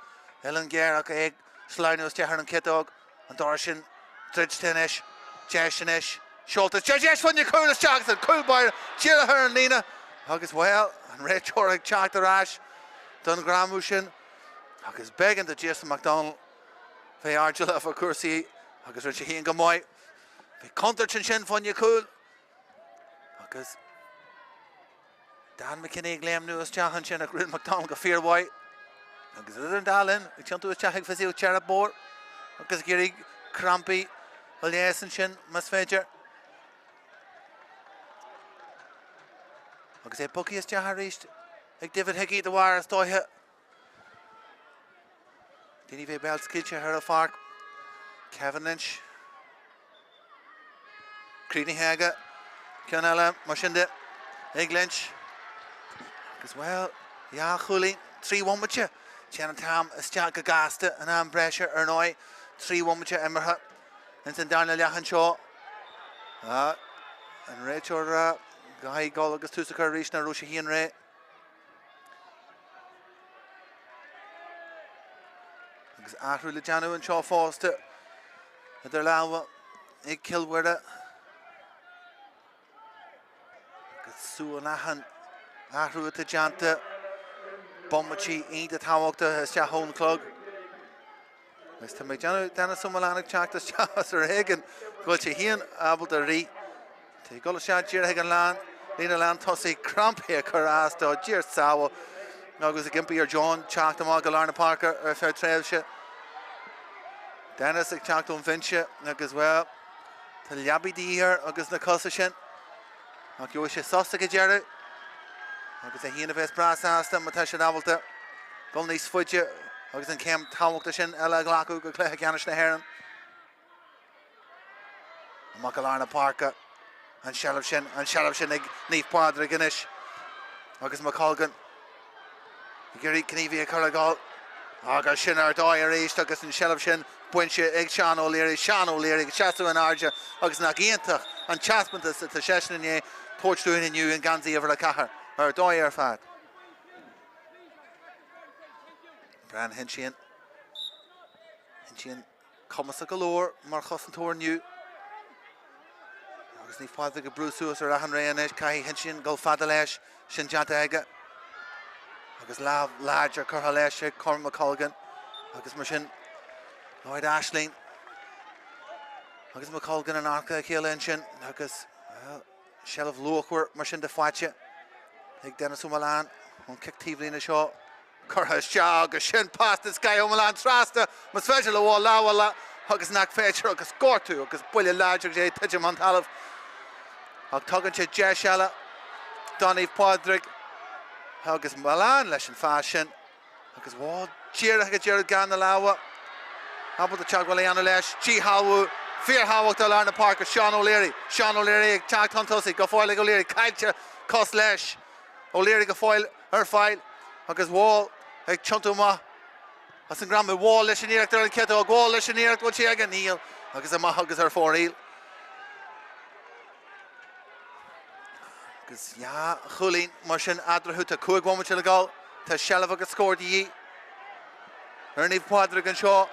[SPEAKER 1] Ellen Gare Egg Slinos Jehar and Kitdog and Dorshin Tridgtenish Jeshanish Schultes Jesh when you coolest Jackson cool by Jilla her and Lena agus well and Ray Chorig Chaoin Rash Dun Gramushin agus begging to Jason McDonald Fay Argila for Cursi agus Richie and Gamoy Fay Counter Chin when you cool agus Dan McKinney Glam News Chahan Chin a Grill McDonald go fear white agus Idder Dallin we chant to a Chahig Fazil Cherab board agus Giri Crampy Aliasin Chin Masfeger agus Bucky is Jahar reached David Hickey the wire Stoiha Dini Ve Bell Skilcha Hera Fark Kevin Lynch Creedy Haga Conall Mashinde Egg Lynch as well yeah Khuli 3-1 with you Shannon Tam Stjaka Gasta and Am Brescia Ernoi 3-1 with you Emmerhut and then Daniel Yahanshaw and Rachel Guy Golagus Tusaka Rishna Rusha Henry agus Ahru Lejanu and Shaw Foster and their Lawa Ig Kilwira Sue Nahan Ahru to Janta Bommachi Inda Tawokta Chaoin Clug Mr. McJanu Dennis Umalanik Chaktas Chas or Hagen Gulchi Hian able to re take Golashat Jir Hagen Land Lena Land Tossi Cramp here Karasto Jir Sawa Agus Gimpy or John Chakta Galarna Parker or Fair Trailsha Dennis Chakta Vincha as well to Yabi Deer Agus Nakosashin Uisce Sosaka Jerry agus a híana bheits brass asta Matasha Navolta Gulní Sfuidje agus an Cam Támachta sin Ella Glacu go Cluiche na hÉireann Galarna Parka and Shelf sin ag Naomh Pádraig inis agus McColgan Gary Cnevia Caragal agus sin ar dóir éist agus an Shelf sin buinse ag Sean O'Leary Chasu an Arja agus na giantach an chaspanta sa Sheshnané Portdoin and you and Ganzi over the Cahar or Doyer Fat Bran Hinshian Comasa Galore Marcos and Tor New agus Naomh Pádraig Bruce or Ahan Rayanesh Kai Hinshian Golfadalesh Shinjata Ega agus Lav Larger Curhalesh Cormac McColgan agus Machin Lloyd Ashling agus McColgan and Arca Keelan agus Shell of Lochwer Machin de Fache Ig Dennis O'Malan on kick Tivlin a shot Curhas Jog a shin past this guy O'Malan Trasta Masfeja la wall la agus Nak Fetcher agus Gortu agus Bully Larger J Tijam Talov Ag Tugan Che Jeshella Naomh Pádraig agus Malan leis an fashion agus bháil tíire go dearad gan na láha. Habal the teag bhfuil anna leis. Tí háú fear háhacht a lár na Páirc Seán O'Leary. Seán O'Leary ag teag tantosaí go fáil ag O'Leary. Cailte cos leis. O'Leary go fáil ar fáil. Agus bháil ag tiontu ma. As an gram bháil leis an iarach ar an ceto. A bháil leis an iarach bhil tí ag an níl. Agus a maith agus ar fóríl. Agus chulín mar sin adrathút a cuaig bhamuid le gáil. Tá Sealamh agus scóir dí. Naomh Pádraig an seo.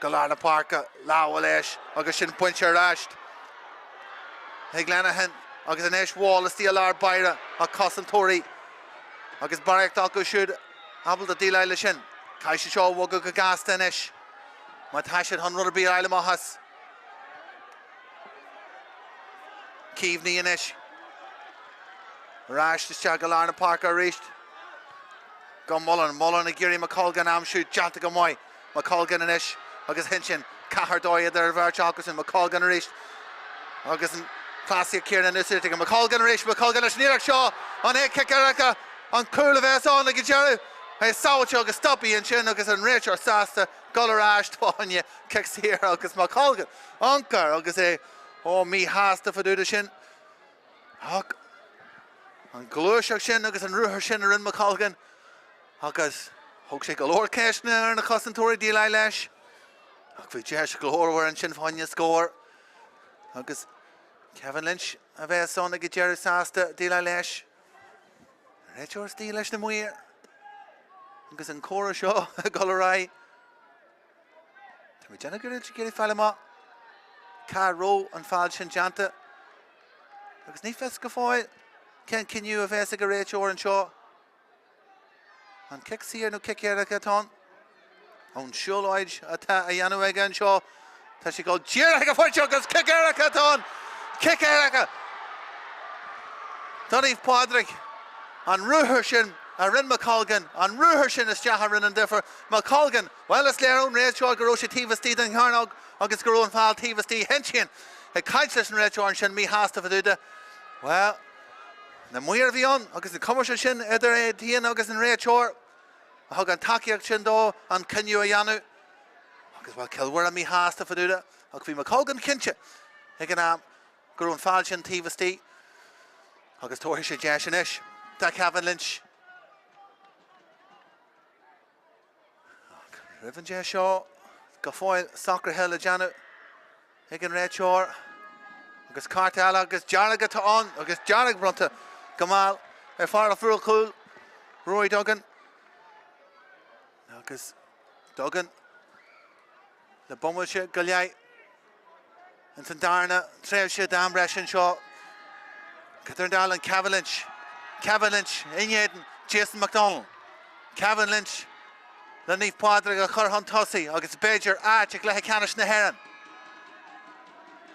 [SPEAKER 1] Go lár na Páirc láha leis agus sin pointe ráist. Ag Leanahan agus an éis bháil is tí a lár Mhuire a cos an tóirí. Agus bareachtach go siúd habal a díl eile sin. Caiise seo bhga go gasta inis. Má taiisiid an rud a bí eile maithas. Cíomhnaí inis. Ráist is teag go lár na Páirc a ríist. Go Mullen a géirí McColgan am siúd deanta go mhaith. McColgan inis agus hinsin cahar dóiad ar bhar teachas in McColgan a ríist. Agus an clásií céirna nusiirte go McColgan a ríist. McColgan a sníach seo an é cicaracha an cúla bheits an le go dearú. Hey sáte agus stopí an sin agus an réitear sásta goráist fáinne cic hir agus McColgan. Ancar agus é mí háasta faúda sin. An glúiseach sin agus an ruthar sin ar in McColgan. Agus thug sé go leor ceisne ar na cosantóirí díl leis. Ach bhí deis go leorhar an sin fáinne scóir. Agus Kevin Lynch a bheith sonna go dearú sásta díl leis. Réitear tí leis na Mhuire. Agus an córa seo go rá. Tá mé déanana gur géirí fáile má. Cáró an fáil sin deanta. Agus ní fes go fáil. Cén cinniú a bheits a go réitear an seo. An cic sír nó cicéire atá. Ón siúláid atá a dhéanú aige an seo. Tá sé go díire go fáilte agus cicéire atá. Cicéire. Naomh Pádraig an ruthar sin a rinn McColgan. An ruthar sin is deacha rinn an difer. McColgan, well is léir ón réitear go raibh sé tíomhtí den chearnog agus go raibh an fáil tíomhtí hensin. Ag caiint leis an réitear sin mí háasta faúda. Well, na Mhuire bhí an agus na commerce sin idir é díon agus an réitear. A thug an takeíocht sin dó an cinniú a dhéanú. Agus bhfuil ceilhhuir a mí háasta faúda. Agus bhí McColgan cinse. Ag an am go raibh an fáil sin tíomhtí. Agus tóir sé deis sin isis. Tá Kevin Lynch. Rivan J. Shaw, go fáil soccer hill a deanú. Ag an réitear. Agus Cartel agus Jarlath atá an. Agus Jarlath brunta. Conall ar far a fuair cúil. Roy Duggan. Agus Duggan. Le bumuilse go leith. An san darna tréimh sé dám breis an seo. Catar dal an Kevin Lynch. Kevin Lynch, Inhéan, Jason McDonald. Kevin Lynch, le Naomh Pádraig a chur an tosaí agus Beidir ag Leathcheannais na hÉireann.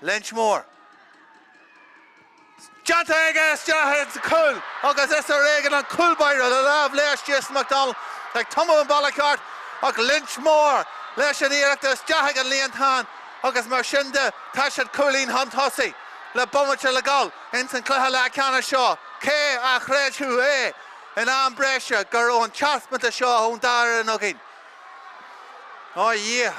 [SPEAKER 1] Lynch mór. Janta aige steathid sa cúil agus is ar éigean an cúlbaire le lámh leis Jason McDonald ag tomú an ballacart ag Lynch mór leis an iarachta steathig an líontán agus mar sin de tá siad cúilín an tosaí le bumuilte le gáil in san cluiche Leathcheannais seo. Cé a chréidú é in an breise gur ón teasmanta seo ón dar an agin. Dhé.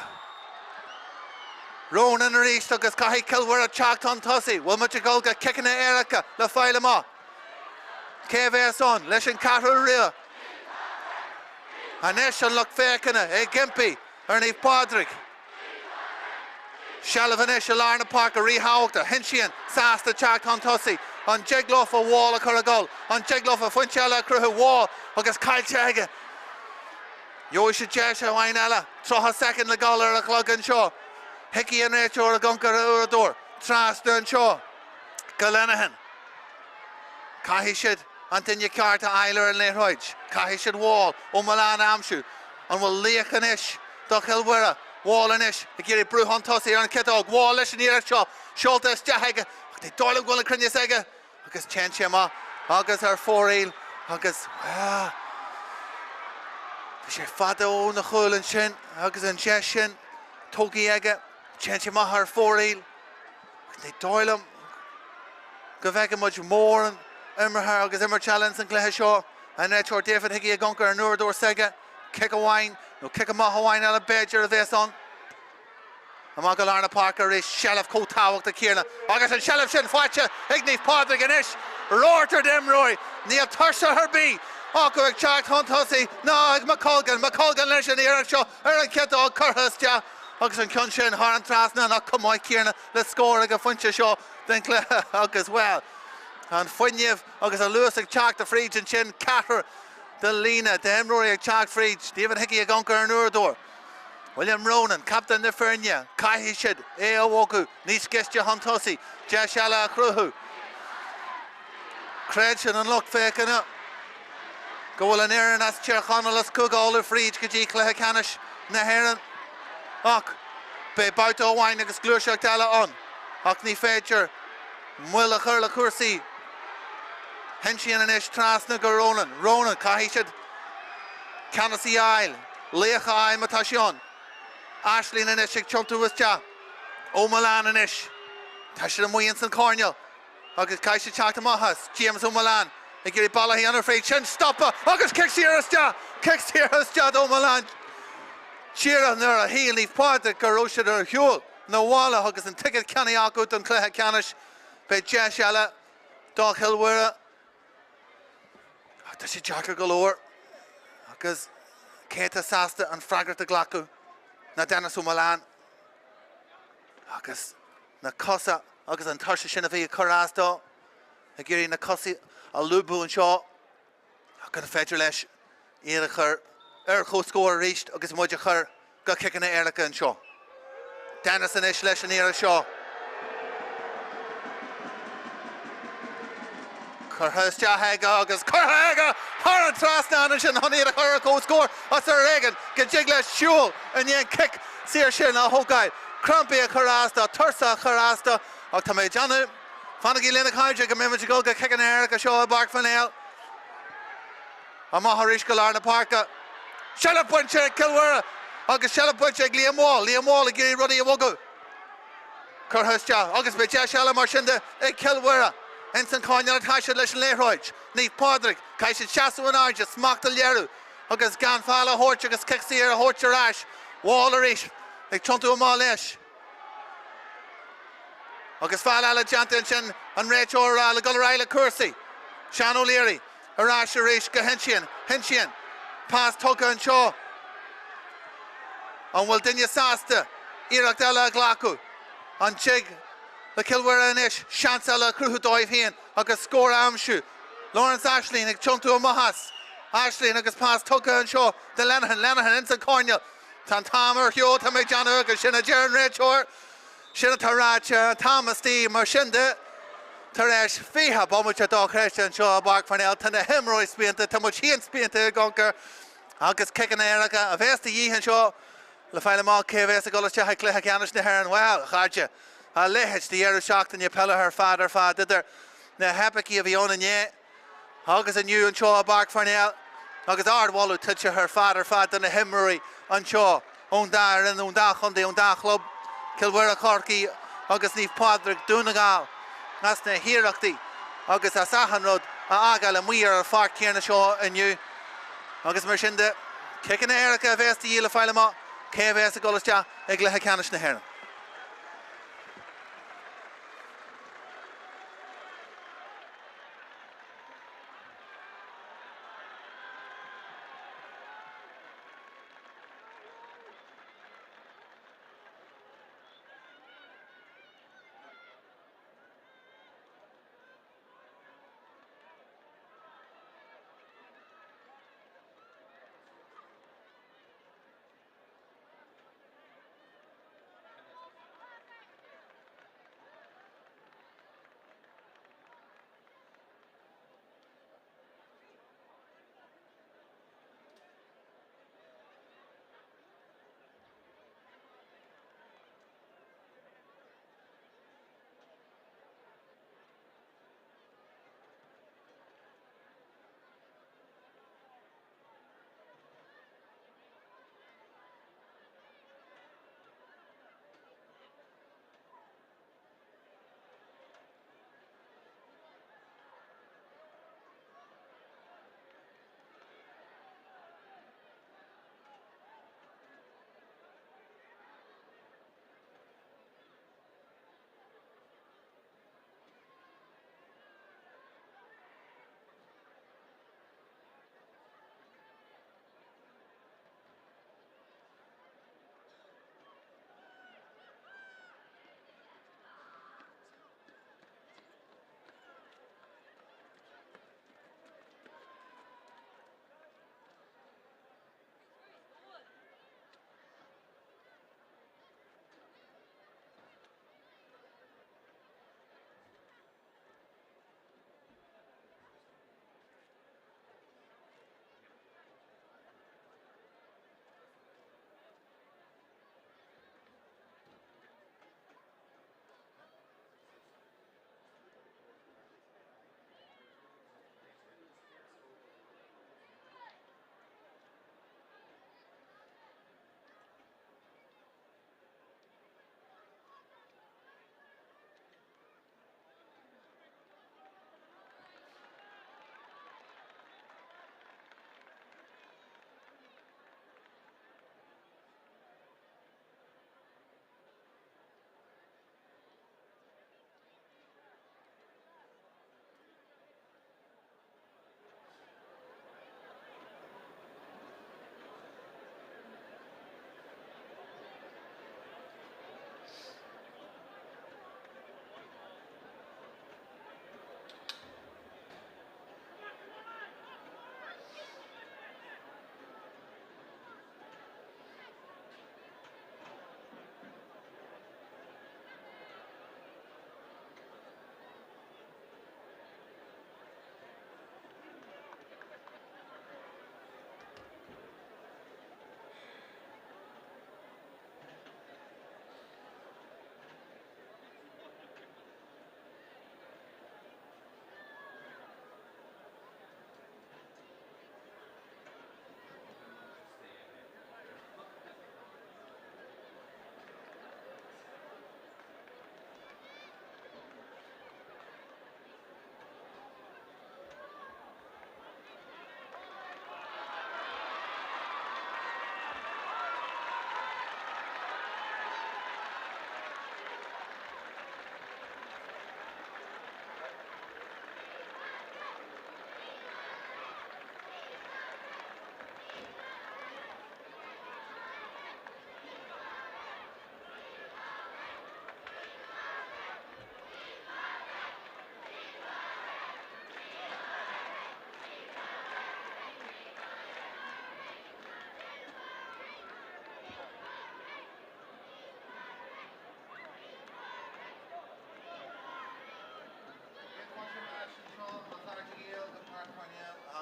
[SPEAKER 1] Rón an ríist agus caithí ceilhhuir a teacht an tosaí. Bhfuil muid go go cicanna éireacha le fáile má. Cé bheits an leis an cathrú ria. Anis an luch fécanna é gimpí ar Naomh Pádraig. Sealamh anis a lár na Páirc a ríthachta. Hinsian sásta teacht an tosaí. An jiglof a wall a chur a gáil. An jiglof a fointeala a crutha wall agus caiilte aige. Uisce deis a bhain eile. Trocha second le gáil ar a chlog an seo. Hickey an réitear a guncar a dúr. Tráchtaire an seo. Go Leanahan. Caithí siad an duine ceart a eilear an léithroid. Caithí siad wall ó Milan amsú. An bhfuil líoch an isis do cheilhhuire. Wall an isis. I géirí brú an tosaí ar an cetág. Wall leis an iarach seo. Seolta is deaige. They dálam gola crunne aige agus teanse má agus ar fóréil agus tá sé fada ó na chúlann sin agus an deis sin tógaí aige teanse má ar fóréil. They dálam go bheith muid mór Immer agus immer challenge an Cluiche seo. And Réiteoir David Hickey a gunker an nuair sega. Kick a wine. No kick a maha wine out of Badger of this on. Among Alarna Parker is Shelf Cotáwach the Kierna. Agus and Shelf Shin Fwacha. Ignaith Pádraig and Ish. Roarter them Roy. Neil Tursha Herbie. Go Jack Hunt Hussey. No, McColgan Lish and the Aaron Shaw. Aaron Ketto Curhustia. Agus and Kunshin Haran Trasna. No, come on, Kierna. Let's score like a Funcha Shaw. Then Agus well. And Funyev. Agus a Lewis and Jack the Fridge and Chin Catter. The Lena. The Emrory and Jack Fridge. David Hickey a gunker and Urdor. William Ronan, Captain the Fernia, Kahishid, Eowoku, Nishkestja Huntussi, Jashala Kruhu. Credson and Luck faking up. Goal and Aaron as Conall as Conall the Fridge, Kaji Leathcheannais, hÉireann. Och, be Bauto Wine agus Cluiche Dala on. Och ni Fetcher, Mhuire Churla Cursi. Henshin and Ish Trasna Ronan, Kahishid, Canasi Isle, Leacha Matashion. Ashley and Ish chump to Uisce. O'Malan and Ish. Tashin and Williams and Cornell. August Kaisha Chata Mahas. James O'Malan. They get a ball here on her free. Chin stopper. August kicks here Uisce. Kicks here Uisce O'Malan. Cheer on there a heel leaf Pádraig Garosha or Huel. No walla August and ticket Canny Akut and Leathcheannais. By Jashala. Dog Hillwira. Does she jacker galore? August Keita Sasta and Fragger the Glaku. Na Dennis O'Malan. Agus na Cosa. Agus an Tarsha Shinavi Carasto. Agiri na Cosi a Lubu and Shaw. Agus Fedger Lesh. Eirichar. Ercho score reached. Agus Mudjachar. Got kicking at Erlica and Shaw. Dennis and Ish Lesh and Eira Shaw. Curhustia Haga. Agus Curhaga. Haran Trasna and Honey the Curco score. Sir Reagan. Gajigla Shul. And yen kick. Sear Shin a Hokai. Crumpy a Carasta. Tursa Carasta. Or Tamejanu. Fanagi Lina Kaja. Gamimajigol. Kicking Eric. A show of Páirc Parnell. A Maharish Galarna Parka. Shella Punche Kilwara. August Shella Punche Liam Wall. A Giri Ruddy a Wogu. Curhustia. August Beja Shella Marshinda. A Kilwara. Ensign Conall Tasha Lish Leroich. Neath Pádraig. Kaisha Chasu and Arja. Smock the Leru. Agus Ganfala Horch. Agus Kixier Horch Rash. Wallerish. They chuntu Malish. Agus Fala Jantin and Réiteoir Lagularaila Cursi. Shan O'Leary. Arash Arish Henshin. Pass Tuga and Shaw. And Waldinya Sasta. Irak Della Glaku. And Chig. The Kilwara and Ish. Shansala Kruhu Doiv Hien. Agus score Amshu. Lawrence Ashley. Nick Chuntu Mahas. Ashley and Agus pass Tuga and Shaw. The Lenahan into Cornell. Tantamer Hugh Tamejana Agus Shina Jaron Réiteoir. Shina Taracha Thomas Steve Marshinde. Taresh Fiha Bomucha Dog Christian Shaw Páirc Parnell. Tana Hemroy Spienta. Tamuchian Spienta Gunker. Agus kicking Erica. Avesta Yehan Shaw. La Faila Mal Kevesa Gullisha Leathcheannais hÉireann. Well, Harja. A lehich the Eero shocked and you pella her father did there. Na Hapaki of Ion and ye. Agus and you and Shaw Páirc Parnell. Agus Ard Wallu touch her father and a Hemroy on Shaw. Ondar and Ondach Hunde Ondach Club. Kilwara Corky. Agus Neath Pádraig Domhnaigh. That's the Hírachti. Agus Asahanrod. Agal and Mhuire Fart Kierna Shaw and you. Agus Marshinde. Kicking Erica Vesta Yila Filama. KVS Gullisha. Leathcheannais hÉireann.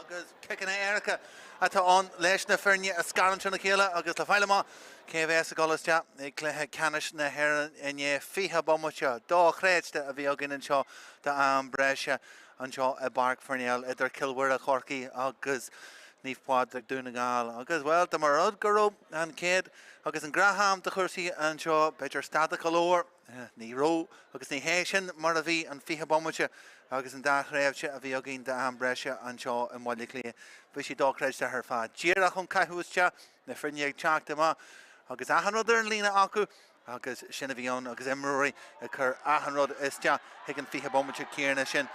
[SPEAKER 1] agus kicking Erica atá on leis na feirne a scaran na chéile agus le fáile má KVS a golastea ag Cluiche Ciannis na hÉireann inné fiche bommate dá chréiste a bhí agin an seo de an breise an seo a Páirc Parnell idir Cilmhuire a chorcaí agus Naomh Pádraig Domhnaigh agus well de mar rud Craobh an céad agus an graham de chuirsaí an seo beidir stada colóir ní ró agus ní héisian mar a bhí an fiche bommate agus an dáchréibhte a bhí agin de an breise an seo an mhaile clé bhí si dá chréiste ar fad díreach chun caiithúiste na feirne ag teachta má agus ahanrod an lína acu agus sinna bhíon agus Mhuire a chur ahanrod iste hiag an fiche bommate céarna sin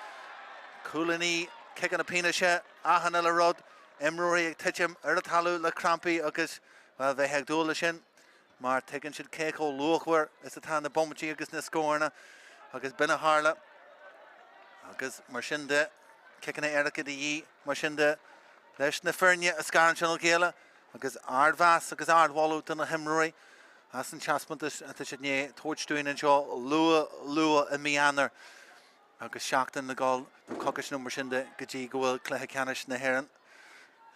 [SPEAKER 1] cúlaní kicking a píneise ahanana le rud Mhuire ag tiitim ar a talú le crampaí agus well bheith ag dúla sin mar tuigeann siad céó luachhar is atá na bommatí agus na scóirna agus bina hála agus mar sin de kicking Erica de dhí mar sin de leis na feirne a scaran sin chéile agus ardmheas agus ardhhalú den na Mhuire as an teaspantas a si né tóidstúin an seo lua a mianar agus seachtain na gáil do cogus nó mar sin de go dtí go bhfuil Cluiche Ciannis na hÉireann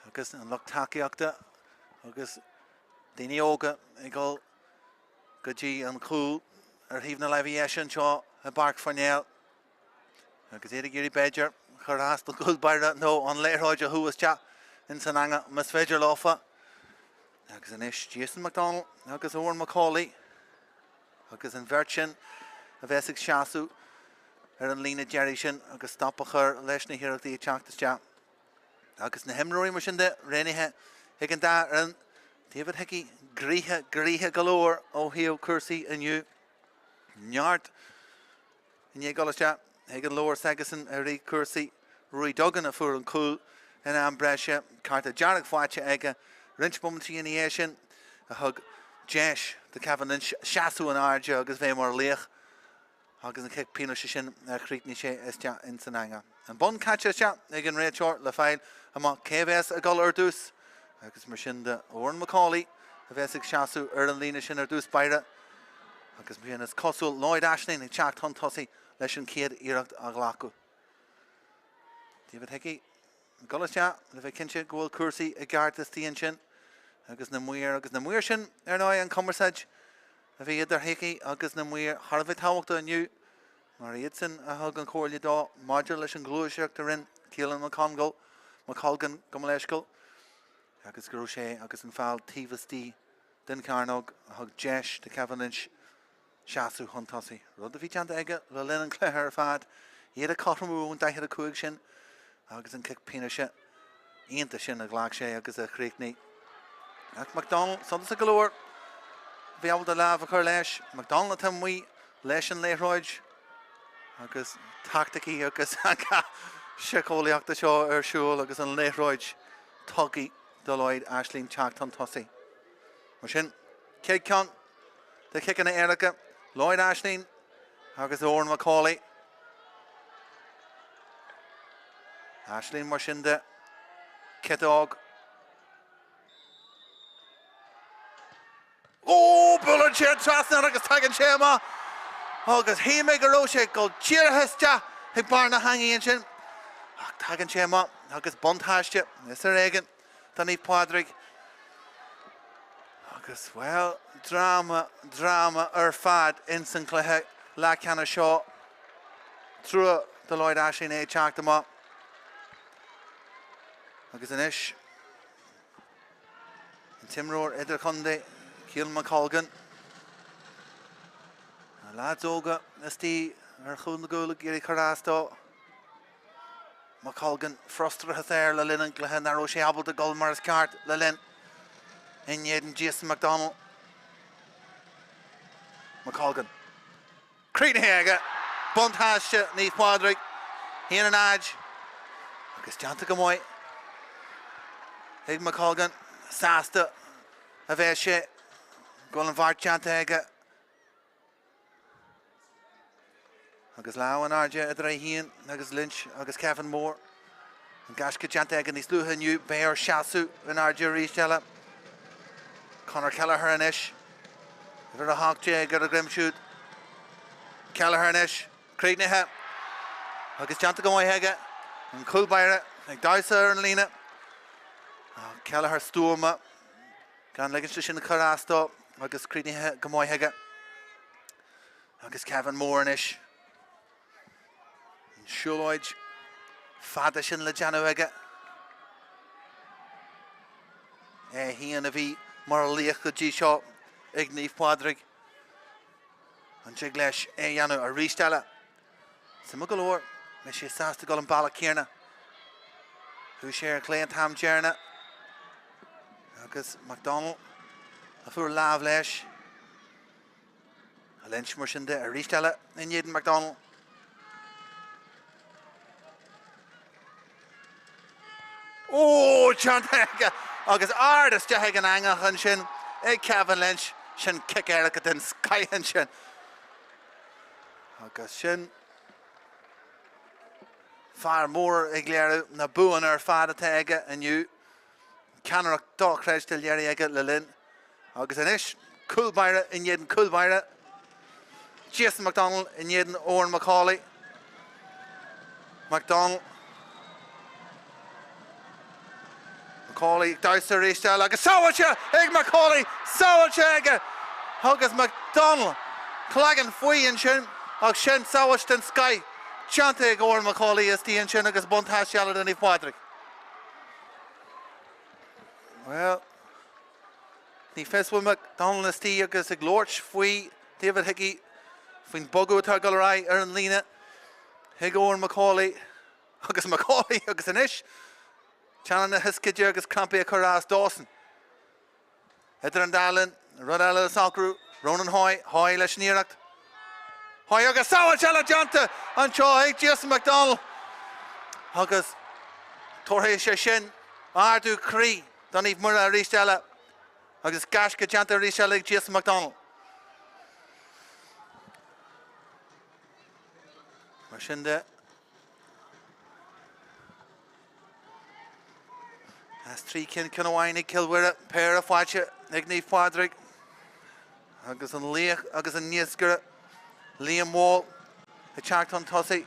[SPEAKER 1] agus an lucht takeíochta agus daoine óga i gáil go dtí an cúl ar híomh na leibhí sin seo a Páirc Parnell agus éidir géirí beidir chur as do gúil baire nó an léiráid a thuaiste in san anga mas féidir láfa agus an is Jason McDonald agus Owen Macaulay agus an bheirt a bheits ag seaasú ar an lína Jerry sin agus stoppa chur leis na hiireachtaí teachtaiste agus na Mhuire mar sin de rénithe ag an dá an David Hickey gríthe galóir ó hiíomh cursaí aniu neart inné golastea ag an lóir Segasan a rí cursaí Rui Duggan a fuair an cúl in an breise carta dearg fáite aige rint bomtí in sin a thug Jeis de ceapan seaasú an airde agus bheith mar léach agus an cic píneise sin a chríicní sé iste in san anga. An bon caite se ag an réiteir le fáil amach KVS a gáil ar dús agus mar sin de Owen Macaulay a bheits ag seaasú ar an lína sin ar dús baire agus bhíon is cosúil Lloyd Ashling ag teacht an tosaí leis an céad iireacht a ghlacu. David Hickey golastea le bheith cinse ghfuil cursaí a gceart tíon sin agus na Mhuire sin ar ná an commerceid a bhí idir Hickey agus na Mhuire Harbh táhachtta aniu mar iad sin a thug an chóirla dá maidir leis an glúiseach a rinn cíalan Conall Macalgan go leiscail agus gurú sé agus an fáil tíhastí den carnog a thug Jeis de ceapan seaasú chun tosaí rud a bhí teanta aige le linn an Cluiche ar fad iad a cormú an daithir a cuaig sin agus an cic píneise ionta sin a ghlaach sé agus a chríicní ach McDonald santas a galóir bhí abal de lábh a chur leis McDonald a mí leis an léithróid agus tactaí agus sicólaíochta seo ar siúil agus an léithróid tugaí do Lloyd Ashling teacht an tosaí mar sin céad ceann de kicking Erica Lloyd Ashling agus Owen Macaulay Ashling mar sin de Cetág bullet sé trasna agus tagan sé má agus hí mé go róise go tíorthaiste ag barna hangíonn sin ach tagan sé má agus bontáiste is ar éigean don Naomh Pádraig agus well drama ar fad in san Cluiche Leathcheannais seo trua de Lloyd Ashling é teachta má agus inis an timróir idir chundé Cill Macalgan a lads óga istí ar chuún na gúla géirí chorástá Macalgan frustrathe air le linn an Cluiche naró sé abal de gol mar is ceart le linn inhéad Jason McDonald Macalgan críne aige buntáiste Naomh Pádraig híana an áid agus teanta go mhaith ag Macalgan sásta a bheith sé go an bhar teanta aige agus lá an airde a dra híon agus Lynch agus Kevin Moore an gasca teanta aige níos luútha nniu béar seaasú an airde rísteile Conor Kelleher an isis bhar a háte gur a grimsúd Kelleher an isis críicnithe agus teanta go mhaith aige an cúlbaire ag dása ar an lína Kelleher Stúma gan legan sin na Carrastó agus crínithe go maithaige agus Kevin Mhuire Siúlóid fada sin le Januaige hían a bhí mar líoch go dtí seo ag Naomh Pádraig an te leis Jaну a rístelle sa mo go leor me sé sásta go an balla céarna thu sé ar cléant ham dearna agus McDonald a fuair lámh leis a lynch mar sin de a rístelle in Aidan McDonald Tráchtaire agus ardas de ag an angachan sin ag Kevin Lynch sin kick aircha den skyhan sin agus sin far mór ag léir na buan ar fada aige aniu Canarach dóchreid til léir aige le linn agus inis Coolmire in Aidan Coolmire Jason McDonald in Aidan Owen Macaulay McDonald Macaulay Dowser Eastel agus Sáhailse ag Macaulay Sáhailse aige agus McDonald clagan faoin sin agus sin Sáhailse den sky Chanta ag Owen Macaulay is tíon sin agus buntáisiala den Naomh Pádraig well ní fesfuil McDonald is tí agus ag Lorch faoi David Hickey faoin bogú atá go raibh ar an líne ag Owen Macaulay agus inis Channa na hisciide agus crampé a chorás Dawson. Idir an Dallin, Rud eile a sacrú, Ronan Hoy leis níireacht. Hoy agus Sáhailse le Jonta an seo ag Jason McDonald. Agus torthaigh sé sin ardú crí don Naomh Mhuire a rísteile agus gasca Jonta a rísteile ag Jason McDonald. Mar sin de as trí cin Chaoin Kilwire Páirc Parnell ag Naomh Pádraig agus an líoch agus an níosgure Liam Wall a teachtain tosaí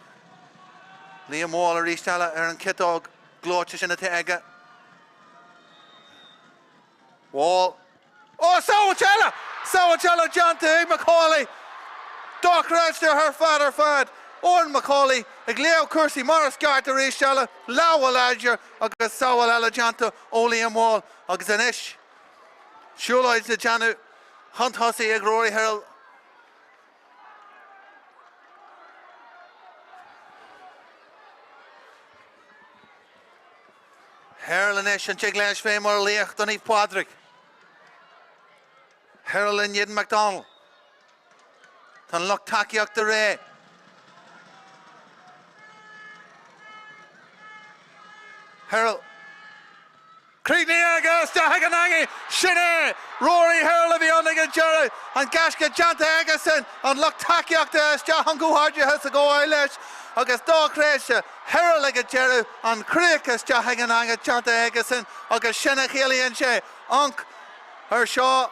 [SPEAKER 1] Liam Wall a rísteile ar an citág glóite sin atá aige Wall Sáhailse Jonta ag Macaulay Dochreid ar fad Owen Macaulay ag Leo Cursi Morris Gart a rísteile Láhfuil Adger agus Sáhail eile Jonta ó Liam Wall agus inis Siúlóid le Janu Hunthosaí ag Rory Hill HÉireann inis an te leis fé mar líoch don Naomh Pádraig HÉireann in Aidan McDonald Tá luchtaíocht de ré HÉireann Creedney agus de Haganangi Sinné Rory Hill a bhí an ag Jerry an gasca Jonta Agason an luchtaíocht is de an gúharde has a go leis agus dóchreid HÉireann ag Jerry an críoch is de Haganangi Jonta Agason agus sinna chéalaíonn sé anc ar seo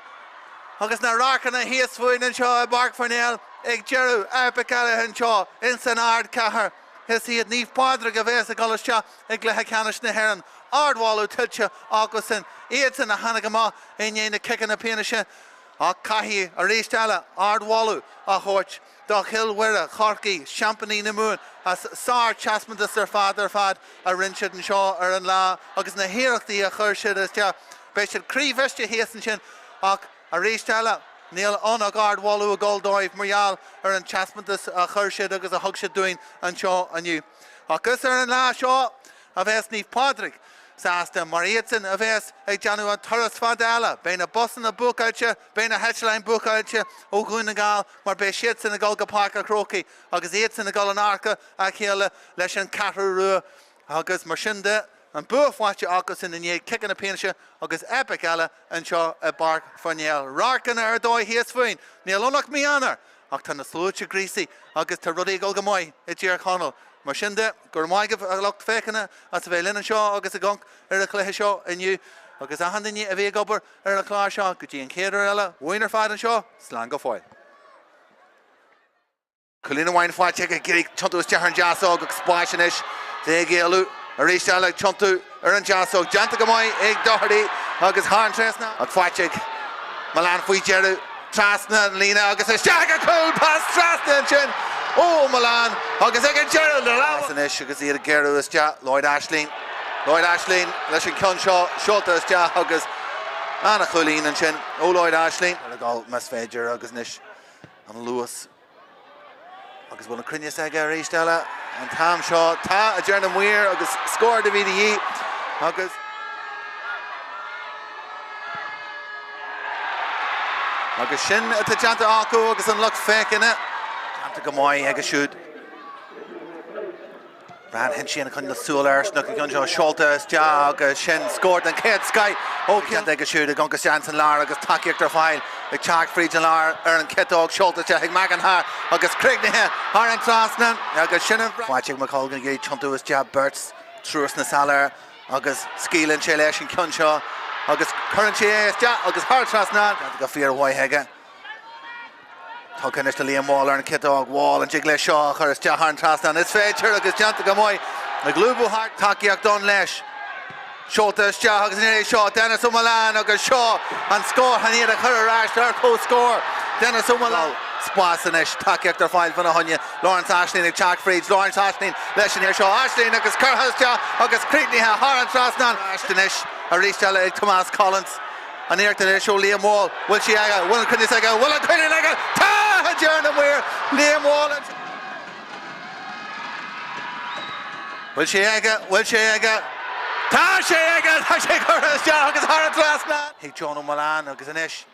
[SPEAKER 1] agus na rácanna híos faoin an seo Páirc Parnell ag Jerry epic an seo in san ard cahar His iad Naomh Pádraig a bheits a goiste ag Leathcheannais na hÉireann ardháilú tuilte agus sin iad san na hanagama in dhéana kickan na péanaise a caithí a rísteile ardháilú a chóirt do Chilwire Chorcaí Champaní na Moon as sár chasmantas ar fad a rinsead an seo ar an lá agus na hÉireachtaí a chuir siad is te beis siad críomhheiste héasan sin ach a rísteile Níl anach ardháilú a gáildóibh margheall ar an chasmantas a chuir siad agus a thug siad doing an seo aniu. Agus ar an lá seo a bheits Naomh Pádraig sásta mar iadsan a bheits ag Janu an turas fad eile bein na bosan na bucailte bein na headline bucailte ó gúna gáil mar be siad san na gáil go Páirc a Crocaí agus iad san na gáil an arca a chéile leis an cathrú rua agus mar sin de an buafhaite agus in the kicking na péanaise agus epic eile an seo a Páirc Parnell. Rácan ar dóid híos faoin, níl lonach míonar ach tá na slúite grísaí agus tá rudaí go maiid I dtíar Conall. Mar sin de gur maigah a lucht fécanna as a bheith linn seo agus a gonc ar a cluiche seo inniu agus a handaine a bhí gobar ar a chláir seo go dtí an céadar eile bhuiinar fad an seo slán go fáil. Colína bhain fáilte a gcéigh tuntas dear an deasá agus spáisinis dé géalú Arisha like chuntu an jaso janta gamai ag doherty agus harn tresna ag Pádraig Milan fui jeru Trasna and Lena agus a shaga cool pass Trasna and chin Milan agus ag jeru the law Nish agus iad geru is ja Lloyd Ashleen leis an Conshaw shorta is ja agus Anna Chaoin and chin Lloyd Ashleen a goal mas féidir agus Nish an Lewis agus bhfuil an crinne ag Arisha and Tam Shaw ta a German Mhuire agus scored the VDE agus sin at the janta aku agus an luck fake in it janta gamai agus shoot Brad Hinchy and Conall Solar snuck gunjo Sholta is ja agus sin scored and Kate Sky janta agus shoot agus Jansen Lar agus taki actor file the Chark Friedgen Lar Aaron Ketog Sholta Hig Magan Har agus Craig Nehe Har and Trasnan agus sin Pádraig McColgan gei chuntu is ja Berts Trus na Salar agus Skill and Chilesh and Conshaw agus current is ja agus Har Trasnan go fear why hega Tuckin is to Liam Waller and Ketog Wall and Jigle Shaw Har is ja Har Trasnan it's feature agus janta gamoy the Glubu Hart Takiak Don Lesh Shota is ja agus nearly Shaw Dennis O'Malan agus Shaw and score Hanira Curra Rash their co-score Dennis O'Malan Spasanish Takiak their file for the Hunya Lawrence Ashleen and Chark Frieds Lawrence Ashleen Leshin here Shaw Ashleen agus Curhas ja agus Creetney Har and Trasnan Ashtonish Arisha like Thomas Collins and here to show Liam Wall will she aga will can this aga will can it aga ta Jordan Mhuire Liam Wall will she aga ta she aga Curhas ja agus Har and Trasnan hey John O'Malan agus Anish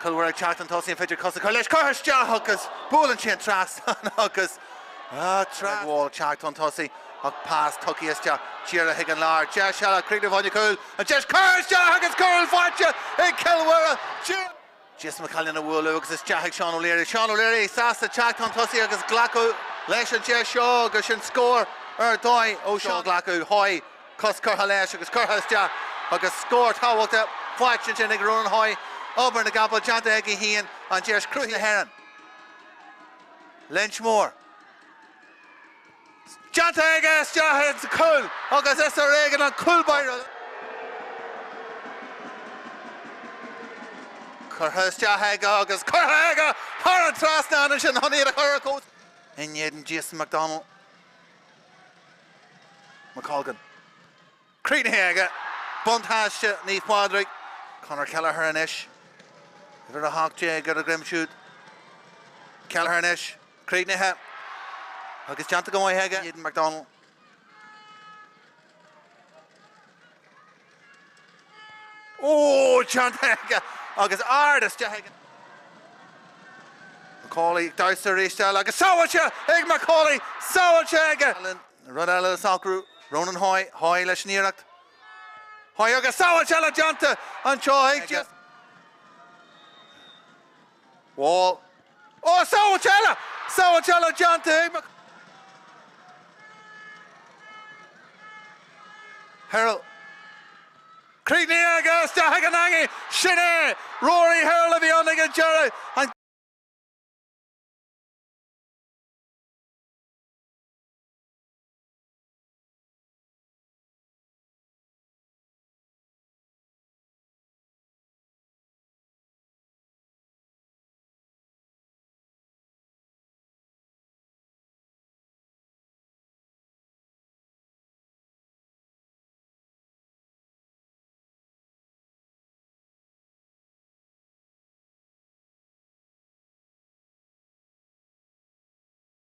[SPEAKER 1] Culwer Chaoin Tosi and Federic Costa Carlesh Curhas ja agus Boolan Chin Trasnan agus Track Wall Chaoin Tosi pass Tucky is ja Chira Higan Lar Jesh Shala Cricket on your cool and Jesh Curhas ja agus Curl Fatcha hey Kilwera Jess McCallan and Wool agus Jahig Sean O'Leary Sasa Chaoin Tosi agus Glacko Lesh and Jesh Shaw agus shin score Doi Shaw Glacko Hoy Cus Curhalesh agus Curhas ja agus score Tawalta Fatcha Chin Run Hoy over in the gap Janta Eggy Hean and Jesh Cruiche hÉireann Lynchmore Janta Egas Jahed cool agus Esther Reagan and cool Byron Curhas Jahega agus Curhega Har and Trasnan and Shin Honey at Hurricane in Yedin Jason McDonald McColgan Creed Hega Bunt Hasha Neath Pádraig Conor Kelleher and Ish Vera Hawk J got a grim shoot Kelleher and Ish Creed Neha agus Janta Gamoy Hega Yedin McDonald Janta Hega agus Ardis Jahega Macaulay Dowser Ishtal agus Sawacha Ig Macaulay Sawacha Hega Rodella Salkru Ronan Hoy leis Nírach Hoy agus Sawacha Janta and Chaw Hega Wall Sawachella Janta Harold Creetney agus Haganangi Shine Rory Harold of the Onega Jerry and